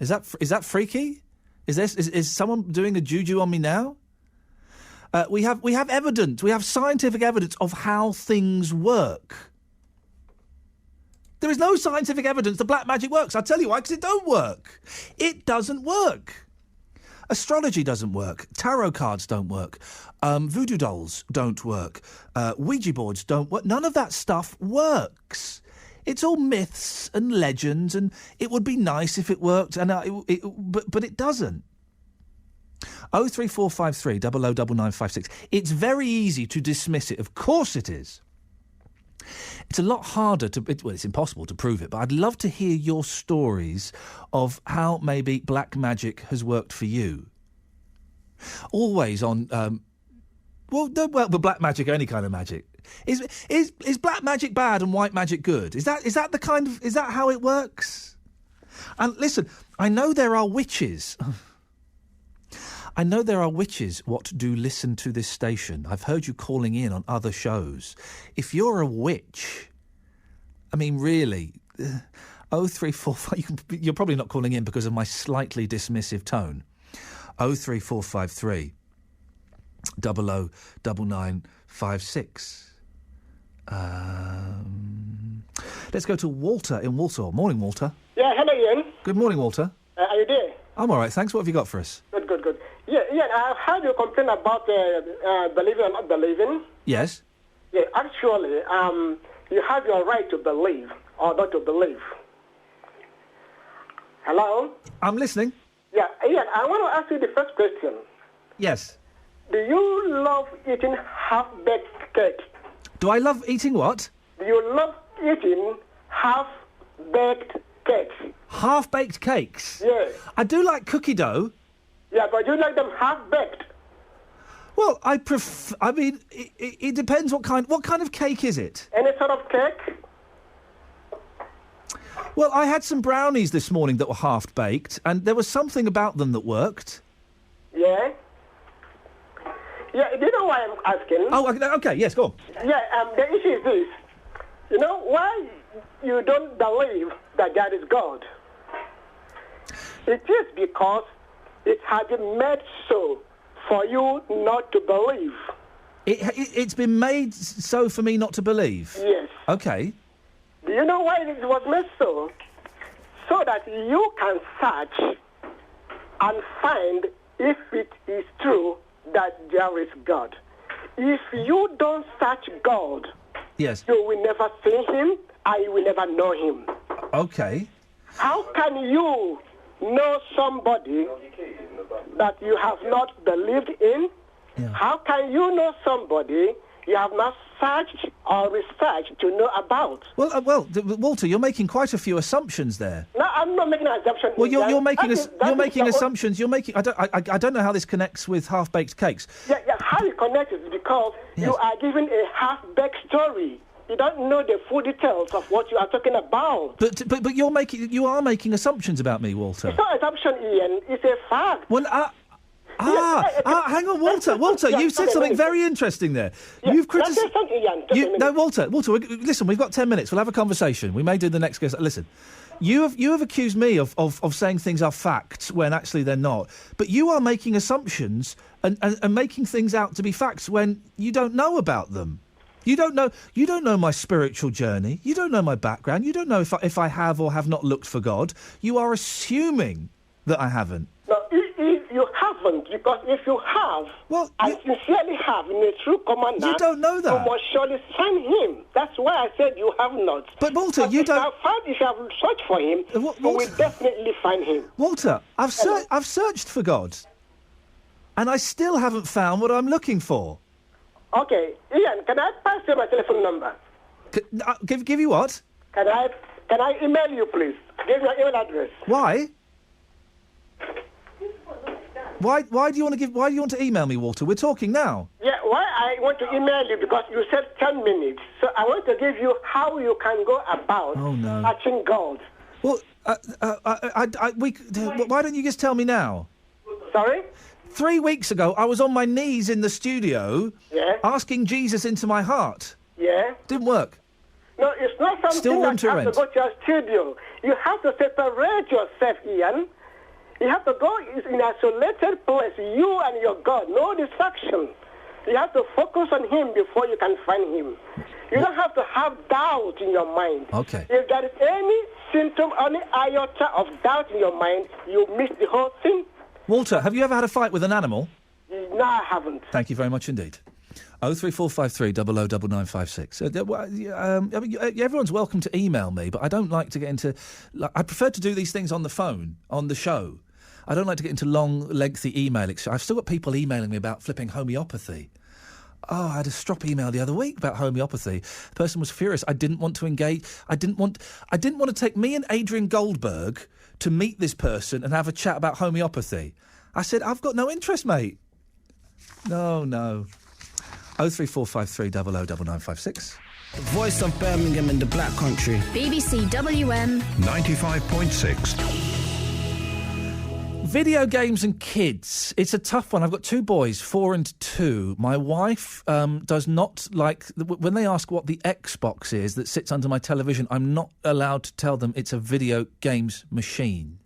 [SPEAKER 10] Is that freaky? Is someone doing a juju on me now? We have evidence. We have scientific evidence of how things work. There is no scientific evidence that black magic works. I'll tell you why, because it don't work. It doesn't work. Astrology doesn't work. Tarot cards don't work. Voodoo dolls don't work. Ouija boards don't work. None of that stuff works. It's all myths and legends, and it would be nice if it worked, and but it doesn't. 03453 009956. It's very easy to dismiss it. Of course it is. It's a lot harder it's impossible to prove it, but I'd love to hear your stories of how maybe black magic has worked for you. Always on, but black magic, any kind of magic. Is black magic bad and white magic good? Is that how it works? And listen, I know there are witches. What do listen to this station. I've heard you calling in on other shows. If you're a witch, I mean, really, 03455. You're probably not calling in because of my slightly dismissive tone. 03453 009956. Let's go to Walter in Walsall. Morning, Walter.
[SPEAKER 26] Yeah, hello, Iain.
[SPEAKER 10] Good morning, Walter.
[SPEAKER 26] How you doing?
[SPEAKER 10] I'm all right, thanks. What have you got for us?
[SPEAKER 26] Good. Yeah, Iain, I heard you complain about believing or not believing.
[SPEAKER 10] Yes.
[SPEAKER 26] Yeah, actually, you have your right to believe or not to believe. Hello?
[SPEAKER 10] I'm listening.
[SPEAKER 26] Yeah, Iain, I want to ask you the first question.
[SPEAKER 10] Yes.
[SPEAKER 26] Do you love eating half-baked cake?
[SPEAKER 10] Do I love eating what?
[SPEAKER 26] Do you love eating half-baked cakes?
[SPEAKER 10] Half-baked cakes?
[SPEAKER 26] Yeah.
[SPEAKER 10] I do like cookie dough.
[SPEAKER 26] Yeah, but you like them half-baked?
[SPEAKER 10] Well, I mean, it depends what kind of cake is it?
[SPEAKER 26] Any sort of cake?
[SPEAKER 10] Well, I had some brownies this morning that were half-baked, and there was something about them that worked.
[SPEAKER 26] Yeah? Yeah, do you know why I'm asking?
[SPEAKER 10] Oh, okay, yes, go on.
[SPEAKER 26] Yeah, the issue is this. You know, why you don't believe that God is God? It is because it has been made so for you not to believe.
[SPEAKER 10] It's been made so for me not to believe?
[SPEAKER 26] Yes.
[SPEAKER 10] Okay.
[SPEAKER 26] Do you know why it was made so? So that you can search and find if it is true that there is God. If you don't search God,
[SPEAKER 10] yes,
[SPEAKER 26] you will never see him and you will never know him.
[SPEAKER 10] Okay.
[SPEAKER 26] How can you know somebody that you have not believed in?
[SPEAKER 10] Yeah.
[SPEAKER 26] How can you know somebody you have not searched or researched to know about?
[SPEAKER 10] Well, Walter, you're making quite a few assumptions there.
[SPEAKER 26] No, I'm not making an assumption.
[SPEAKER 10] Well, you're making
[SPEAKER 26] the
[SPEAKER 10] assumptions. You're making. I don't know how this connects with half-baked cakes.
[SPEAKER 26] Yeah. How it connects is because you are given a half-baked story. You don't know the full details of what you are talking about.
[SPEAKER 10] But you are making assumptions about me, Walter.
[SPEAKER 26] It's not an assumption, Ian. It's a fact.
[SPEAKER 10] Well, hang on, Walter. Walter, you said something very interesting there. You've criticised. No, Walter, listen. We've got 10 minutes. We'll have a conversation. We may do the next guest. Listen, you have accused me of saying things are facts when actually they're not. But you are making assumptions and making things out to be facts when you don't know about them. You don't know my spiritual journey. You don't know my background. You don't know if I have or have not looked for God. You are assuming that I haven't.
[SPEAKER 26] No, if you haven't, because if you have, and sincerely have in a true commander,
[SPEAKER 10] you don't know that.
[SPEAKER 26] You must surely find him. That's why I said you have not.
[SPEAKER 10] But Walter,
[SPEAKER 26] if you have searched for him, you will definitely find him.
[SPEAKER 10] Walter, I've searched for God, and I still haven't found what I'm looking for.
[SPEAKER 26] Okay, Ian, can I pass you my telephone number?
[SPEAKER 10] Give you what?
[SPEAKER 26] Can I email you, please? Give me your email address.
[SPEAKER 10] Why? Why do you want to email me, Walter? We're talking now.
[SPEAKER 26] Yeah, why I want to email you because you said 10 minutes. So I want to give you how you can go about searching God.
[SPEAKER 10] Well, why don't you just tell me now?
[SPEAKER 26] Sorry?
[SPEAKER 10] 3 weeks ago, I was on my knees in the studio asking Jesus into my heart.
[SPEAKER 26] Yeah?
[SPEAKER 10] Didn't work.
[SPEAKER 26] No, it's not something
[SPEAKER 10] Still room
[SPEAKER 26] that
[SPEAKER 10] to
[SPEAKER 26] you
[SPEAKER 10] rent.
[SPEAKER 26] have to go to your studio. You have to separate yourself, Ian. You have to go in an isolated place, you and your God. No distraction. You have to focus on him before you can find him. You don't have to have doubt in your mind.
[SPEAKER 10] Okay.
[SPEAKER 26] If there is any symptom, any iota of doubt in your mind, you miss the whole thing.
[SPEAKER 10] Walter, have you ever had a fight with an animal?
[SPEAKER 26] No, I haven't.
[SPEAKER 10] Thank you very much indeed. 03453 009956. Everyone's welcome to email me, but I don't like to get into... I prefer to do these things on the phone, on the show. I don't like to get into long, lengthy email exchange. I've still got people emailing me about flipping homeopathy. Oh, I had a strop email the other week about homeopathy. The person was furious. I didn't want to engage. I didn't want to take me and Adrian Goldberg to meet this person and have a chat about homeopathy. I said, I've got no interest, mate. No. 03453 009956.
[SPEAKER 19] The voice of Birmingham in the Black Country.
[SPEAKER 23] BBC WM
[SPEAKER 18] 95.6.
[SPEAKER 10] Video games and kids. It's a tough one. I've got two boys, 4 and 2. My wife does not like... When they ask what the Xbox is that sits under my television, I'm not allowed to tell them it's a video games machine.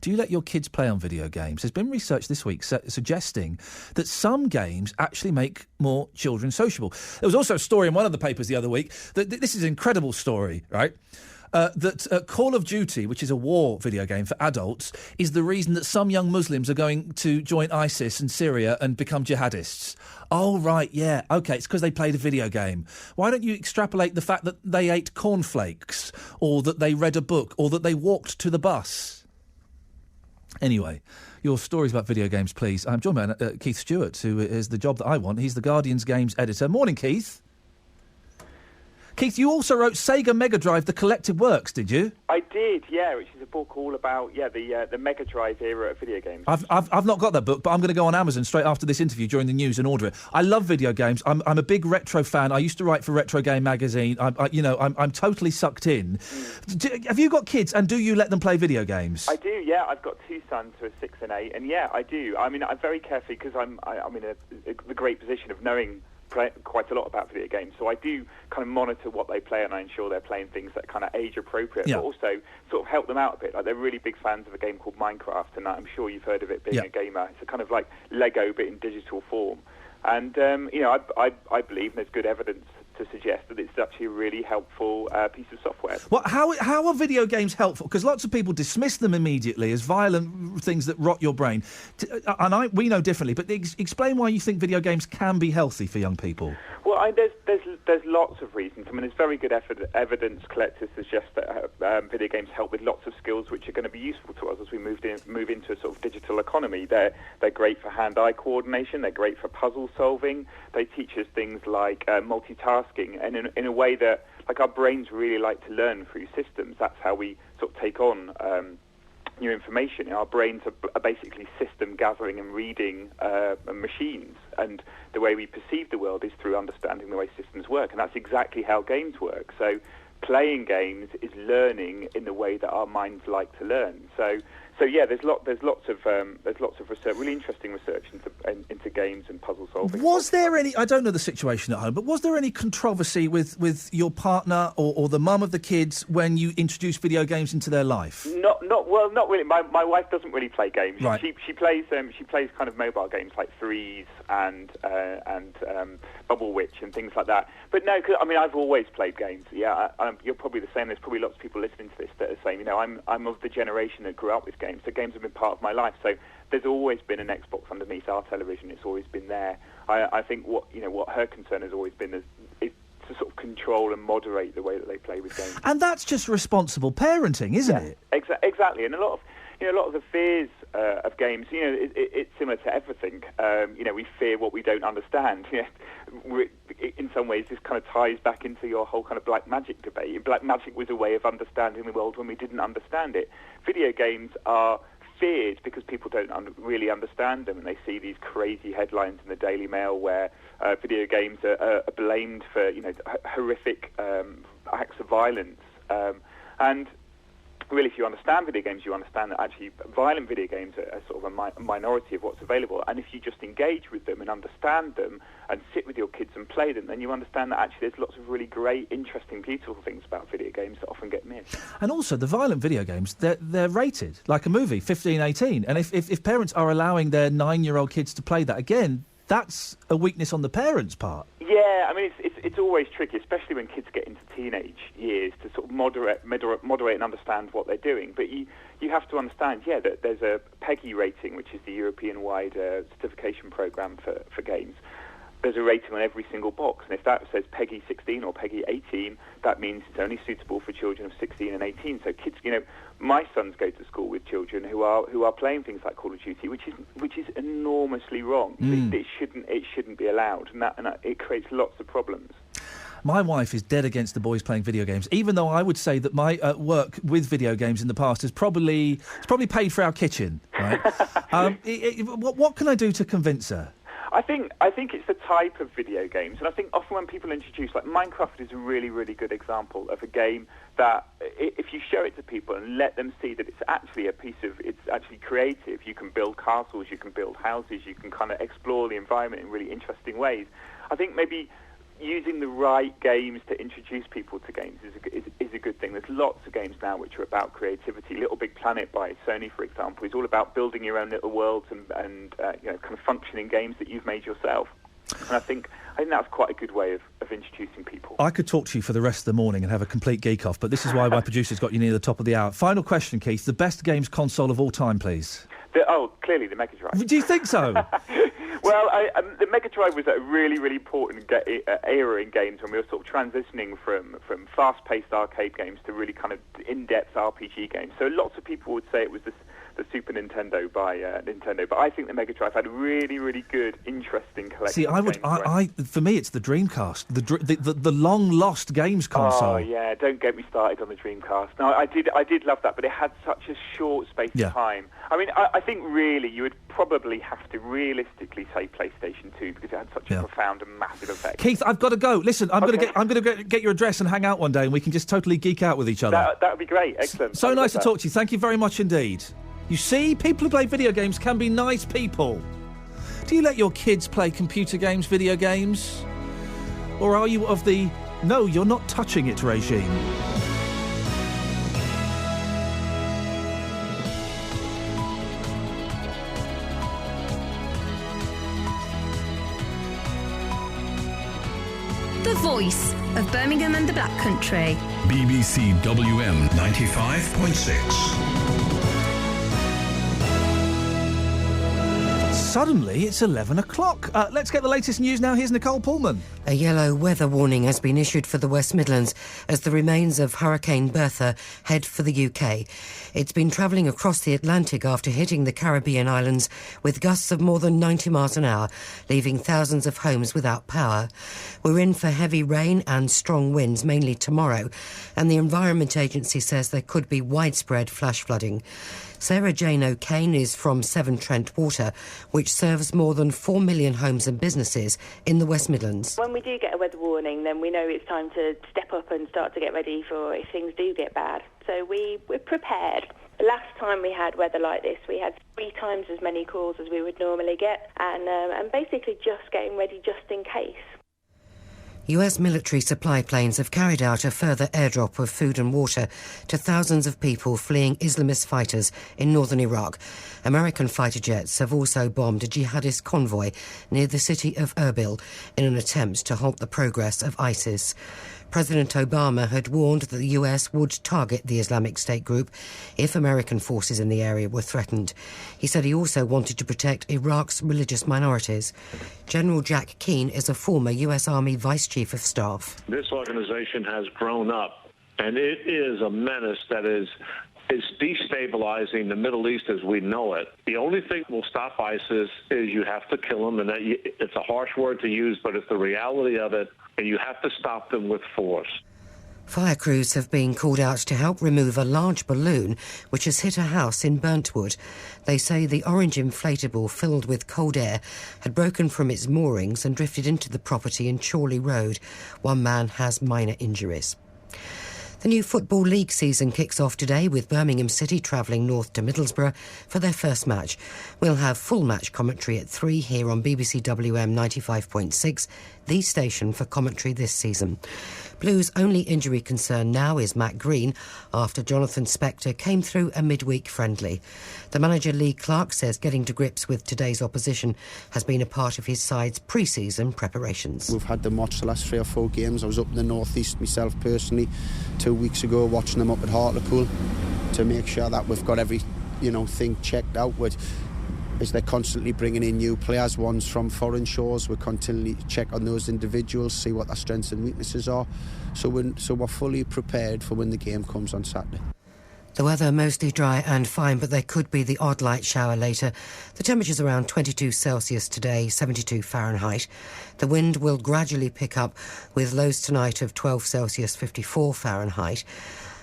[SPEAKER 10] Do you let your kids play on video games? There's been research this week suggesting that some games actually make more children sociable. There was also a story in one of the papers the other week that this is an incredible story, right? That Call of Duty, which is a war video game for adults, is the reason that some young Muslims are going to join ISIS in Syria and become jihadists. Oh, right, yeah. OK, it's because they played a video game. Why don't you extrapolate the fact that they ate cornflakes or that they read a book or that they walked to the bus? Anyway, your stories about video games, please. I'm joined by Keith Stewart, who is the job that I want. He's the Guardian's games editor. Morning, Keith. Keith, you also wrote Sega Mega Drive: The Collected Works, did you?
[SPEAKER 1] I did, yeah, which is a book all about the Mega Drive era of video games.
[SPEAKER 10] I've not got that book, but I'm going to go on Amazon straight after this interview during the news and order it. I love video games. I'm a big retro fan. I used to write for Retro Game magazine. I'm totally sucked in. Have you got kids, and do you let them play video games?
[SPEAKER 1] I do, yeah. I've got two sons who are 6 and 8, and yeah, I do. I mean, I'm very careful because I'm in the great position of knowing quite a lot about video games, so I do kind of monitor what they play, and I ensure they're playing things that are kind of age appropriate, but also sort of help them out a bit. Like, they're really big fans of a game called Minecraft, and I'm sure you've heard of it, being a gamer. It's a kind of like Lego but in digital form, and I believe, and there's good evidence to suggest that it's actually a really helpful piece of software.
[SPEAKER 10] Well, how are video games helpful? Because lots of people dismiss them immediately as violent things that rot your brain. And we know differently, but explain why you think video games can be healthy for young people.
[SPEAKER 1] Well, there's lots of reasons. I mean, there's very good evidence collected to suggest that video games help with lots of skills which are going to be useful to us as we move into a sort of digital economy. They're great for hand-eye coordination. They're great for puzzle solving. They teach us things like multitasking, and in a way that, like, our brains really like to learn through systems. That's how we sort of take on new information. Our brains are basically system gathering and reading machines, and the way we perceive the world is through understanding the way systems work, and that's exactly how games work. So playing games is learning in the way that our minds like to learn. So yeah, there's lots of research, really interesting research into games and puzzle solving.
[SPEAKER 10] Was there any? I don't know the situation at home, but was there any controversy with your partner or the mum of the kids when you introduced video games into their life?
[SPEAKER 1] Not really. My wife doesn't really play games.
[SPEAKER 10] Right.
[SPEAKER 1] She plays kind of mobile games like Threes and Bubble Witch and things like that. But no, I mean, I've always played games. Yeah, you're probably the same. There's probably lots of people listening to this that are saying, I'm of the generation that grew up with games. So games have been part of my life. So there's always been an Xbox underneath our television. It's always been there. I think what her concern has always been is to sort of control and moderate the way that they play with games.
[SPEAKER 10] And that's just responsible parenting, isn't it?
[SPEAKER 1] Exactly. And a lot of the fears of games, it's similar to everything. We fear what we don't understand. In some ways, this kind of ties back into your whole kind of black magic debate. Black magic was a way of understanding the world when we didn't understand it. Video games are feared because people don't really understand them, and they see these crazy headlines in the Daily Mail where video games are blamed for horrific acts of violence, and really, if you understand video games, you understand that actually violent video games are sort of a minority of what's available. And if you just engage with them and understand them and sit with your kids and play them, then you understand that actually there's lots of really great, interesting, beautiful things about video games that often get missed.
[SPEAKER 10] And also, the violent video games, they're rated like a movie, 15, 18. And if parents are allowing their 9-year-old kids to play that, again, that's a weakness on the parents' part.
[SPEAKER 1] Yeah, I mean, it's always tricky, especially when kids get into teenage years, to sort of moderate and understand what they're doing. But you have to understand, that there's a PEGI rating, which is the European-wide certification program for games. There's a rating on every single box, and if that says PEGI 16 or PEGI 18, that means it's only suitable for children of 16 and 18. So kids, my sons go to school with children who are playing things like Call of Duty, which is enormously wrong. It shouldn't be allowed, and it creates lots of problems.
[SPEAKER 10] My wife is dead against the boys playing video games, even though I would say that my work with video games in the past has probably paid for our kitchen. Right? What can I do to convince her?
[SPEAKER 1] I think it's the type of video games, and I think often when people introduce, like Minecraft is a really, really good example of a game that if you show it to people and let them see that it's actually it's actually creative, you can build castles, you can build houses, you can kind of explore the environment in really interesting ways. I think maybe using the right games to introduce people to games is a good thing. There's lots of games now which are about creativity. Little Big Planet by Sony, for example, is all about building your own little worlds and kind of functioning games that you've made yourself. And I think that's quite a good way of introducing people.
[SPEAKER 10] I could talk to you for the rest of the morning and have a complete geek off, but this is why my producer's got you near the top of the hour. Final question, Keith. The best games console of all time, please.
[SPEAKER 1] Clearly the Mega Drive.
[SPEAKER 10] Do you think so?
[SPEAKER 1] Well, the Mega Drive was a really, really important era in games when we were sort of transitioning from fast-paced arcade games to really kind of in-depth RPG games. So lots of people would say it was the Super Nintendo by Nintendo, but I think the Mega Drive had a really, really good, interesting collection.
[SPEAKER 10] See, for me, it's the Dreamcast, the long lost games console.
[SPEAKER 1] Oh yeah, don't get me started on the Dreamcast. No, I did love that, but it had such a short space of time. I mean, I think really you would probably have to realistically say PlayStation 2 because it had such a profound and massive effect.
[SPEAKER 10] Keith, I've got to go. Listen, I'm going to get your address and hang out one day, and we can just totally geek out with each other.
[SPEAKER 1] That would be great. Excellent.
[SPEAKER 10] So nice to talk to you. Thank you very much indeed. You see, people who play video games can be nice people. Do you let your kids play computer games, video games? Or are you of the, no, you're not touching it regime?
[SPEAKER 23] The voice of Birmingham and the Black Country.
[SPEAKER 2] BBC WM 95.6.
[SPEAKER 10] Suddenly, it's 11 o'clock. Let's get the latest news now. Here's Nicole Pullman.
[SPEAKER 6] A yellow weather warning has been issued for the West Midlands as the remains of Hurricane Bertha head for the UK. It's been travelling across the Atlantic after hitting the Caribbean islands with gusts of more than 90 miles an hour, leaving thousands of homes without power. We're in for heavy rain and strong winds, mainly tomorrow, and the Environment Agency says there could be widespread flash flooding. Sarah Jane O'Kane is from Severn Trent Water, which serves more than 4 million homes and businesses in the West Midlands.
[SPEAKER 9] When we do get a weather warning, then we know it's time to step up and start to get ready for if things do get bad. So we're prepared. The last time we had weather like this, we had 3 times as many calls as we would normally get, and basically just getting ready just in case.
[SPEAKER 6] US military supply planes have carried out a further airdrop of food and water to thousands of people fleeing Islamist fighters in northern Iraq. American fighter jets have also bombed a jihadist convoy near the city of Erbil in an attempt to halt the progress of ISIS. President Obama had warned that the US would target the Islamic State group if American forces in the area were threatened. He said he also wanted to protect Iraq's religious minorities. General Jack Keane is a former US Army Vice Chief of Staff.
[SPEAKER 14] This organization has grown up, and it is a menace that is destabilizing the Middle East as we know it. The only thing that will stop ISIS is you have to kill them, and it's a harsh word to use, but it's the reality of it, and you have to stop them with force.
[SPEAKER 6] Fire crews have been called out to help remove a large balloon which has hit a house in Burntwood. They say the orange inflatable filled with cold air had broken from its moorings and drifted into the property in Chorley Road. One man has minor injuries. The new Football League season kicks off today with Birmingham City travelling north to Middlesbrough for their first match. We'll have full match commentary at 3 here on BBC WM 95.6, the station for commentary this season. Blues' only injury concern now is Matt Green after Jonathan Spector came through a midweek friendly. The manager Lee Clark says getting to grips with today's opposition has been a part of his side's pre-season preparations.
[SPEAKER 24] We've had them watch the last 3 or 4 games. I was up in the northeast myself personally 2 weeks ago watching them up at Hartlepool to make sure that we've got every thing checked out with. Is they're constantly bringing in new players, ones from foreign shores. We continually check on those individuals, see what their strengths and weaknesses are. So we're fully prepared for when the game comes on Saturday.
[SPEAKER 6] The weather mostly dry and fine, but there could be the odd light shower later. The temperature's around 22 Celsius today, 72 Fahrenheit. The wind will gradually pick up with lows tonight of 12 Celsius, 54 Fahrenheit.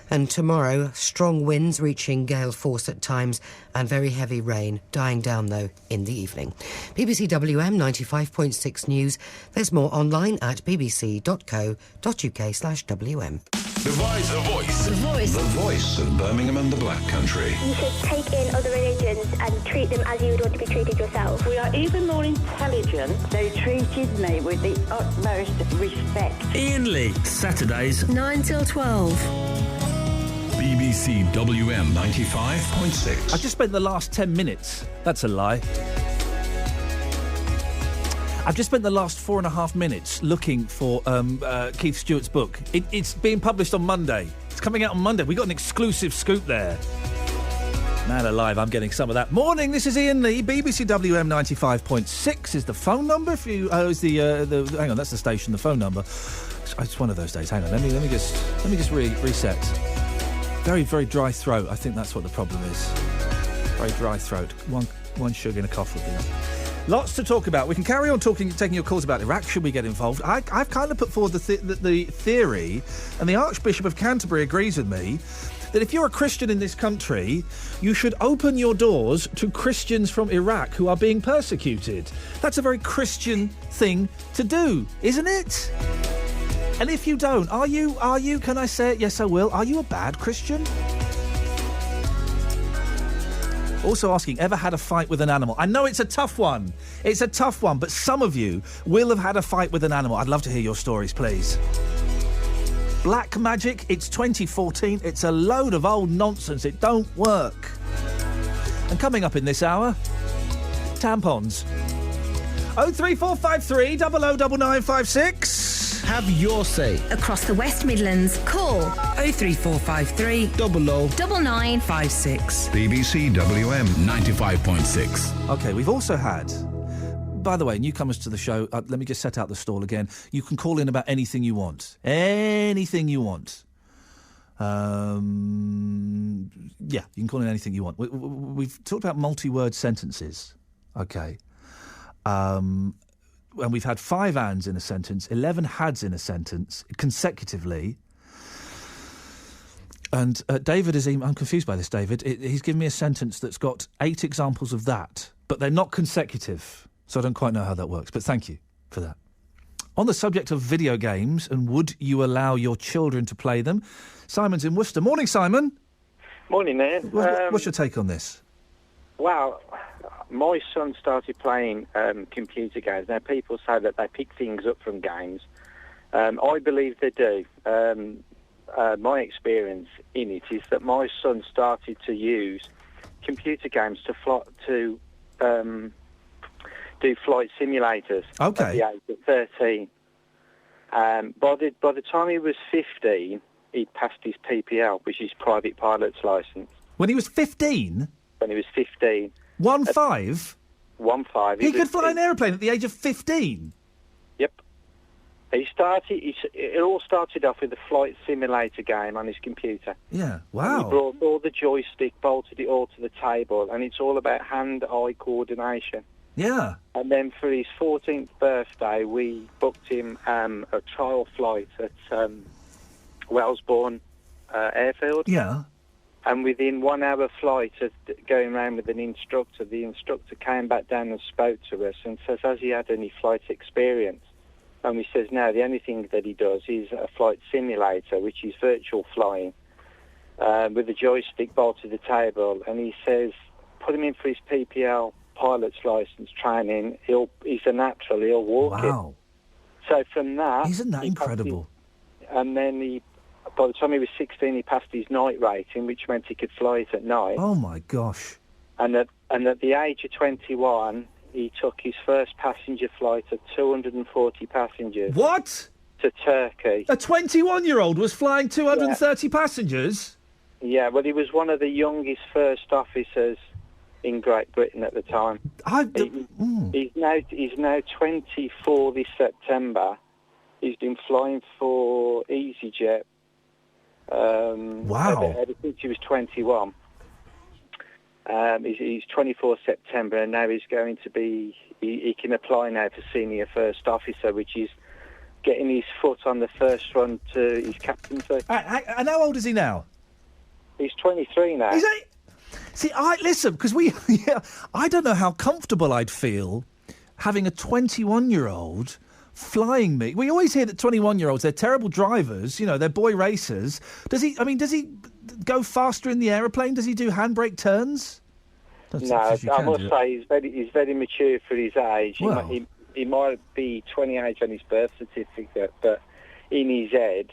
[SPEAKER 6] And tomorrow, strong winds reaching gale force at times and very heavy rain, dying down, though, in the evening. BBC WM 95.6 News. There's more online at bbc.co.uk/WM.
[SPEAKER 2] The Voice. The Voice. The Voice of Birmingham and the Black Country.
[SPEAKER 25] You should take in other religions and treat them as you would want to be treated yourself.
[SPEAKER 27] We are even more intelligent. They treated me with the utmost respect.
[SPEAKER 19] Iain Lee, Saturdays
[SPEAKER 23] 9 till 12.
[SPEAKER 2] BBC WM 95.6.
[SPEAKER 10] I've just spent the last 10 minutes. That's a lie. I've just spent the last 4.5 minutes looking for Keith Stewart's book. It's being published on Monday. It's coming out on Monday. We got an exclusive scoop there. Man alive, I'm getting some of that. Morning, this is Iain Lee. BBC WM 95.6 is the phone number. If you hang on, that's the station. The phone number. It's one of those days. Hang on, let me just reset. Very, very dry throat. I think that's what the problem is. Very dry throat. One sugar and a cough would be enough. Lots to talk about. We can carry on taking your calls about Iraq. Should we get involved? I've kind of put forward the theory, and the Archbishop of Canterbury agrees with me, that if you're a Christian in this country, you should open your doors to Christians from Iraq who are being persecuted. That's a very Christian thing to do, isn't it? And if you don't, are you, can I say it? Yes, I will. Are you a bad Christian? Also asking, ever had a fight with an animal? I know it's a tough one. It's a tough one, but some of you will have had a fight with an animal. I'd love to hear your stories, please. Black magic, it's 2014. It's a load of old nonsense. It don't work. And coming up in this hour, tampons. 03453 009956.
[SPEAKER 19] Have your say.
[SPEAKER 23] Across the West Midlands, call
[SPEAKER 19] 03453 009956.
[SPEAKER 2] BBC WM 95.6.
[SPEAKER 10] OK, we've also had... By the way, newcomers to the show, let me just set out the stall again. You can call in about anything you want. Anything you want. Yeah, you can call in anything you want. We've talked about multi-word sentences. OK. And we've had 5 ands in a sentence, 11 hads in a sentence, consecutively. And David is... I'm confused by this, David. He's given me a sentence that's got 8 examples of that, but they're not consecutive. So I don't quite know how that works, but thank you for that. On the subject of video games, and would you allow your children to play them? Simon's in Worcester. Morning, Simon.
[SPEAKER 3] Morning, Ian.
[SPEAKER 10] What's your take on this?
[SPEAKER 3] Well, my son started playing computer games. Now, people say that they pick things up from games. I believe they do. My experience in it is that my son started to use computer games to do flight simulators at the age of 13. By the time he was 15, he'd passed his PPL, which is private pilot's licence.
[SPEAKER 10] When he was 15?
[SPEAKER 3] When he was 15.
[SPEAKER 10] 1-5?
[SPEAKER 3] 1-5.
[SPEAKER 10] He could fly an aeroplane at the age of 15?
[SPEAKER 3] Yep. It all started off with a flight simulator game on his computer.
[SPEAKER 10] Yeah, wow.
[SPEAKER 3] And he brought all the joystick, bolted it all to the table, and it's all about hand-eye coordination.
[SPEAKER 10] Yeah.
[SPEAKER 3] And then for his 14th birthday, we booked him a trial flight at Wellesbourne Airfield.
[SPEAKER 10] Yeah.
[SPEAKER 3] And within 1 hour flight of going around with an instructor, the instructor came back down and spoke to us and says, has he had any flight experience? And we says, no, the only thing that he does is a flight simulator, which is virtual flying, with a joystick bolted to the table. And he says, put him in for his PPL pilot's licence training. He's a natural, he'll walk it. So from that...
[SPEAKER 10] Isn't that incredible?
[SPEAKER 3] And then by the time he was 16, he passed his night rating, which meant he could fly it at night.
[SPEAKER 10] Oh, my gosh.
[SPEAKER 3] And at the age of 21, he took his first passenger flight of 240 passengers.
[SPEAKER 10] What?
[SPEAKER 3] To Turkey.
[SPEAKER 10] A 21-year-old was flying 230 passengers?
[SPEAKER 3] Yeah, well, he was one of the youngest first officers in Great Britain at the time. He's now 24 this September. He's been flying for EasyJet.
[SPEAKER 10] Wow.
[SPEAKER 3] Ever since he was 21. He's 24 September, and now he's going to be... He can apply now for senior first officer, which is getting his foot on the first run to his captaincy.
[SPEAKER 10] And how old is he now?
[SPEAKER 3] He's 23 now.
[SPEAKER 10] Is he? See, listen, because I don't know how comfortable I'd feel having a 21-year-old flying me. We always hear that 21-year-olds, they're terrible drivers, they're boy racers. Does he go faster in the aeroplane? Does he do handbrake turns?
[SPEAKER 3] No, I must say he's very mature for his age. Well, he might be 28 on his birth certificate, but in his head,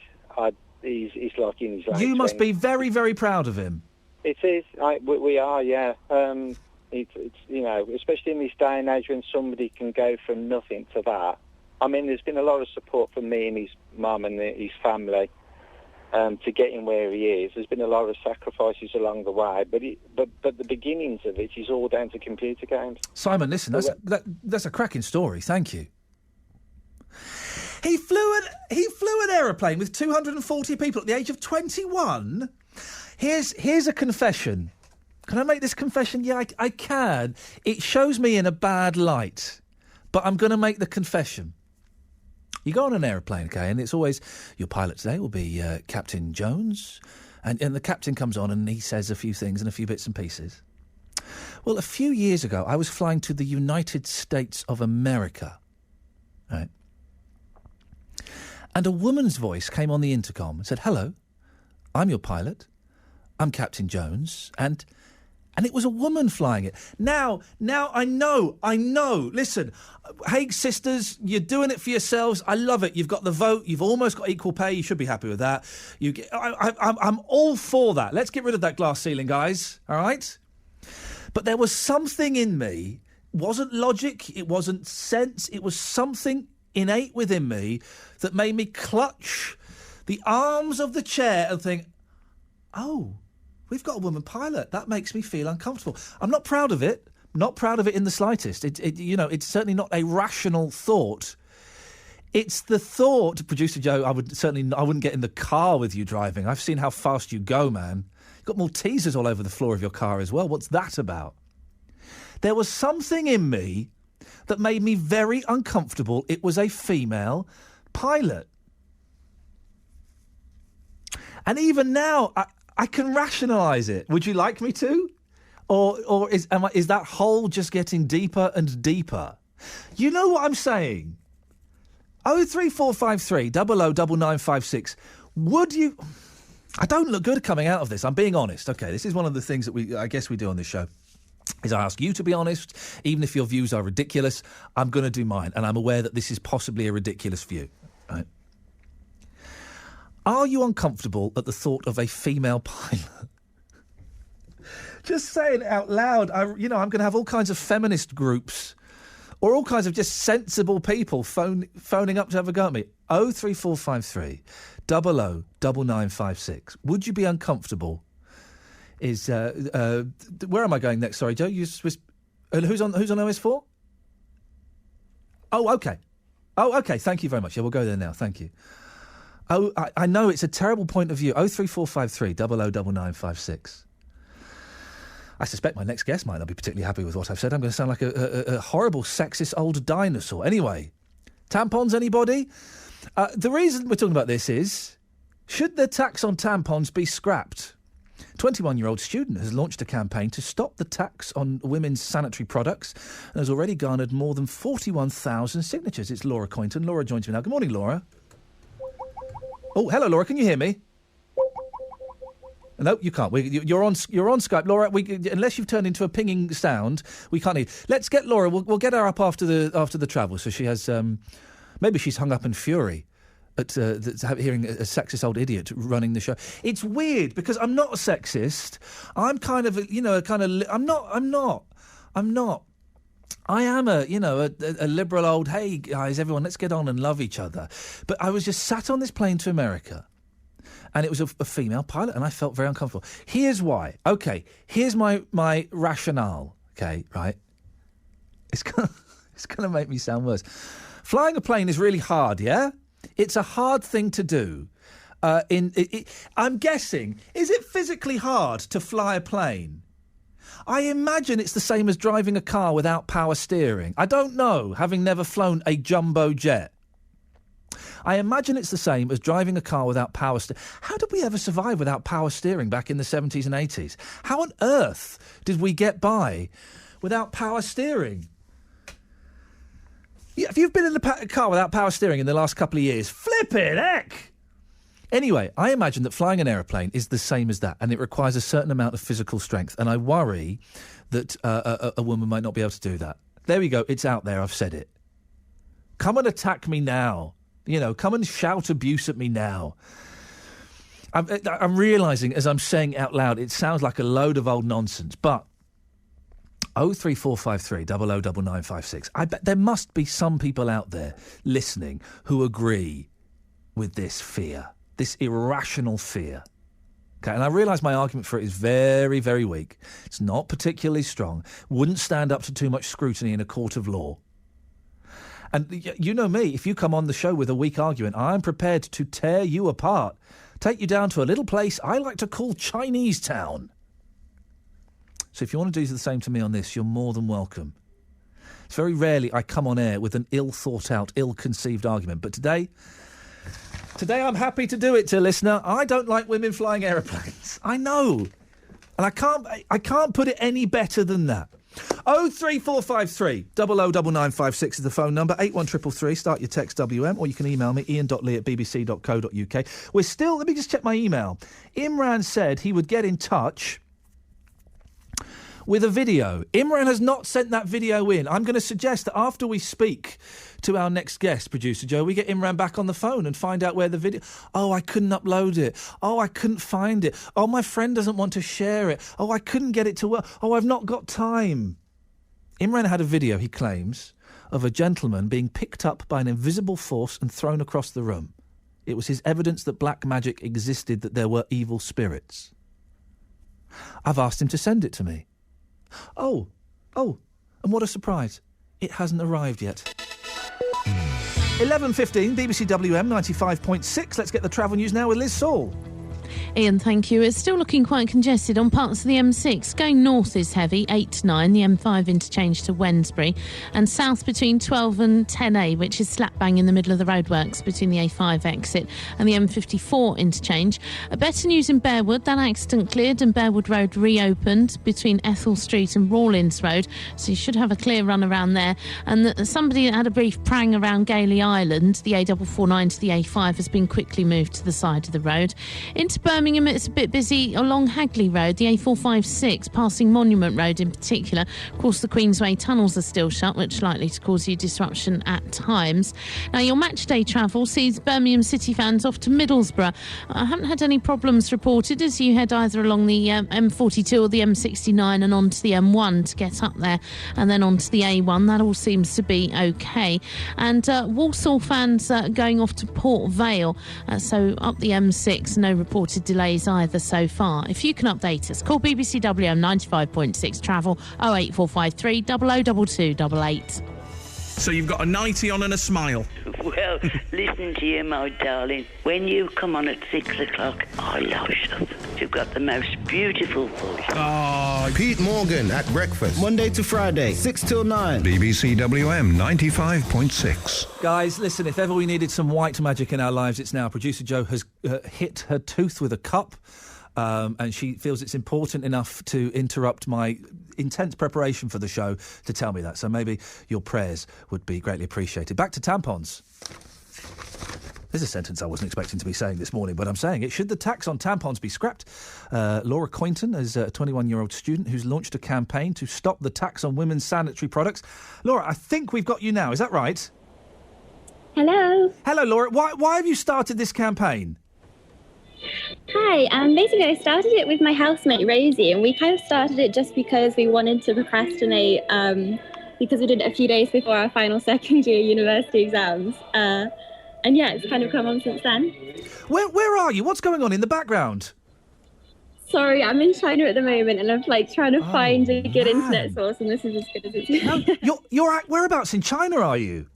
[SPEAKER 3] he's like in his late
[SPEAKER 10] You must be very, very proud of him.
[SPEAKER 3] It is. We are, yeah. It's especially in this day and age when somebody can go from nothing to that. I mean, there's been a lot of support from me and his mum and his family to get him where he is. There's been a lot of sacrifices along the way, but the beginnings of it is all down to computer games.
[SPEAKER 10] Simon, listen, that's a cracking story. Thank you. He flew an aeroplane with 240 people at the age of 21. Here's a confession. Can I make this confession? Yeah, I can. It shows me in a bad light, but I'm going to make the confession. You go on an aeroplane, okay, and it's always, your pilot today will be Captain Jones, and the captain comes on and he says a few things and a few bits and pieces. Well, a few years ago, I was flying to the United States of America, right? And a woman's voice came on the intercom and said, "Hello, I'm your pilot. I'm Captain Jones," and it was a woman flying it. Now, I know. Listen, hey, sisters, you're doing it for yourselves. I love it. You've got the vote. You've almost got equal pay. You should be happy with that. I'm all for that. Let's get rid of that glass ceiling, guys. All right? But there was something in me. It wasn't logic. It wasn't sense. It was something innate within me that made me clutch the arms of the chair and think, oh, we've got a woman pilot. That makes me feel uncomfortable. I'm not proud of it. Not proud of it in the slightest. It's certainly not a rational thought. It's the thought, Producer Joe, I wouldn't get in the car with you driving. I've seen how fast you go, man. You've got Maltesers all over the floor of your car as well. What's that about? There was something in me that made me very uncomfortable. It was a female pilot. And even now, I can rationalise it. Would you like me to? Or is that hole just getting deeper and deeper? You know what I'm saying? 03453 009956. Would you... I don't look good coming out of this. I'm being honest. OK, this is one of the things that I guess we do on this show, is I ask you to be honest. Even if your views are ridiculous, I'm going to do mine. And I'm aware that this is possibly a ridiculous view. Right? Are you uncomfortable at the thought of a female pilot? Just saying it out loud. I'm going to have all kinds of feminist groups or all kinds of just sensible people phoning up to have a go at me. 03453 009956. Would you be uncomfortable? Where am I going next? Sorry, Joe. Who's on OS4? Oh, okay. Thank you very much. Yeah, we'll go there now. Thank you. Oh, I know it's a terrible point of view. 03453 009956. I suspect my next guest might not be particularly happy with what I've said. I'm going to sound like a horrible, sexist old dinosaur. Anyway, tampons, anybody? The reason we're talking about this is, should the tax on tampons be scrapped? 21-year-old student has launched a campaign to stop the tax on women's sanitary products and has already garnered more than 41,000 signatures. It's Laura Coynton. Laura joins me now. Good morning, Laura. Oh, hello, Laura. Can you hear me? No, you can't. You're on Skype, Laura. Unless you've turned into a pinging sound, we can't hear. Let's get Laura. We'll get her up after the travel. So she has. Maybe she's hung up in fury at hearing a sexist old idiot running the show. It's weird because I'm not a sexist. I'm kind of I'm not. I am a liberal old, hey guys, everyone, let's get on and love each other. But I was just sat on this plane to America, and it was a female pilot, and I felt very uncomfortable. Here's why. Okay, here's my rationale. Okay, right? It's gonna make me sound worse. Flying a plane is really hard, yeah? It's a hard thing to do. I'm guessing, is it physically hard to fly a plane? I imagine it's the same as driving a car without power steering. I don't know, having never flown a jumbo jet. I imagine it's the same as driving a car without power steering. How did we ever survive without power steering back in the 70s and 80s? How on earth did we get by without power steering? Yeah, if you've been in a car without power steering in the last couple of years, flippin' heck! Anyway, I imagine that flying an aeroplane is the same as that, and it requires a certain amount of physical strength, and I worry that a woman might not be able to do that. There we go. It's out there. I've said it. Come and attack me now. Come and shout abuse at me now. I'm realising as I'm saying it out loud, it sounds like a load of old nonsense, but 03453 009956. I bet there must be some people out there listening who agree with this fear, this irrational fear. Okay, and I realise my argument for it is very, very weak. It's not particularly strong. Wouldn't stand up to too much scrutiny in a court of law. And you know me, if you come on the show with a weak argument, I'm prepared to tear you apart, take you down to a little place I like to call Chinese Town. So if you want to do the same to me on this, you're more than welcome. It's very rarely I come on air with an ill-thought-out, ill-conceived argument. But today I'm happy to do it to a listener. I don't like women flying aeroplanes. I know. And I can't put it any better than that. 03453 009956 is the phone number. 81333. Start your text WM, or you can email me ian.lee@bbc.co.uk. We're still. Let me just check my email. Imran said he would get in touch with a video. Imran has not sent that video in. I'm going to suggest that after we speak to our next guest, producer Joe, we get Imran back on the phone and find out where the video... Oh, I couldn't upload it. Oh, I couldn't find it. Oh, my friend doesn't want to share it. Oh, I couldn't get it to work. Oh, I've not got time. Imran had a video, he claims, of a gentleman being picked up by an invisible force and thrown across the room. It was his evidence that black magic existed, that there were evil spirits. I've asked him to send it to me. Oh, and what a surprise. It hasn't arrived yet. 11:15, BBC WM 95.6. Let's get the travel news now with Liz Saul.
[SPEAKER 12] Iain, thank you. It's still looking quite congested on parts of the M6. Going north is heavy, 8 to 9, the M5 interchange to Wednesbury, and south between 12 and 10A, which is slap bang in the middle of the roadworks between the A5 exit and the M54 interchange. Better news in Bearwood. That accident cleared and Bearwood Road reopened between Ethel Street and Rawlins Road, so you should have a clear run around there. And somebody that had a brief prang around Gailey Island, the A449 to the A5 has been quickly moved to the side of the road. Into Birmingham, it's a bit busy along Hagley Road, the A456, passing Monument Road in particular. Of course, the Queensway tunnels are still shut, which is likely to cause you disruption at times. Now, your match day travel sees Birmingham City fans off to Middlesbrough. I haven't had any problems reported as you head either along the M42 or the M69 and onto the M1 to get up there, and then onto the A1. That all seems to be okay. And Walsall fans going off to Port Vale, so up the M6, no reported delays either so far. If you can update us, call BBC WM 95.6 travel 08453 002288.
[SPEAKER 4] So you've got a 90 on and a smile.
[SPEAKER 27] Well, listen to you, my darling. When you come on at 6 o'clock, I love you. You've got the most beautiful voice.
[SPEAKER 16] Oh, Pete Morgan at breakfast.
[SPEAKER 19] Monday to Friday, 6 till 9.
[SPEAKER 2] BBC WM 95.6.
[SPEAKER 10] Guys, listen, if ever we needed some white magic in our lives, it's now. Producer Jo has hit her tooth with a cup, and she feels it's important enough to interrupt my intense preparation for the show to tell me that. So maybe your prayers would be greatly appreciated. Back to tampons. There's a sentence I wasn't expecting to be saying this morning, but I'm saying it. Should the tax on tampons be scrapped? Laura Coynton is a 21-year-old student who's launched a campaign to stop the tax on women's sanitary products. Laura, I think we've got you now. Is that right?
[SPEAKER 5] Hello.
[SPEAKER 10] Hello, Laura. Why have you started this campaign?
[SPEAKER 5] Hi, basically I started it with my housemate Rosie, and we kind of started it just because we wanted to procrastinate because we did it a few days before our final second year university exams. And yeah, it's kind of come on since then.
[SPEAKER 10] Where are you? What's going on in the background?
[SPEAKER 5] Sorry, I'm in China at the moment, and I'm trying to find a good internet source, and this is as good as it's.
[SPEAKER 10] No, you're at whereabouts in China are you?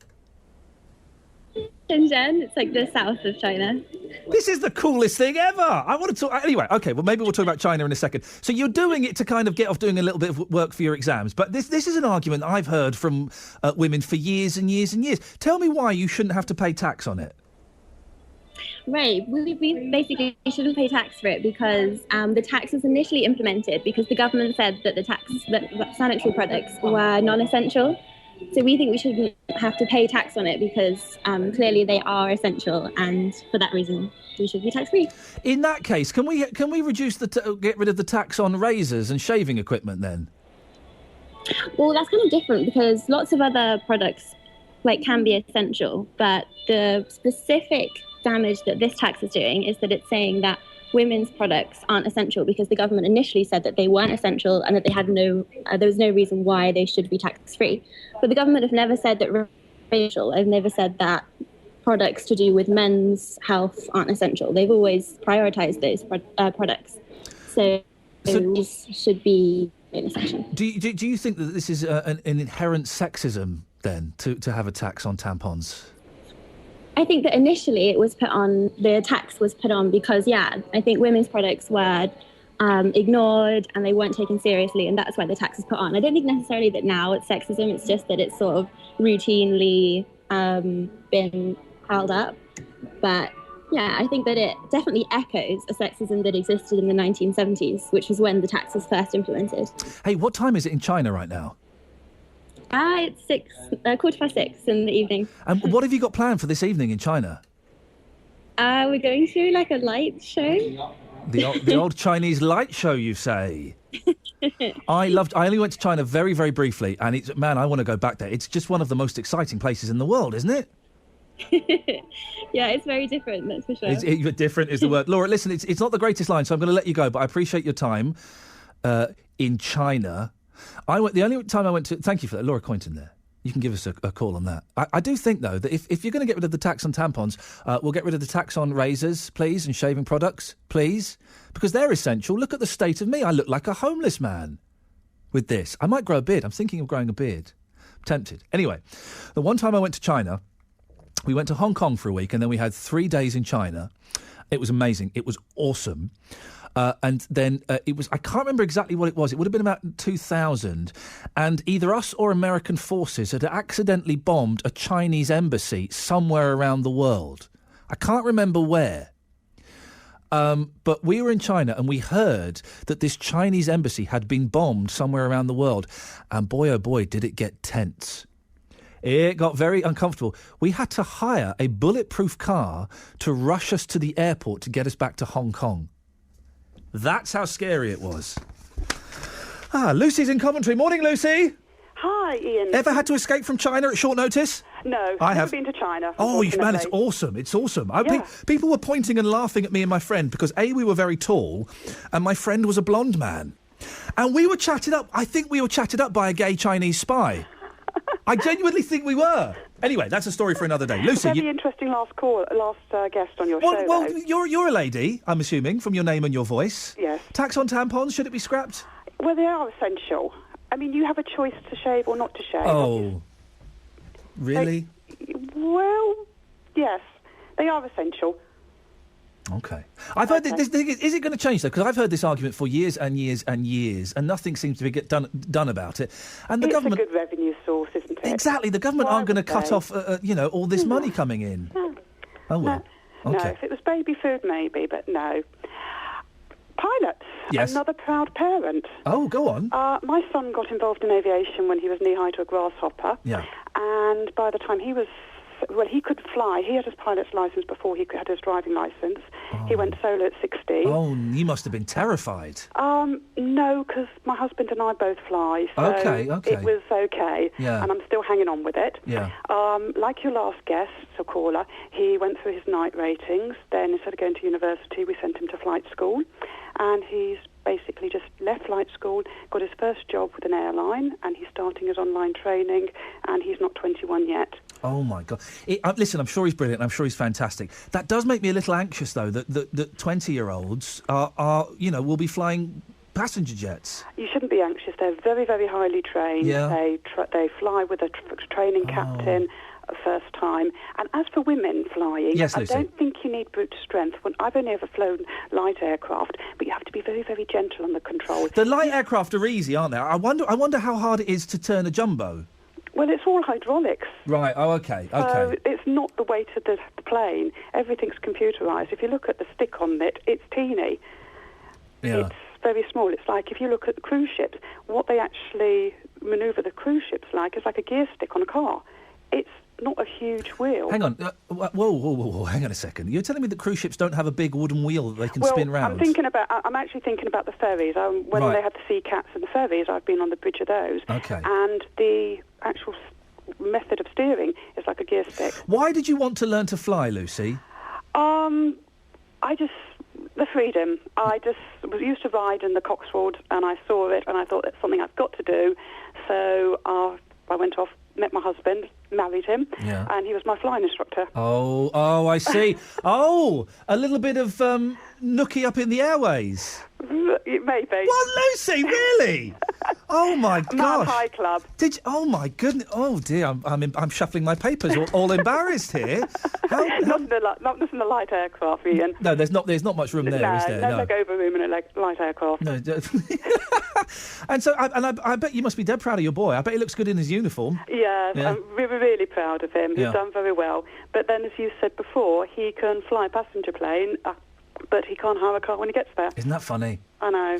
[SPEAKER 5] Shenzhen, it's the south of China.
[SPEAKER 10] This is the coolest thing ever. I want to talk... Anyway, OK, well, maybe we'll talk about China in a second. So you're doing it to kind of get off doing a little bit of work for your exams. But this is an argument I've heard from women for years and years and years. Tell me why you shouldn't have to pay tax on it.
[SPEAKER 5] Right. We basically shouldn't pay tax for it because the tax was initially implemented because the government said that that sanitary products were non-essential. So we think we shouldn't have to pay tax on it because clearly they are essential, and for that reason we should be tax-free.
[SPEAKER 10] In that case, can we reduce get rid of the tax on razors and shaving equipment then?
[SPEAKER 5] Well, that's kind of different because lots of other products can be essential, but the specific damage that this tax is doing is that it's saying that women's products aren't essential because the government initially said that they weren't essential and that they had there was no reason why they should be tax-free. But the government have never said that racial. They've never said that products to do with men's health aren't essential. They've always prioritised those products. So these should be essential.
[SPEAKER 10] Do you think that this is an inherent sexism then to have a tax on tampons?
[SPEAKER 5] I think that initially the tax was put on because, I think women's products were ignored and they weren't taken seriously, and that's why the tax is put on. I don't think necessarily that now it's sexism, it's just that it's sort of routinely been held up. But yeah, I think that it definitely echoes a sexism that existed in the 1970s, which was when the tax was first implemented.
[SPEAKER 10] Hey, what time is it in China right now?
[SPEAKER 5] It's 6:45 in the evening.
[SPEAKER 10] And what have you got planned for this evening in China?
[SPEAKER 5] We're going to like a light show.
[SPEAKER 10] The old Chinese light show, you say? I only went to China very, very briefly, and I want to go back there. It's just one of the most exciting places in the world, isn't it?
[SPEAKER 5] Yeah, it's very different, that's for sure.
[SPEAKER 10] Different is the word. Laura, listen, it's not the greatest line, so I'm going to let you go, but I appreciate your time in China. The only time I went to... Thank you for that. Laura Coynton there. You can give us a call on that. I do think, though, that if you're going to get rid of the tax on tampons, we'll get rid of the tax on razors, please, and shaving products, please, because they're essential. Look at the state of me. I look like a homeless man with this. I might grow a beard. I'm thinking of growing a beard. I'm tempted. Anyway, the one time I went to China, we went to Hong Kong for a week, and then we had 3 days in China. It was amazing. It was awesome. And then it was, I can't remember exactly what it was. It would have been about 2000. And either us or American forces had accidentally bombed a Chinese embassy somewhere around the world. I can't remember where. But we were in China and we heard that this Chinese embassy had been bombed somewhere around the world. And boy, oh boy, did it get tense. It got very uncomfortable. We had to hire a bulletproof car to rush us to the airport to get us back to Hong Kong. That's how scary it was. Lucy's in Coventry. Morning, Lucy.
[SPEAKER 7] Hi, Ian.
[SPEAKER 10] Ever had to escape from China at short notice?
[SPEAKER 7] No,
[SPEAKER 10] I
[SPEAKER 7] never
[SPEAKER 10] have
[SPEAKER 7] been to China.
[SPEAKER 10] Oh, man, it's awesome. It's awesome.
[SPEAKER 7] Yeah.
[SPEAKER 10] People were pointing and laughing at me and my friend because, A, we were very tall and my friend was a blonde man. And we were chatted up. I think we were chatted up by a gay Chinese spy. I genuinely think we were. Anyway, that's a story for another day. Lucy,
[SPEAKER 7] very interesting last guest on your show.
[SPEAKER 10] Well, you're a lady, I'm assuming, from your name and your voice.
[SPEAKER 7] Yes.
[SPEAKER 10] Tax on tampons, should it be scrapped?
[SPEAKER 7] Well, they are essential. I mean, you have a choice to shave or not to shave.
[SPEAKER 10] Oh, really?
[SPEAKER 7] Well, yes, they are essential.
[SPEAKER 10] Okay. I've heard this. Is it going to change though? Because I've heard this argument for years and years and years, and nothing seems to be done about it. And the government,
[SPEAKER 7] it's a good revenue source, isn't it?
[SPEAKER 10] Exactly. The government aren't going to cut off, all this money coming in.
[SPEAKER 7] No.
[SPEAKER 10] Oh well.
[SPEAKER 7] No.
[SPEAKER 10] Okay.
[SPEAKER 7] No, if it was baby food, maybe, but no. Pilots.
[SPEAKER 10] Yes.
[SPEAKER 7] Another proud parent.
[SPEAKER 10] Oh, go on.
[SPEAKER 7] My son got involved in aviation when he was knee-high to a grasshopper.
[SPEAKER 10] Yeah.
[SPEAKER 7] And by the time he could fly. He had his pilot's licence before he had his driving licence. Oh. He went solo at 16.
[SPEAKER 10] Oh, you must have been terrified.
[SPEAKER 7] No, because my husband and I both fly. So
[SPEAKER 10] okay.
[SPEAKER 7] It was okay.
[SPEAKER 10] Yeah.
[SPEAKER 7] And I'm still hanging on with it.
[SPEAKER 10] Yeah.
[SPEAKER 7] Like your last guest, or caller, he went through his night ratings. Then instead of going to university, we sent him to flight school. And he's basically just left flight school, got his first job with an airline, and he's starting his online training, and he's not 21 yet.
[SPEAKER 10] Oh, my God. Listen, I'm sure he's brilliant. I'm sure he's fantastic. That does make me a little anxious, though, that 20-year-olds will be flying passenger jets.
[SPEAKER 7] You shouldn't be anxious. They're very, very highly trained.
[SPEAKER 10] Yeah.
[SPEAKER 7] They fly with a training captain first time. And as for women flying,
[SPEAKER 10] yes, Lucy.
[SPEAKER 7] I don't think you need brute strength. I've only ever flown light aircraft, but you have to be very, very gentle on the controls.
[SPEAKER 10] The light aircraft are easy, aren't they? I wonder how hard it is to turn a jumbo.
[SPEAKER 7] Well, it's all hydraulics.
[SPEAKER 10] Right, okay.
[SPEAKER 7] So it's not the weight of the plane. Everything's computerised. If you look at the stick on it, it's teeny.
[SPEAKER 10] Yeah.
[SPEAKER 7] It's very small. It's like if you look at the cruise ships, what they actually manoeuvre the cruise ships like is like a gear stick on a car. It's not a huge wheel.
[SPEAKER 10] Hang on. Whoa. Hang on a second. You're telling me that cruise ships don't have a big wooden wheel that they can spin round?
[SPEAKER 7] I'm actually thinking about the ferries. When they have the Sea Cats and the ferries, I've been on the bridge of those.
[SPEAKER 10] Okay.
[SPEAKER 7] And the actual method of steering is like a gear stick.
[SPEAKER 10] Why did you want to learn to fly, Lucy?
[SPEAKER 7] The freedom. I just was used to ride in the Cotswolds, and I saw it, and I thought that's something I've got to do. So I went off, met my husband, married him, and he was my flying instructor.
[SPEAKER 10] Oh, I see. A little bit of nookie up in the airways.
[SPEAKER 7] Maybe.
[SPEAKER 10] What, Lucy? Really? Oh my gosh!
[SPEAKER 7] Man High Club.
[SPEAKER 10] Did you, oh my goodness! Oh dear, I'm shuffling my papers, all embarrassed here.
[SPEAKER 7] Not in a light aircraft, Ian.
[SPEAKER 10] No, there's not much room there, is there?
[SPEAKER 7] No leg over room in a light aircraft.
[SPEAKER 10] No. And so, I bet you must be dead proud of your boy. I bet he looks good in his uniform.
[SPEAKER 7] Yeah. I'm really proud of him. He's done very well. But then, as you said before, he can fly a passenger plane, but he can't hire a car when he gets there.
[SPEAKER 10] Isn't that funny?
[SPEAKER 7] I know.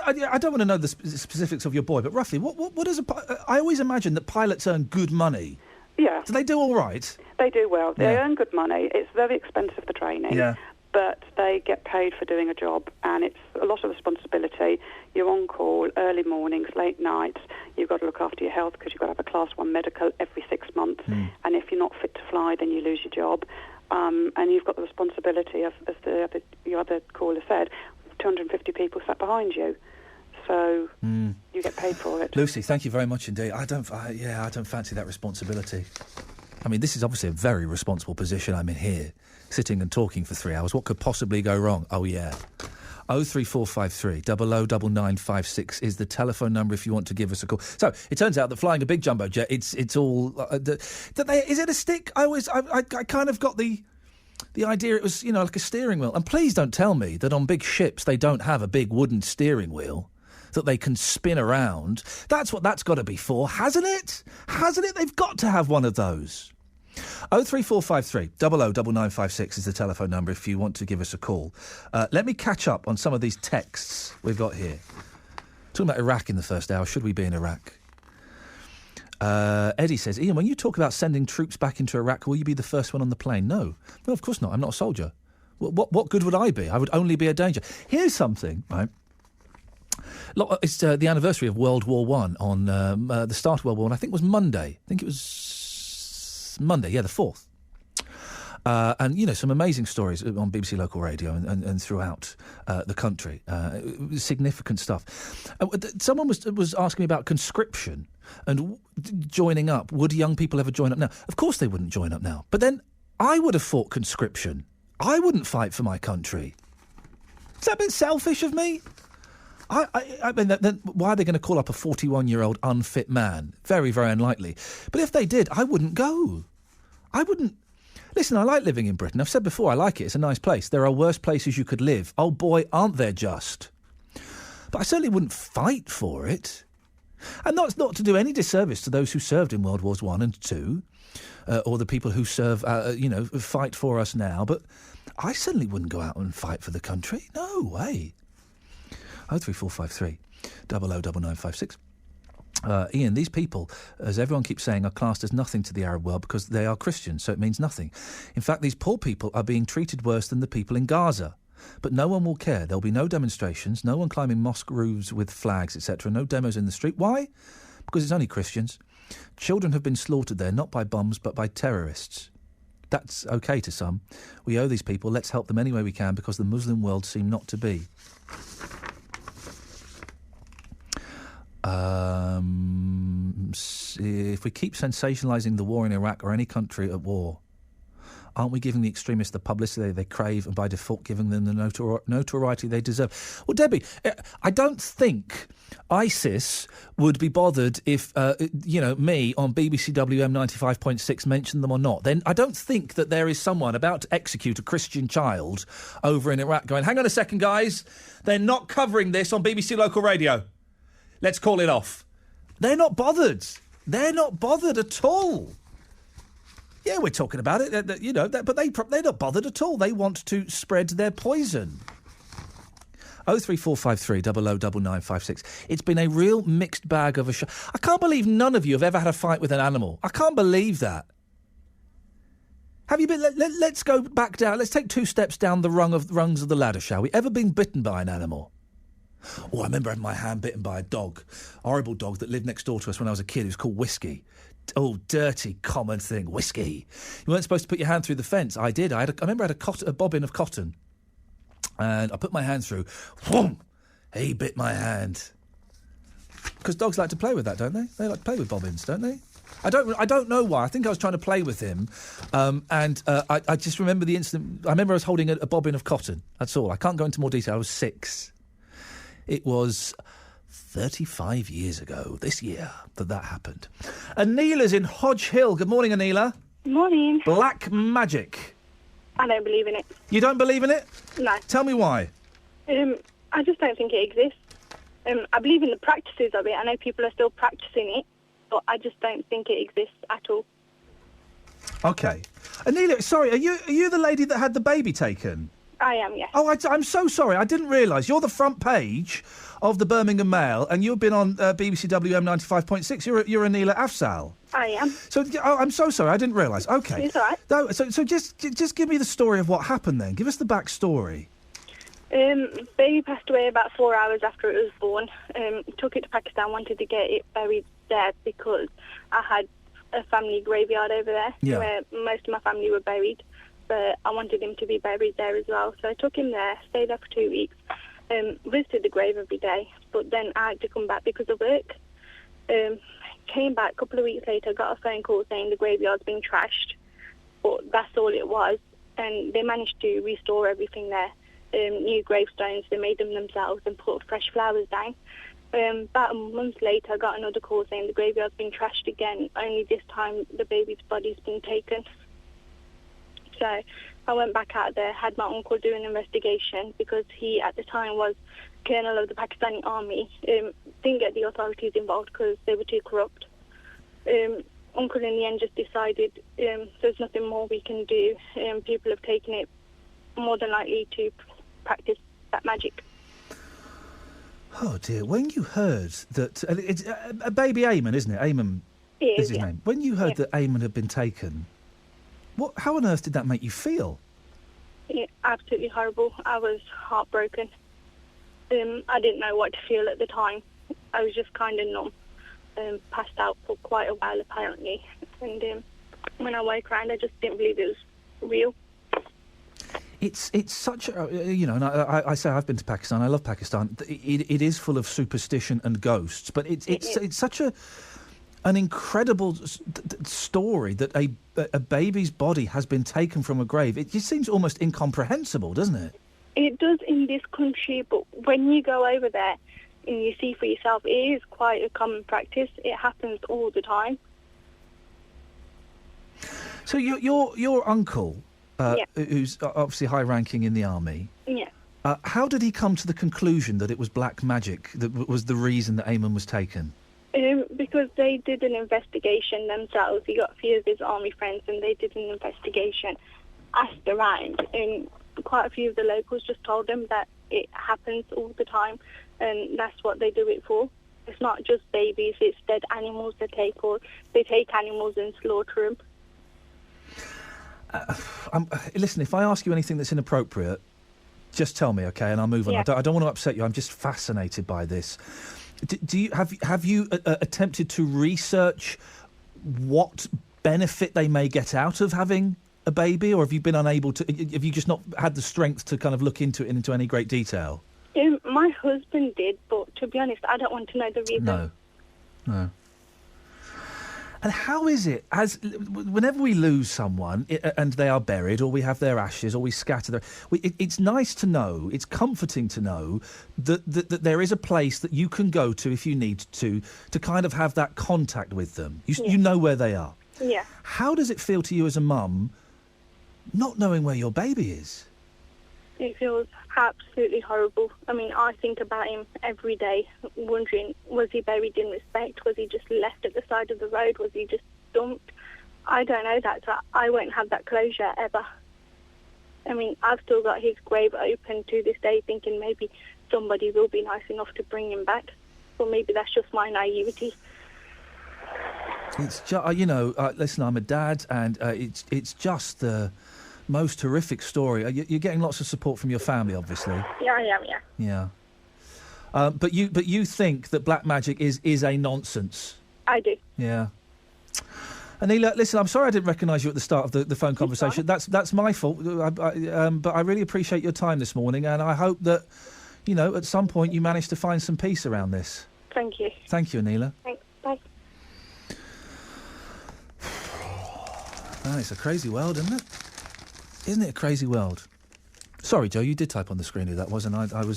[SPEAKER 10] I don't want to know the specifics of your boy, but roughly, what does I always imagine that pilots earn good money.
[SPEAKER 7] Yeah.
[SPEAKER 10] Do they do all right?
[SPEAKER 7] They do well. They earn good money. It's very expensive, the training.
[SPEAKER 10] Yeah.
[SPEAKER 7] But they get paid for doing a job, and it's a lot of responsibility. You're on call early mornings, late nights. You've got to look after your health because you've got to have a Class 1 medical every 6 months. And if you're not fit to fly, then you lose your job. And you've got the responsibility of, as your other caller said, 250 people sat behind you. So you get paid for it.
[SPEAKER 10] Lucy, thank you very much indeed. I don't fancy that responsibility. I mean, this is obviously a very responsible position I'm in here, sitting and talking for 3 hours. What could possibly go wrong? Oh, yeah. 03453 009956 is the telephone number if you want to give us a call. So it turns out that flying a big jumbo jet, it's all. Is it a stick? I kind of got the idea it was, like a steering wheel. And please don't tell me that on big ships they don't have a big wooden steering wheel that they can spin around. That's what that's got to be for, hasn't it? Hasn't it? They've got to have one of those. 03453 009956 is the telephone number if you want to give us a call. Let me catch up on some of these texts we've got here. Talking about Iraq in the first hour. Should we be in Iraq? Eddie says, Ian, when you talk about sending troops back into Iraq, will you be the first one on the plane? No, of course not. I'm not a soldier. What good would I be? I would only be a danger. Here's something, right? It's the anniversary of World War I on the start of World War I. I think it was Monday. I think it was Monday, the 4th. And, some amazing stories on BBC Local Radio and throughout the country. Significant stuff. Someone was asking me about conscription and joining up. Would young people ever join up now? Of course they wouldn't join up now. But then I would have fought conscription. I wouldn't fight for my country. Is that a bit selfish of me? I mean, then why are they going to call up a 41-year-old unfit man? Very, very unlikely. But if they did, I wouldn't go. I wouldn't. Listen, I like living in Britain. I've said before, I like it. It's a nice place. There are worse places you could live. Oh, boy, aren't there just. But I certainly wouldn't fight for it. And that's not to do any disservice to those who served in World Wars I and II, or the people who serve, fight for us now. But I certainly wouldn't go out and fight for the country. No way. 03453 009956. Ian, these people, as everyone keeps saying, are classed as nothing to the Arab world because they are Christians, so it means nothing. In fact, these poor people are being treated worse than the people in Gaza. But no one will care. There'll be no demonstrations, no one climbing mosque roofs with flags, etc., no demos in the street. Why? Because it's only Christians. Children have been slaughtered there, not by bombs, but by terrorists. That's OK to some. We owe these people. Let's help them any way we can because the Muslim world seem not to be. If we keep sensationalising the war in Iraq or any country at war, aren't we giving the extremists the publicity they crave and by default giving them the notoriety they deserve? Well, Debbie, I don't think ISIS would be bothered if, me on BBC WM 95.6 mentioned them or not. Then I don't think that there is someone about to execute a Christian child over in Iraq going, hang on a second, guys, they're not covering this on BBC Local Radio. Let's call it off. They're not bothered. They're not bothered at all. Yeah, we're talking about it, but they're not bothered at all. They want to spread their poison. 03453 009956. It's been a real mixed bag of a show. I can't believe none of you have ever had a fight with an animal. I can't believe that. Have you been? Let's go back down. Let's take 2 steps down the rungs of the ladder, shall we? Ever been bitten by an animal? Oh, I remember having my hand bitten by a dog, a horrible dog that lived next door to us when I was a kid. It was called Whiskey. Oh, dirty, common thing, Whiskey. You weren't supposed to put your hand through the fence. I did. I remember I had a bobbin of cotton, and I put my hand through. Whoom! He bit my hand. Because dogs like to play with that, don't they? They like to play with bobbins, don't they? I don't know why. I think I was trying to play with him, and I just remember the incident. I remember I was holding a bobbin of cotton. That's all. I can't go into more detail. I was 6. It was 35 years ago, this year, that happened. Anila's in Hodge Hill. Good morning, Anila.
[SPEAKER 8] Morning.
[SPEAKER 10] Black magic.
[SPEAKER 8] I don't believe in it.
[SPEAKER 10] You don't believe in it?
[SPEAKER 8] No.
[SPEAKER 10] Tell me why.
[SPEAKER 8] I just don't think it exists. I believe in the practices of it. I know people are still practicing it, but I just don't think it exists at all.
[SPEAKER 10] Okay. Anila, sorry, are you the lady that had the baby taken?
[SPEAKER 8] I am, yes.
[SPEAKER 10] Oh, I'm so sorry. I didn't realise. You're the front page of the Birmingham Mail, and you've been on BBC WM 95.6. You're Anila Afzal.
[SPEAKER 8] I am.
[SPEAKER 10] So, I'm so sorry. I didn't realise. Okay.
[SPEAKER 8] It's all right.
[SPEAKER 10] No, so just give me the story of what happened then. Give us the backstory.
[SPEAKER 8] Baby passed away about 4 hours after it was born. Took it to Pakistan, wanted to get it buried there because I had a family graveyard over there where most of my family were buried. But I wanted him to be buried there as well. So I took him there, stayed there for 2 weeks, visited the grave every day. But then I had to come back because of work. Came back a couple of weeks later, got a phone call saying the graveyard's been trashed. But that's all it was. And they managed to restore everything there. New gravestones, they made them themselves and put fresh flowers down. About a month later, I got another call saying the graveyard's been trashed again, only this time the baby's body's been taken. So I went back out there, had my uncle do an investigation because he, at the time, was colonel of the Pakistani army. Didn't get the authorities involved because they were too corrupt. Uncle, in the end, just decided there's nothing more we can do. People have taken it more than likely to practice that magic.
[SPEAKER 10] Oh, dear. When you heard that... it's a baby Eamon, isn't it? Eamon is his name. When you heard that Eamon had been taken, how on earth did that make you feel?
[SPEAKER 8] Yeah, absolutely horrible. I was heartbroken. I didn't know what to feel at the time. I was just kind of numb. Passed out for quite a while, apparently. And when I woke around, I just didn't believe it was real.
[SPEAKER 10] It's such a... and I say I've been to Pakistan. I love Pakistan. It is full of superstition and ghosts, but it's such an incredible story that a baby's body has been taken from a grave. It just seems almost incomprehensible, doesn't it?
[SPEAKER 8] It does in this country, but when you go over there and you see for yourself, it is quite a common practice. It happens all the time.
[SPEAKER 10] So your uncle, who's obviously high-ranking in the army, how did he come to the conclusion that it was black magic that was the reason that Eamon was taken?
[SPEAKER 8] Because they did an investigation themselves. He got a few of his army friends and they did an investigation, asked around, and quite a few of the locals just told them that it happens all the time and that's what they do it for. It's not just babies, it's dead animals they take, or they take animals and slaughter them.
[SPEAKER 10] Listen, if I ask you anything that's inappropriate, just tell me, okay, and I'll move on. I don't want to upset you. I'm just fascinated by this. Have you attempted to research what benefit they may get out of having a baby, or have you been unable to? Have you just not had the strength to kind of look into it into any great detail?
[SPEAKER 8] My husband did, but to be honest, I don't want to know the reason.
[SPEAKER 10] No. And how is it, whenever we lose someone and they are buried, or we have their ashes, or we scatter their... It's nice to know, it's comforting to know that there is a place that you can go to if you need to kind of have that contact with them. You know where they are.
[SPEAKER 8] Yeah.
[SPEAKER 10] How does it feel to you as a mum not knowing where your baby is?
[SPEAKER 8] It feels absolutely horrible. I mean, I think about him every day, wondering, was he buried in respect? Was he just left at the side of the road? Was he just dumped? I don't know that, so I won't have that closure ever. I mean, I've still got his grave open to this day, thinking maybe somebody will be nice enough to bring him back. Or maybe that's just my naivety.
[SPEAKER 10] It's just, listen, I'm a dad, and it's just the most horrific story. You're getting lots of support from your family, obviously.
[SPEAKER 8] Yeah, I am.
[SPEAKER 10] Yeah. But you think that black magic is a nonsense?
[SPEAKER 8] I do.
[SPEAKER 10] Yeah. Anila, listen, I'm sorry I didn't recognise you at the start of the phone conversation. That's my fault. But I really appreciate your time this morning, and I hope that, at some point you manage to find some peace around this.
[SPEAKER 8] Thank you.
[SPEAKER 10] Thank you, Anila.
[SPEAKER 8] Thanks. Bye.
[SPEAKER 10] Oh, it's a crazy world, isn't it? Isn't it a crazy world? Sorry, Joe, you did type on the screen who that was, and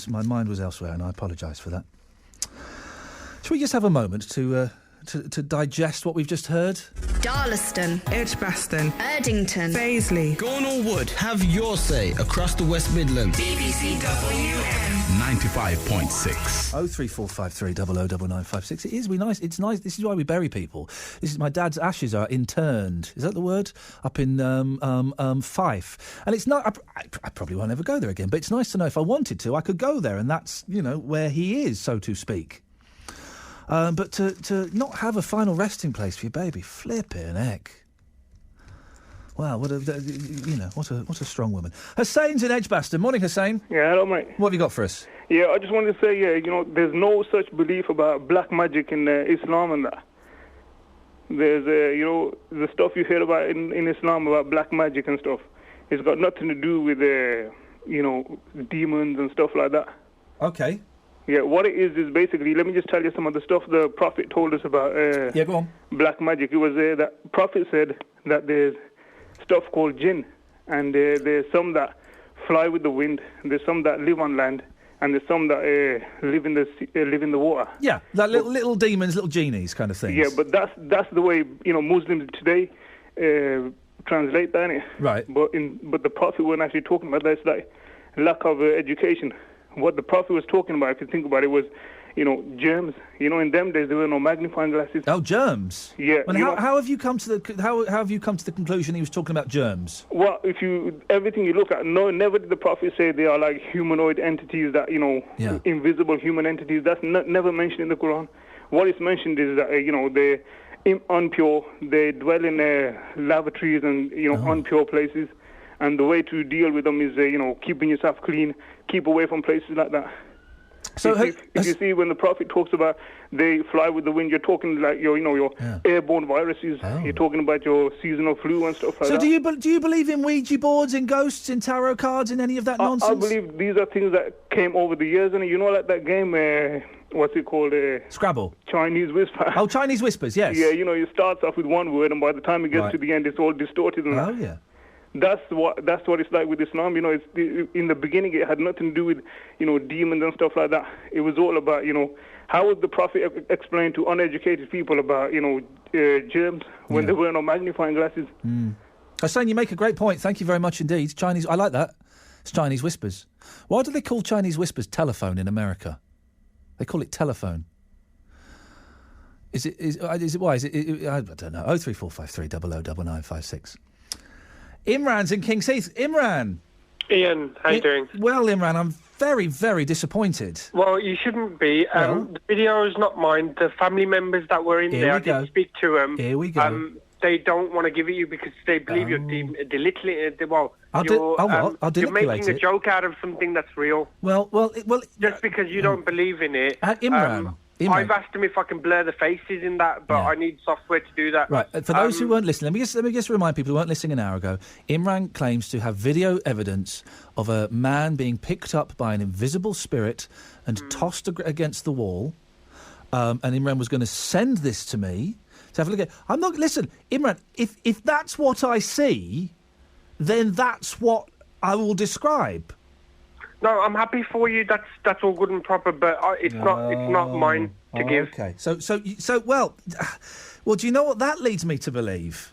[SPEAKER 10] my mind was elsewhere, and I apologise for that. Shall we just have a moment to digest what we've just heard?
[SPEAKER 23] Darlaston,
[SPEAKER 19] Edgbaston,
[SPEAKER 23] Erdington,
[SPEAKER 19] Paisley, Gornal Wood. Have your say across the West Midlands.
[SPEAKER 23] BBC WM
[SPEAKER 18] 95.6.
[SPEAKER 10] 03453 009956. It is nice. It's nice. This is why we bury people. This is my dad's ashes are interned. Is that the word? Up in Fife. And it's not. I probably won't ever go there again. But it's nice to know if I wanted to, I could go there, and that's where he is, so to speak. But to not have a final resting place for your baby, flipping heck. Wow, what a strong woman. Hussein's in Edgbaston. Morning, Hussein.
[SPEAKER 11] Yeah, hello, mate.
[SPEAKER 10] What have you got for us?
[SPEAKER 11] Yeah, I just wanted to say, there's no such belief about black magic in Islam and that. There's, the stuff you hear about in Islam about black magic and stuff. It's got nothing to do with, demons and stuff like that.
[SPEAKER 10] Okay.
[SPEAKER 11] Yeah, what it is basically, let me just tell you some of the stuff the Prophet told us about
[SPEAKER 10] go on.
[SPEAKER 11] Black magic. It was that Prophet said that there's stuff called jinn, and there's some that fly with the wind, there's some that live on land, and there's some that live in the water.
[SPEAKER 10] Yeah, like little demons, little genies kind of things.
[SPEAKER 11] Yeah, but that's the way Muslims today translate that, innit? Right. But the Prophet wasn't actually talking about that. It's like lack of education. What the Prophet was talking about, if you think about it, was, germs. In them days there were no magnifying glasses.
[SPEAKER 10] Oh, germs.
[SPEAKER 11] Yeah.
[SPEAKER 10] And how have you come to the conclusion he was talking about germs?
[SPEAKER 11] Well, everything you look at, never did the Prophet say they are like humanoid entities that invisible human entities. That's never mentioned in the Quran. What is mentioned is that they're impure. They dwell in lavatories and impure places. And the way to deal with them is, keeping yourself clean, keep away from places like that. So if you see when the Prophet talks about they fly with the wind, you're talking like your airborne viruses. Oh. You're talking about your seasonal flu and stuff like that.
[SPEAKER 10] So do you believe in Ouija boards, in ghosts, in tarot cards, in any of that nonsense?
[SPEAKER 11] I believe these are things that came over the years, and like that game. What's it called?
[SPEAKER 10] Scrabble.
[SPEAKER 11] Chinese Whisper.
[SPEAKER 10] Oh, Chinese Whispers. Yes.
[SPEAKER 11] Yeah, it starts off with one word, and by the time it gets to the end, it's all distorted. And that.
[SPEAKER 10] Yeah.
[SPEAKER 11] That's what it's like with Islam. It's in the beginning it had nothing to do with demons and stuff like that. It was all about how would the Prophet explain to uneducated people about germs when there were no magnifying glasses.
[SPEAKER 10] Hassan, you make a great point. Thank you very much indeed. Chinese, I like that. It's Chinese Whispers. Why do they call Chinese Whispers telephone in America? They call it telephone. Is it why? Is it I don't know. 03453 009956. Imran's in King's Heath. Imran.
[SPEAKER 13] Ian, how you doing?
[SPEAKER 10] Well, Imran, I'm very, very disappointed.
[SPEAKER 13] Well, you shouldn't be. The video is not mine. The family members that were in there, I didn't speak to them.
[SPEAKER 10] Here we go.
[SPEAKER 13] They don't want to give it you because they believe you're
[SPEAKER 10] you're
[SPEAKER 13] making a joke out of something that's real.
[SPEAKER 10] Well,
[SPEAKER 13] just because you don't believe in it.
[SPEAKER 10] Imran.
[SPEAKER 13] I've asked them if I can blur the faces in that, but I need software to do that.
[SPEAKER 10] Right. For those who weren't listening, let me just remind people who weren't listening an hour ago. Imran claims to have video evidence of a man being picked up by an invisible spirit and tossed against the wall. And Imran was going to send this to me to have a look at. I'm not. Listen, Imran. If that's what I see, then that's what I will describe.
[SPEAKER 13] No, I'm happy for you. That's all good and proper, but it's not mine to give.
[SPEAKER 10] Okay. So well, do you know what that leads me to believe?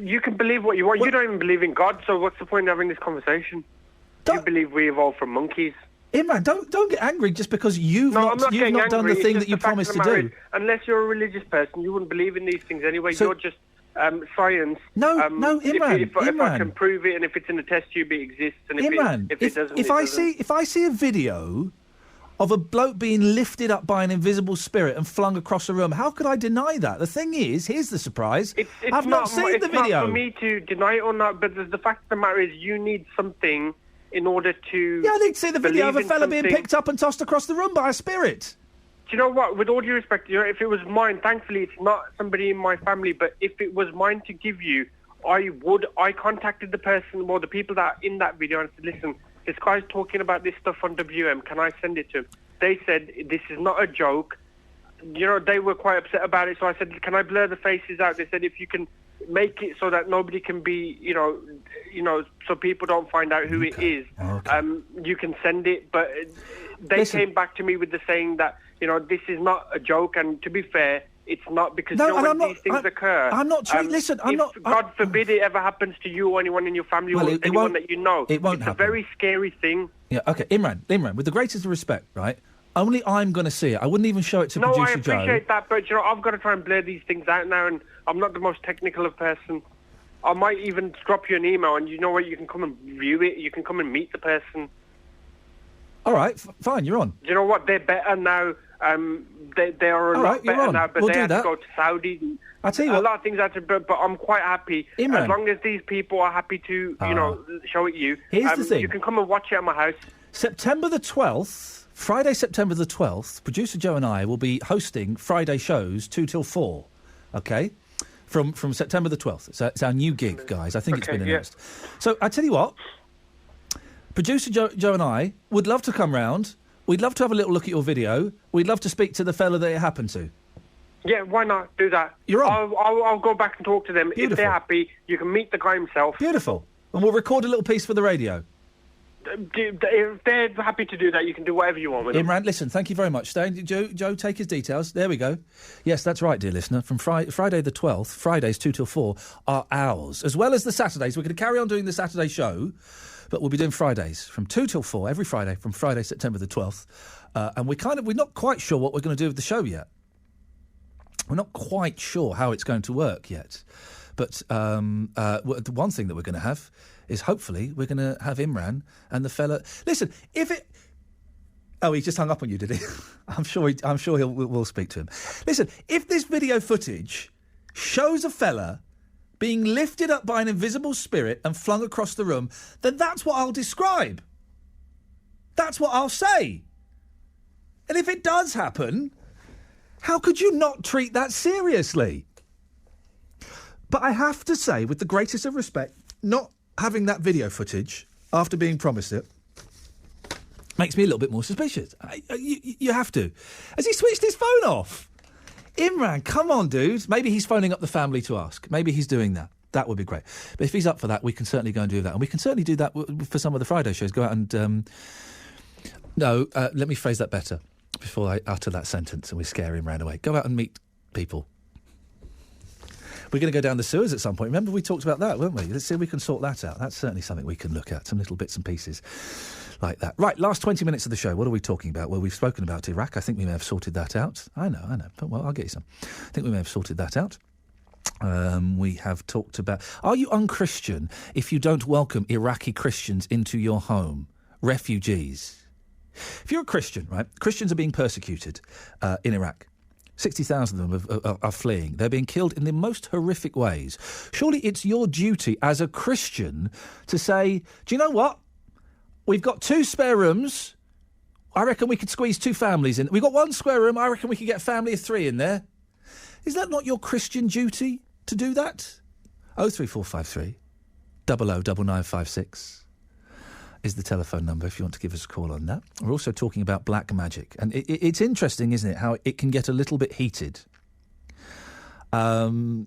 [SPEAKER 13] You can believe what you want. You don't even believe in God, so what's the point of having this conversation? You believe we evolved from monkeys.
[SPEAKER 10] Imran, don't get angry just because you've not done the thing that you promised to do.
[SPEAKER 13] Unless you're a religious person, you wouldn't believe in these things anyway. You're just science.
[SPEAKER 10] No, Imran.
[SPEAKER 13] If I can prove it, and if it's in a test tube, it exists. And if it doesn't,
[SPEAKER 10] if I see a video of a bloke being lifted up by an invisible spirit and flung across a room, how could I deny that? The thing is, here's the surprise. I've not seen the video.
[SPEAKER 13] It's not for me to deny it or not, but the fact of the matter is, you need something in order to.
[SPEAKER 10] Yeah, I need to see the video of a fella being picked up and tossed across the room by a spirit.
[SPEAKER 13] Do you know what? With all due respect, if it was mine, thankfully it's not somebody in my family, but if it was mine to give you, I contacted the person, or the people that are in that video, and said, listen, this guy's talking about this stuff on WM, can I send it to him? They said, this is not a joke. They were quite upset about it, so I said, can I blur the faces out? They said, if you can make it so that nobody can be, so people don't find out who it is. You can send it, but they came back to me with the saying that, this is not a joke, and to be fair, it's not, because when these things occur...
[SPEAKER 10] I'm not...
[SPEAKER 13] God forbid it ever happens to you or anyone in your family or anyone that you know.
[SPEAKER 10] It won't happen.
[SPEAKER 13] It's a very scary thing.
[SPEAKER 10] Yeah, OK. Imran, with the greatest of respect, right, only I'm going to see it. I wouldn't even show it to producer Joe.
[SPEAKER 13] No, I appreciate that, but, I've got to try and blur these things out now, and I'm not the most technical of person. I might even drop you an email, and you know what, you can come and view it, you can come and meet the person.
[SPEAKER 10] All right, fine, you're on.
[SPEAKER 13] Do you know what, they're better now. They are a lot better now, but they had to go to Saudi.
[SPEAKER 10] I'll tell you what.
[SPEAKER 13] A lot of things had to, but I'm quite happy.
[SPEAKER 10] Imran.
[SPEAKER 13] As long as these people are happy to, show it you.
[SPEAKER 10] Here's the thing.
[SPEAKER 13] You can come and watch it at my house.
[SPEAKER 10] September the 12th, Friday, September the 12th, producer Joe and I will be hosting Friday shows 2 till 4, OK? From September the 12th. It's our new gig, guys. I think it's been announced. So, I tell you what, producer Joe and I would love to come round. We'd love to have a little look at your video. We'd love to speak to the fella that it happened to.
[SPEAKER 13] Yeah, why not? Do that.
[SPEAKER 10] You're on.
[SPEAKER 13] I'll go back and talk to them.
[SPEAKER 10] Beautiful.
[SPEAKER 13] If they're happy, you can meet the guy himself.
[SPEAKER 10] Beautiful. And we'll record a little piece for the radio.
[SPEAKER 13] If they're happy to do that, you can do whatever you want with them.
[SPEAKER 10] Imran, listen, thank you very much. Joe, take his details. There we go. Yes, that's right, dear listener. From Friday the 12th, Fridays 2 till 4 are ours, as well as the Saturdays. We're going to carry on doing the Saturday show, but we'll be doing Fridays from 2 till 4 every Friday from Friday, September the 12th. And we're not quite sure what we're going to do with the show yet. We're not quite sure how it's going to work yet. But the one thing that we're going to have is hopefully we're going to have Imran and the fella... Listen, if it... Oh, he just hung up on you, did he? I'm sure we'll speak to him. Listen, if this video footage shows a fella being lifted up by an invisible spirit and flung across the room, then that's what I'll describe. That's what I'll say. And if it does happen, how could you not treat that seriously? But I have to say, with the greatest of respect, not having that video footage after being promised it makes me a little bit more suspicious. You have to. Has he switched his phone off? Imran, come on, dude. Maybe he's phoning up the family to ask. Maybe he's doing that. That would be great. But if he's up for that, we can certainly go and do that. And we can certainly do that for some of the Friday shows. Go out and... let me phrase that better before I utter that sentence and we scare Imran away. Go out and meet people. We're going to go down the sewers at some point. Remember we talked about that, weren't we? Let's see if we can sort that out. That's certainly something we can look at, some little bits and pieces like that. Right, last 20 minutes of the show. What are we talking about? Well, we've spoken about Iraq. I think we may have sorted that out. I know. But, well, I'll get you some. I think we may have sorted that out. We have talked about... Are you unchristian if you don't welcome Iraqi Christians into your home? Refugees. If you're a Christian, right, Christians are being persecuted in Iraq. 60,000 of them are fleeing. They're being killed in the most horrific ways. Surely it's your duty as a Christian to say, do you know what? We've got 2 spare rooms. I reckon we could squeeze 2 families in. We've got 1 square room. I reckon we could get a family of 3 in there. Is that not your Christian duty to do that? 03453 009956 is the telephone number if you want to give us a call on that. We're also talking about black magic. And it's interesting, isn't it, how it can get a little bit heated. And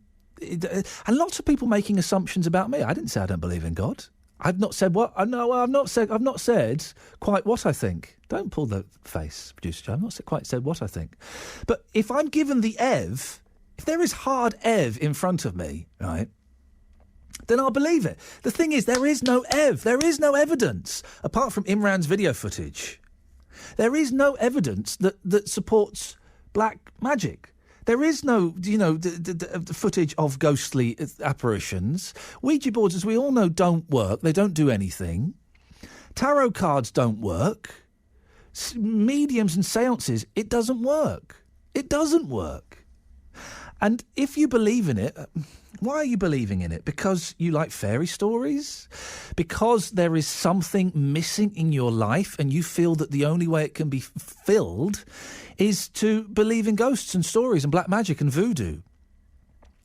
[SPEAKER 10] lots of people making assumptions about me. I didn't say I don't believe in God. I've not said what... No, I've not said quite what I think. Don't pull the face, producer Joe. I've not quite said what I think. But if I'm given the Ev, if there is hard Ev in front of me, right, then I'll believe it. The thing is, there is no Ev. There is no evidence, apart from Imran's video footage. There is no evidence that supports black magic. There is no, the footage of ghostly apparitions. Ouija boards, as we all know, don't work. They don't do anything. Tarot cards don't work. Mediums and seances, it doesn't work. It doesn't work. And if you believe in it... Why are you believing in it? Because you like fairy stories? Because there is something missing in your life and you feel that the only way it can be filled is to believe in ghosts and stories and black magic and voodoo?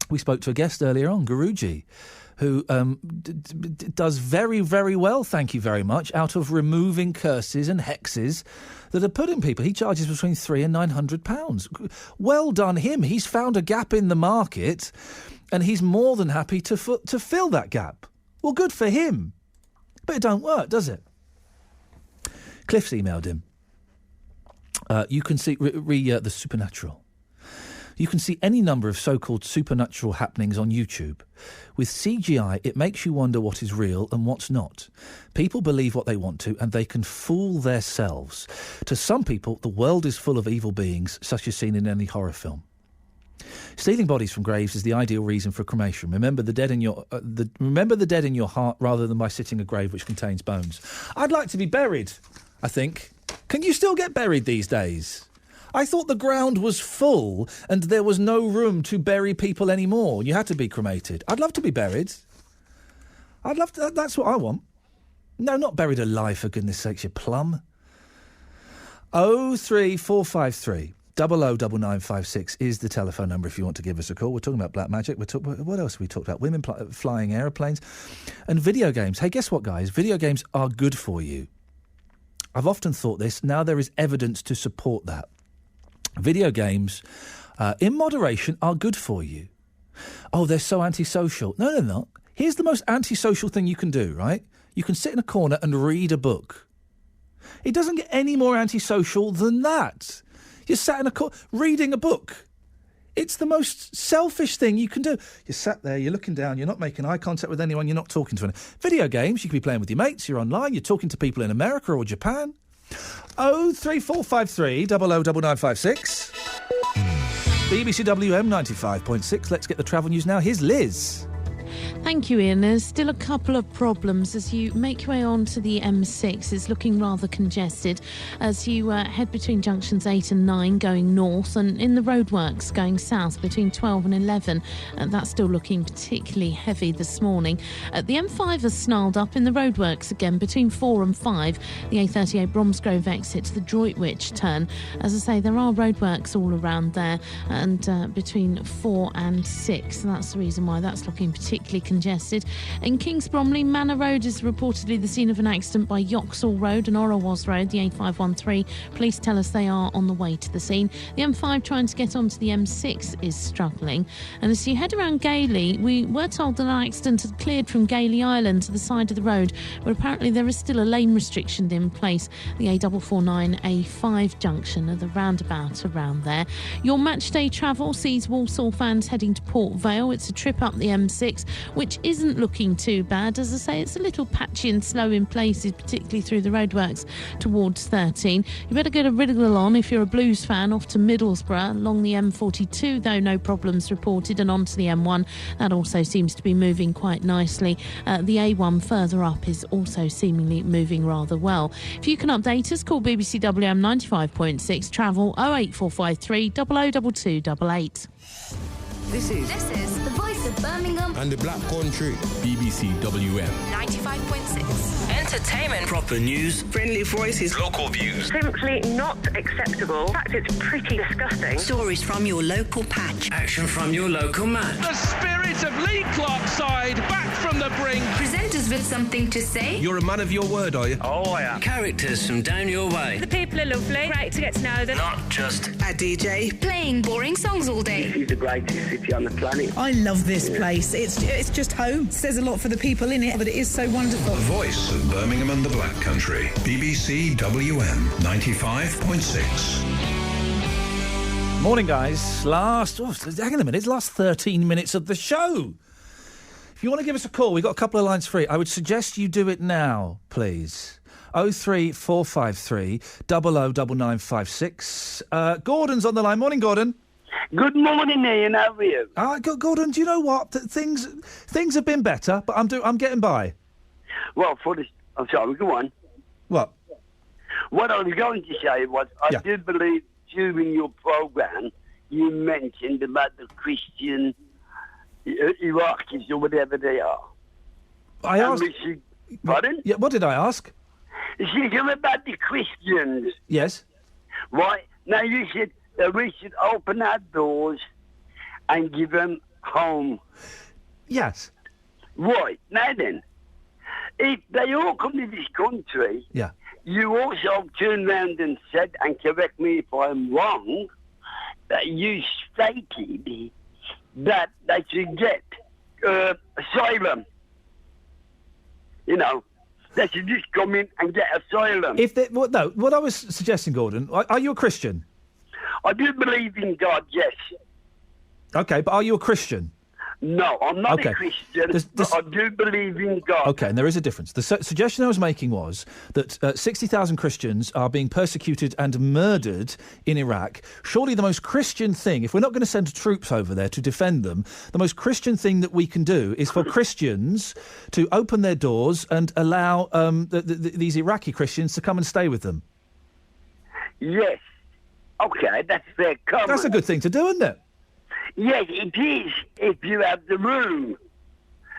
[SPEAKER 10] We spoke to a guest earlier on, Guruji, who does very, very well, thank you very much, out of removing curses and hexes that are put in people. He charges between £300 and £900. Well done him. He's found a gap in the market And he's more than happy to fill that gap. Well, good for him. But it don't work, does it? Cliff's emailed him. You can see the supernatural. You can see any number of so-called supernatural happenings on YouTube. With CGI, it makes you wonder what is real and what's not. People believe what they want to, and they can fool themselves. To some people, the world is full of evil beings, such as seen in any horror film. Stealing bodies from graves is the ideal reason for cremation. Remember the dead in your heart rather than by sitting a grave which contains bones. I'd like to be buried, I think. Can you still get buried these days? I thought the ground was full and there was no room to bury people anymore. You had to be cremated. I'd love to be buried. I'd love to, that's what I want. No, not buried alive, for goodness sakes, you plum. 03453 009956 is the telephone number if you want to give us a call. We're talking about black magic. What else have we talked about? Women flying aeroplanes and video games. Hey, guess what, guys? Video games are good for you. I've often thought this. Now there is evidence to support that. Video games, in moderation, are good for you. Oh, they're so antisocial. No, they're not. Here's the most antisocial thing you can do, right? You can sit in a corner and read a book. It doesn't get any more antisocial than that. You're sat in a corner reading a book. It's the most selfish thing you can do. You're sat there, you're looking down, you're not making eye contact with anyone, you're not talking to anyone. Video games, you could be playing with your mates, you're online, you're talking to people in America or Japan. 03453 009956. BBC WM 95.6. Let's get the travel news now. Here's Liz.
[SPEAKER 12] Thank you, Ian. There's still a couple of problems as you make your way onto the M6. It's looking rather congested as you head between junctions 8 and 9 going north, and in the roadworks going south between 12 and 11. That's still looking particularly heavy this morning. The M5 has snarled up in the roadworks again between 4 and 5. The A38 Bromsgrove exit to the Droitwich turn. As I say, there are roadworks all around there, and between 4 and 6. That's the reason why that's looking particularly congested. In Kings Bromley, Manor Road is reportedly the scene of an accident by Yoxall Road and Orrowas Road, the A513. Police tell us they are on the way to the scene. The M5 trying to get onto the M6 is struggling. And as you head around Gailey, we were told that an accident had cleared from Gailey Island to the side of the road, but apparently there is still a lane restriction in place. The A449 A5 junction of the roundabout around there. Your matchday travel sees Walsall fans heading to Port Vale. It's a trip up the M6, which isn't looking too bad. As I say, it's a little patchy and slow in places, particularly through the roadworks towards 13. You better go to Riddle if you're a Blues fan, off to Middlesbrough. Along the M42, though, no problems reported, and onto the M1. That also seems to be moving quite nicely. The A1 further up is also seemingly moving rather well. If you can update us, call BBC WM 95.6 travel 08453 002288.
[SPEAKER 23] This is the voice of Birmingham
[SPEAKER 16] and the Black Country.
[SPEAKER 2] BBC WM
[SPEAKER 23] 95.6.
[SPEAKER 1] Entertainment.
[SPEAKER 15] Proper news.
[SPEAKER 1] Friendly voices.
[SPEAKER 2] Local views.
[SPEAKER 1] Simply not acceptable. In fact, it's pretty disgusting.
[SPEAKER 23] Stories from your local patch.
[SPEAKER 15] Action from your local match.
[SPEAKER 4] The spirit of Lee Clark's side, back from the brink.
[SPEAKER 23] Presenters with something to say.
[SPEAKER 2] You're a man of your word, are you?
[SPEAKER 15] Oh, I am. Characters from down your way.
[SPEAKER 1] The people are lovely. Great to get to know them.
[SPEAKER 15] Not just
[SPEAKER 1] a DJ.
[SPEAKER 23] Playing boring songs all day.
[SPEAKER 17] This is the greatest city on the planet.
[SPEAKER 1] I love this place. It's just home. It says a lot for the people in it, but it is so wonderful.
[SPEAKER 2] The voice of Birmingham and the Black Country. BBC WM 95.6.
[SPEAKER 10] Morning, guys. Hang on a minute. It's last 13 minutes of the show. If you want to give us a call, we've got a couple of lines free. I would suggest you do it now, please. 03453 009956. Gordon's on the line. Morning, Gordon.
[SPEAKER 17] Good morning, Ian. How are you?
[SPEAKER 10] Gordon, do you know what? Things have been better, but I'm getting by.
[SPEAKER 17] Well, I'm sorry, go on.
[SPEAKER 10] What?
[SPEAKER 17] What I was going to say was, I do believe during your programme you mentioned about the Christian Iraqis or whatever they are.
[SPEAKER 10] I asked...
[SPEAKER 17] Pardon?
[SPEAKER 10] Yeah, what did I ask?
[SPEAKER 17] You said about the Christians.
[SPEAKER 10] Yes.
[SPEAKER 17] Right. Now you said that we should open our doors and give them home.
[SPEAKER 10] Yes.
[SPEAKER 17] Right. Now then, if they all come to this country, you also turned round and said, and correct me if I'm wrong, that you stated that they should get asylum. You know, they should just come in and get asylum.
[SPEAKER 10] What I was suggesting, Gordon, are you a Christian?
[SPEAKER 17] I do believe in God, yes.
[SPEAKER 10] Okay, but are you a Christian?
[SPEAKER 17] No, I'm not a Christian, but I do believe in God.
[SPEAKER 10] Okay, and there is a difference. The suggestion I was making was that 60,000 Christians are being persecuted and murdered in Iraq. Surely the most Christian thing, if we're not going to send troops over there to defend them, the most Christian thing that we can do is for Christians to open their doors and allow these Iraqi Christians to come and stay with them.
[SPEAKER 17] Yes. Okay, that's fair comment.
[SPEAKER 10] That's a good thing to do, isn't it?
[SPEAKER 17] Yes, it is, if you have the room.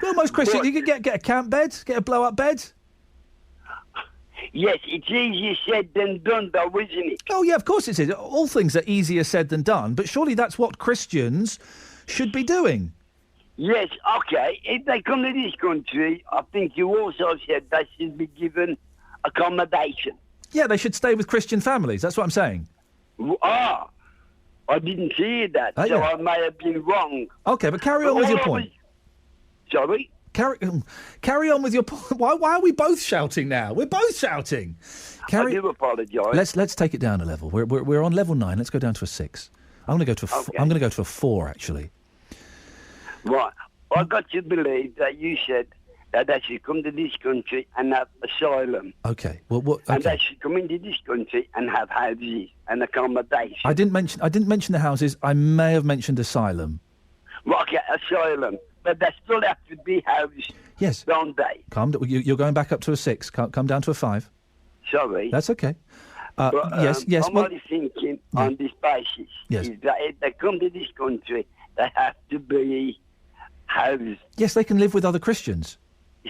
[SPEAKER 10] Well, most Christians, you can get a camp bed, get a blow-up bed.
[SPEAKER 17] Yes, it's easier said than done, though, isn't it?
[SPEAKER 10] Oh, yeah, of course it is. All things are easier said than done, but surely that's what Christians should be doing.
[SPEAKER 17] Yes, okay. If they come to this country, I think you also said they should be given accommodation.
[SPEAKER 10] Yeah, they should stay with Christian families. That's what I'm saying.
[SPEAKER 17] I didn't hear that, so
[SPEAKER 10] yeah.
[SPEAKER 17] I may have been wrong.
[SPEAKER 10] Okay, but carry on with your point.
[SPEAKER 17] Sorry?
[SPEAKER 10] Carry on with your point. Why are we both shouting now? We're both shouting.
[SPEAKER 17] I do apologise.
[SPEAKER 10] Let's take it down a level. We're on level 9. Let's go down to a 6. I'm going to go to a 4, actually.
[SPEAKER 17] Right. I got to believe that you said that they should come to this country and have asylum.
[SPEAKER 10] Okay. Well, what? Okay.
[SPEAKER 17] And they should come into this country and have houses and accommodation.
[SPEAKER 10] I didn't mention the houses. I may have mentioned asylum.
[SPEAKER 17] Well, okay, asylum, but they still have to be houses.
[SPEAKER 10] Yes.
[SPEAKER 17] Don't they?
[SPEAKER 10] You're going back up to a 6. Come down to a 5.
[SPEAKER 17] Sorry.
[SPEAKER 10] That's okay.
[SPEAKER 17] Yes. I'm only thinking on this basis
[SPEAKER 10] Yes.
[SPEAKER 17] is that if they come to this country, they have to be housed.
[SPEAKER 10] Yes, they can live with other Christians.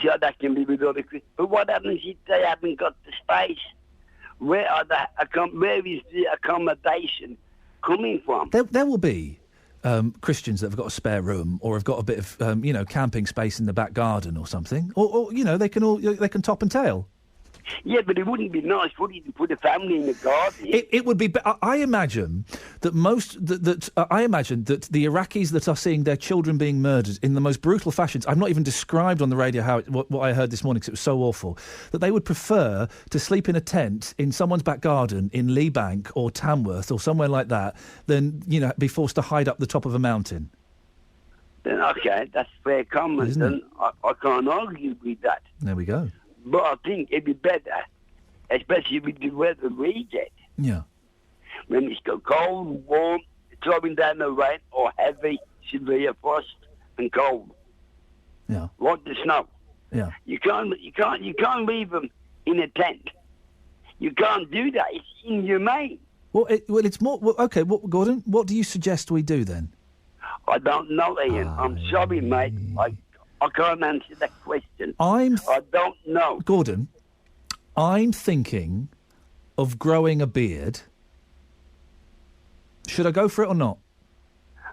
[SPEAKER 17] So they can live with other Christians. But what happens if they haven't got the space? Where is the accommodation coming from?
[SPEAKER 10] There will be Christians that have got a spare room or have got a bit of camping space in the back garden or something, or they can top and tail.
[SPEAKER 17] Yeah, but it wouldn't be nice, would it, to put a family in the garden?
[SPEAKER 10] It would be. I imagine that I imagine that the Iraqis that are seeing their children being murdered in the most brutal fashions. I've not even described on the radio what I heard this morning because it was so awful. That they would prefer to sleep in a tent in someone's back garden in Lee Bank or Tamworth or somewhere like that than be forced to hide up the top of a mountain.
[SPEAKER 17] Then okay, that's fair comment.
[SPEAKER 10] Isn't it?
[SPEAKER 17] I can't argue with that.
[SPEAKER 10] There we go.
[SPEAKER 17] But I think it'd be better, especially with the weather we get.
[SPEAKER 10] Yeah.
[SPEAKER 17] When it's cold, warm, throwing down the rain, or heavy, severe frost and cold.
[SPEAKER 10] Yeah.
[SPEAKER 17] Like the snow.
[SPEAKER 10] Yeah.
[SPEAKER 17] You can't leave them in a tent. You can't do that. It's inhumane.
[SPEAKER 10] Well, it's more okay. Gordon, what do you suggest we do then?
[SPEAKER 17] I don't know, Ian. I'm sorry, mate. I can't answer that question. I don't know.
[SPEAKER 10] Gordon, I'm thinking of growing a beard. Should I go for it or not?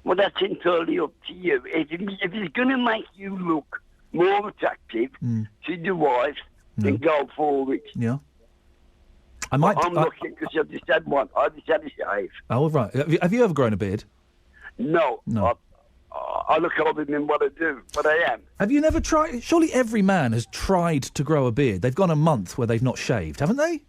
[SPEAKER 17] Well, that's entirely up to you. If it's going to make you look more attractive to your wife, then go for it.
[SPEAKER 10] Yeah.
[SPEAKER 17] I'm looking because I've just had one. I just had a shave.
[SPEAKER 10] Oh, right. Have you ever grown a beard?
[SPEAKER 17] No. I look older than what I do, but I am.
[SPEAKER 10] Have you never tried? Surely every man has tried to grow a beard. They've gone a month where they've not shaved, haven't they?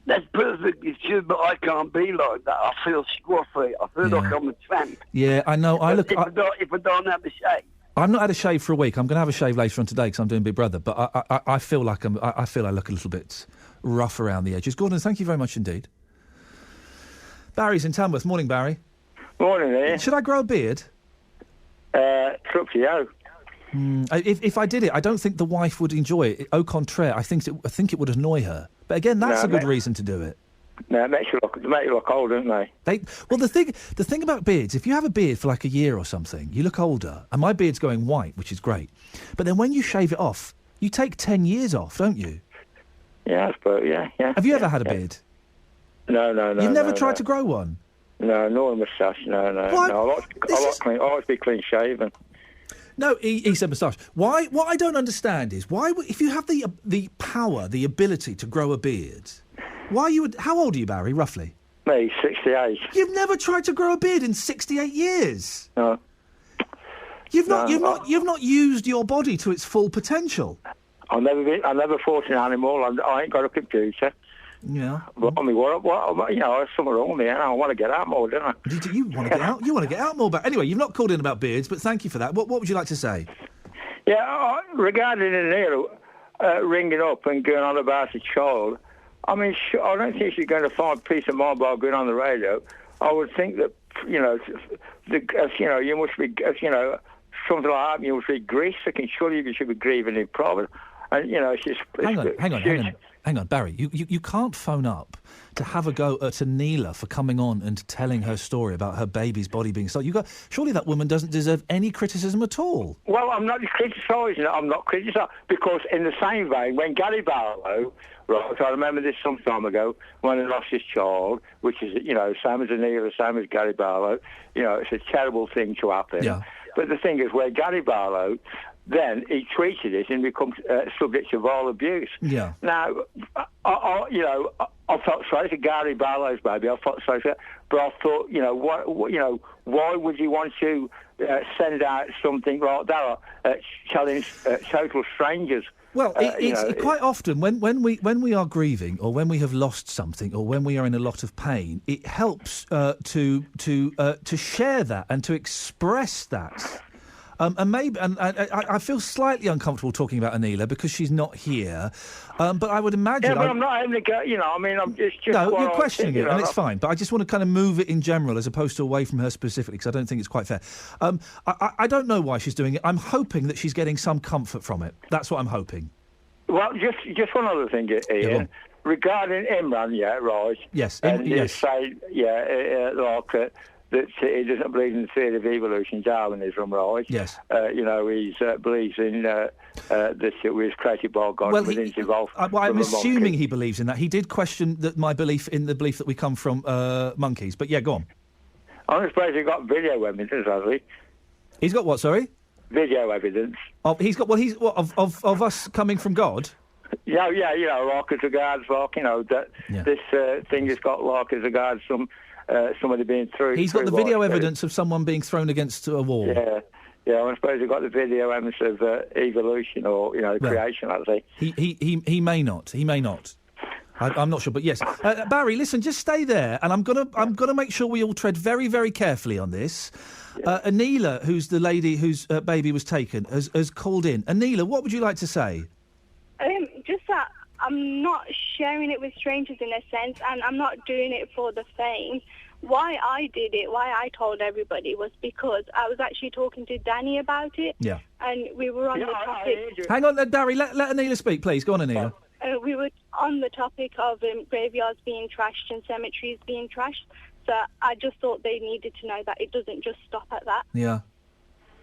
[SPEAKER 17] That's perfectly true, but I can't be like that. I feel scruffy. I feel like I'm a tramp.
[SPEAKER 10] Yeah, I know.
[SPEAKER 17] If I don't have a shave.
[SPEAKER 10] I've not had a shave for a week. I'm going to have a shave later on today because I'm doing Big Brother. But I feel like I feel I look a little bit rough around the edges. Gordon, thank you very much indeed. Barry's in Tamworth. Morning, Barry.
[SPEAKER 9] Morning, there.
[SPEAKER 10] Should I grow a beard?
[SPEAKER 9] It's up to you.
[SPEAKER 10] If I did it, I don't think the wife would enjoy it. Au contraire, I think it would annoy her. But again, that's a good reason to do it.
[SPEAKER 9] No, it makes you look old, don't they?
[SPEAKER 10] Well, the thing about beards, if you have a beard for like a year or something, you look older. And my beard's going white, which is great. But then when you shave it off, you take 10 years off, don't you?
[SPEAKER 9] Yeah, I suppose. Yeah.
[SPEAKER 10] Have you ever had a beard?
[SPEAKER 9] No.
[SPEAKER 10] You've never tried to grow one?
[SPEAKER 9] No, nor a moustache. No.
[SPEAKER 10] What?
[SPEAKER 9] No, I like to be clean shaven.
[SPEAKER 10] No, he said moustache. Why? What I don't understand is why, if you have the power, the ability to grow a beard, why you would? How old are you, Barry? Roughly.
[SPEAKER 9] Me, 68.
[SPEAKER 10] You've never tried to grow a beard in 68 years.
[SPEAKER 9] No.
[SPEAKER 10] You've not used your body to its full potential.
[SPEAKER 9] I've never fought an animal. I ain't got a computer.
[SPEAKER 10] Yeah.
[SPEAKER 9] But I mean, there's something wrong with me, and I want to get out more, don't I?
[SPEAKER 10] You want to get out? You want to get out more, but anyway, you've not called in about beards, but thank you for that. What would you like to say?
[SPEAKER 9] Yeah, regarding Neil ringing up and going on about a child, I mean, I don't think she's going to find peace of mind by going on the radio. I would think that, you must be, something like that, you must be grief-stricken. Surely you should be grieving in private. And, she's...
[SPEAKER 10] Hang on, Barry. You can't phone up to have a go at Neela for coming on and telling her story about her baby's body being stolen. Surely that woman doesn't deserve any criticism at all.
[SPEAKER 9] Well, I'm not criticising it. I'm not criticising because in the same vein, when Gary Barlow, right, I remember this some time ago, when he lost his child, which is, same as Neela, same as Gary Barlow, it's a terrible thing to happen. Yeah. But the thing is, where Gary Barlow... Then he treated it and becomes subject to violent abuse. Yeah. Now, I felt sorry for Gary Barlow's baby. I felt sorry for it, but I thought, why would you want to send out something like that, telling total strangers?
[SPEAKER 10] Well, it's quite often when we are grieving, or when we have lost something, or when we are in a lot of pain, it helps to share that and to express that. I feel slightly uncomfortable talking about Anila because she's not here. But I would imagine...
[SPEAKER 9] Yeah, but I'm not having to go, it's just...
[SPEAKER 10] No, you're questioning it, and it's fine. But I just want to kind of move it in general as opposed to away from her specifically, because I don't think it's quite fair. I don't know why she's doing it. I'm hoping that she's getting some comfort from it. That's what I'm hoping.
[SPEAKER 9] Well, just one other thing, Ian. Regarding Imran, right?
[SPEAKER 10] Yes,
[SPEAKER 9] yes. That he doesn't believe in the theory of evolution, Darwinism, right?
[SPEAKER 10] Yes.
[SPEAKER 9] He believes in that it was created by God.
[SPEAKER 10] Well,
[SPEAKER 9] evolved
[SPEAKER 10] I'm assuming he believes in that. He did question my belief in the belief that we come from monkeys. But yeah, go on.
[SPEAKER 9] I suppose he's got video evidence, has he?
[SPEAKER 10] He's got what? Sorry.
[SPEAKER 9] Video evidence.
[SPEAKER 10] Of us coming from God.
[SPEAKER 9] Yeah, like as regards, this thing has got like as regards somebody being thrown.
[SPEAKER 10] He's got the video evidence of someone being thrown against a wall.
[SPEAKER 9] Yeah. I suppose he's got the video evidence of evolution or creation. I think
[SPEAKER 10] he may not. He may not. I'm not sure, but yes, Barry. Listen, just stay there, and I'm gonna make sure we all tread very, very carefully on this. Anila, who's the lady whose baby was taken, has called in. Anila, what would you like to say?
[SPEAKER 8] Just that I'm not sharing it with strangers in a sense, and I'm not doing it for the fame. Why I did it, why I told everybody, was because I was actually talking to Danny about it. Yeah. And we were on the topic...
[SPEAKER 10] Hang on, Barry, let Anila speak, please. Go on, Anila.
[SPEAKER 8] We were on the topic of graveyards being trashed and cemeteries being trashed, so I just thought they needed to know that it doesn't just stop at that.
[SPEAKER 10] Yeah.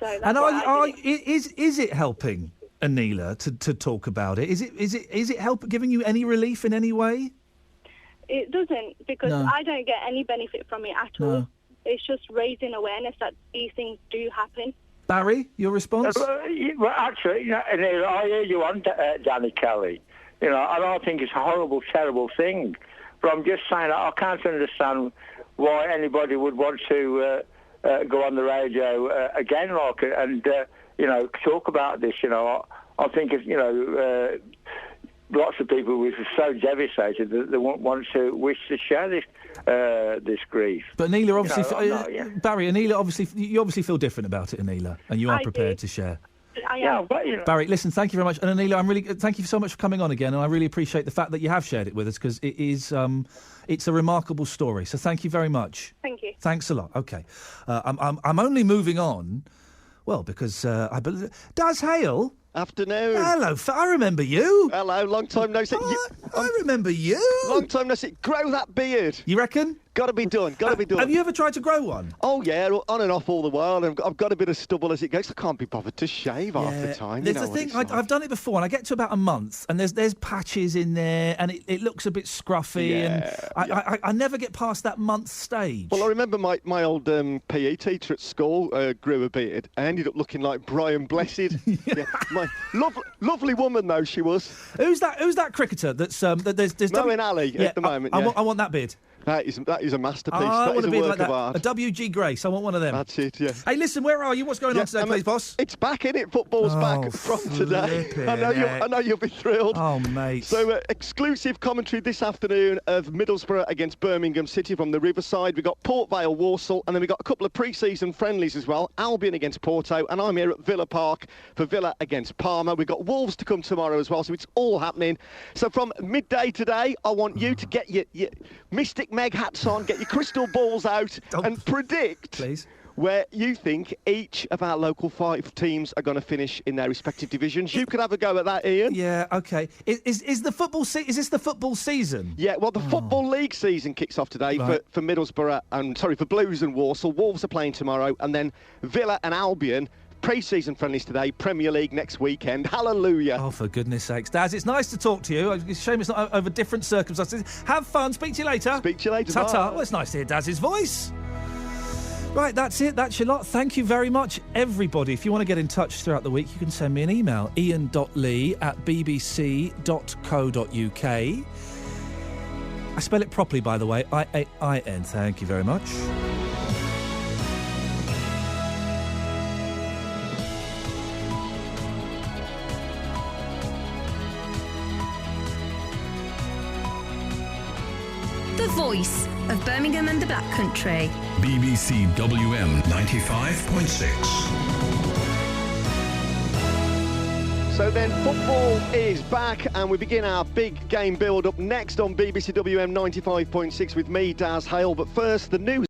[SPEAKER 8] So that's
[SPEAKER 10] and is it helping Anila to talk about it? Is it giving you any relief in any way?
[SPEAKER 8] It doesn't, because I don't get any benefit from it at all. It's just raising awareness that these things do happen.
[SPEAKER 10] Barry, your response?
[SPEAKER 9] Well, actually, Anila, I hear you on Danny Kelly, and I think it's a horrible, terrible thing. But I'm just saying I can't understand why anybody would want to go on the radio again, and talk about this. I think if lots of people were so devastated that they wish to share this grief.
[SPEAKER 10] But Anila, obviously, Barry, Anila, you obviously feel different about it, Anila, and you are prepared to share. Barry, listen, thank you very much, and Anila, thank you so much for coming on again, and I really appreciate the fact that you have shared it with us, because it is, it's a remarkable story. So thank you very much.
[SPEAKER 8] Thank you.
[SPEAKER 10] Thanks a lot. Okay, I'm only moving on, well, because I believe Daz Hale.
[SPEAKER 6] Afternoon.
[SPEAKER 10] Hello, I remember you.
[SPEAKER 6] Hello, long time no see.
[SPEAKER 10] I remember you.
[SPEAKER 6] Long time no see. Grow that beard.
[SPEAKER 10] You reckon?
[SPEAKER 6] Got to be done.
[SPEAKER 10] Have you ever tried to grow one?
[SPEAKER 6] Oh, yeah, on and off all the while. I've got a bit of stubble as it goes. I can't be bothered to shave half the time.
[SPEAKER 10] There's the thing, I've done it before, and I get to about a month, and there's patches in there, and it looks a bit scruffy, and I never get past that month stage.
[SPEAKER 6] Well, I remember my old PE teacher at school grew a beard. I ended up looking like Brian Blessed. My lovely woman, though, she was.
[SPEAKER 10] Who's that cricketer that's... there's
[SPEAKER 6] Moeen Ali at the moment,
[SPEAKER 10] I want that beard.
[SPEAKER 6] That is a masterpiece.
[SPEAKER 10] I
[SPEAKER 6] that
[SPEAKER 10] want
[SPEAKER 6] is
[SPEAKER 10] to
[SPEAKER 6] a
[SPEAKER 10] be
[SPEAKER 6] work
[SPEAKER 10] like
[SPEAKER 6] of
[SPEAKER 10] that.
[SPEAKER 6] art.
[SPEAKER 10] A W.G. Grace. I want one of them.
[SPEAKER 6] That's it, yeah.
[SPEAKER 10] Hey, listen, where are you? What's going on today, please, boss?
[SPEAKER 6] It's back, innit? Football's back from today. I know you'll be thrilled.
[SPEAKER 10] Oh, mate.
[SPEAKER 6] So, exclusive commentary this afternoon of Middlesbrough against Birmingham City from the Riverside. We've got Port Vale, Walsall, and then we've got a couple of pre-season friendlies as well. Albion against Porto, and I'm here at Villa Park for Villa against Parma. We've got Wolves to come tomorrow as well, so it's all happening. So from midday today, I want you to get your Mystic Meg hats on, get your crystal balls out, and predict,
[SPEAKER 10] please,
[SPEAKER 6] where you think each of our local 5 teams are going to finish in their respective divisions. You could have a go at that, Ian.
[SPEAKER 10] Yeah, OK. Is the football is this the football season?
[SPEAKER 6] Yeah, well, the Football League season kicks off today for Middlesbrough and, for Blues and Walsall. Wolves are playing tomorrow, and then Villa and Albion. Pre-season friendlies today, Premier League next weekend. Hallelujah.
[SPEAKER 10] Oh, for goodness sakes. Daz, it's nice to talk to you. It's a shame it's not over different circumstances. Have fun. Speak to you later.
[SPEAKER 6] Speak to you later.
[SPEAKER 10] Ta-ta.
[SPEAKER 6] Bye.
[SPEAKER 10] Well, it's nice to hear Daz's voice. Right, that's it. That's your lot. Thank you very much, everybody. If you want to get in touch throughout the week, you can send me an email, ian.lee@bbc.co.uk. I spell it properly, by the way, I-A-I-N. Thank you very much.
[SPEAKER 23] The voice of Birmingham and the Black Country.
[SPEAKER 2] BBC WM 95.6.
[SPEAKER 6] So then football is back and we begin our big game build-up next on BBC WM 95.6 with me, Daz Hale. But first, the news.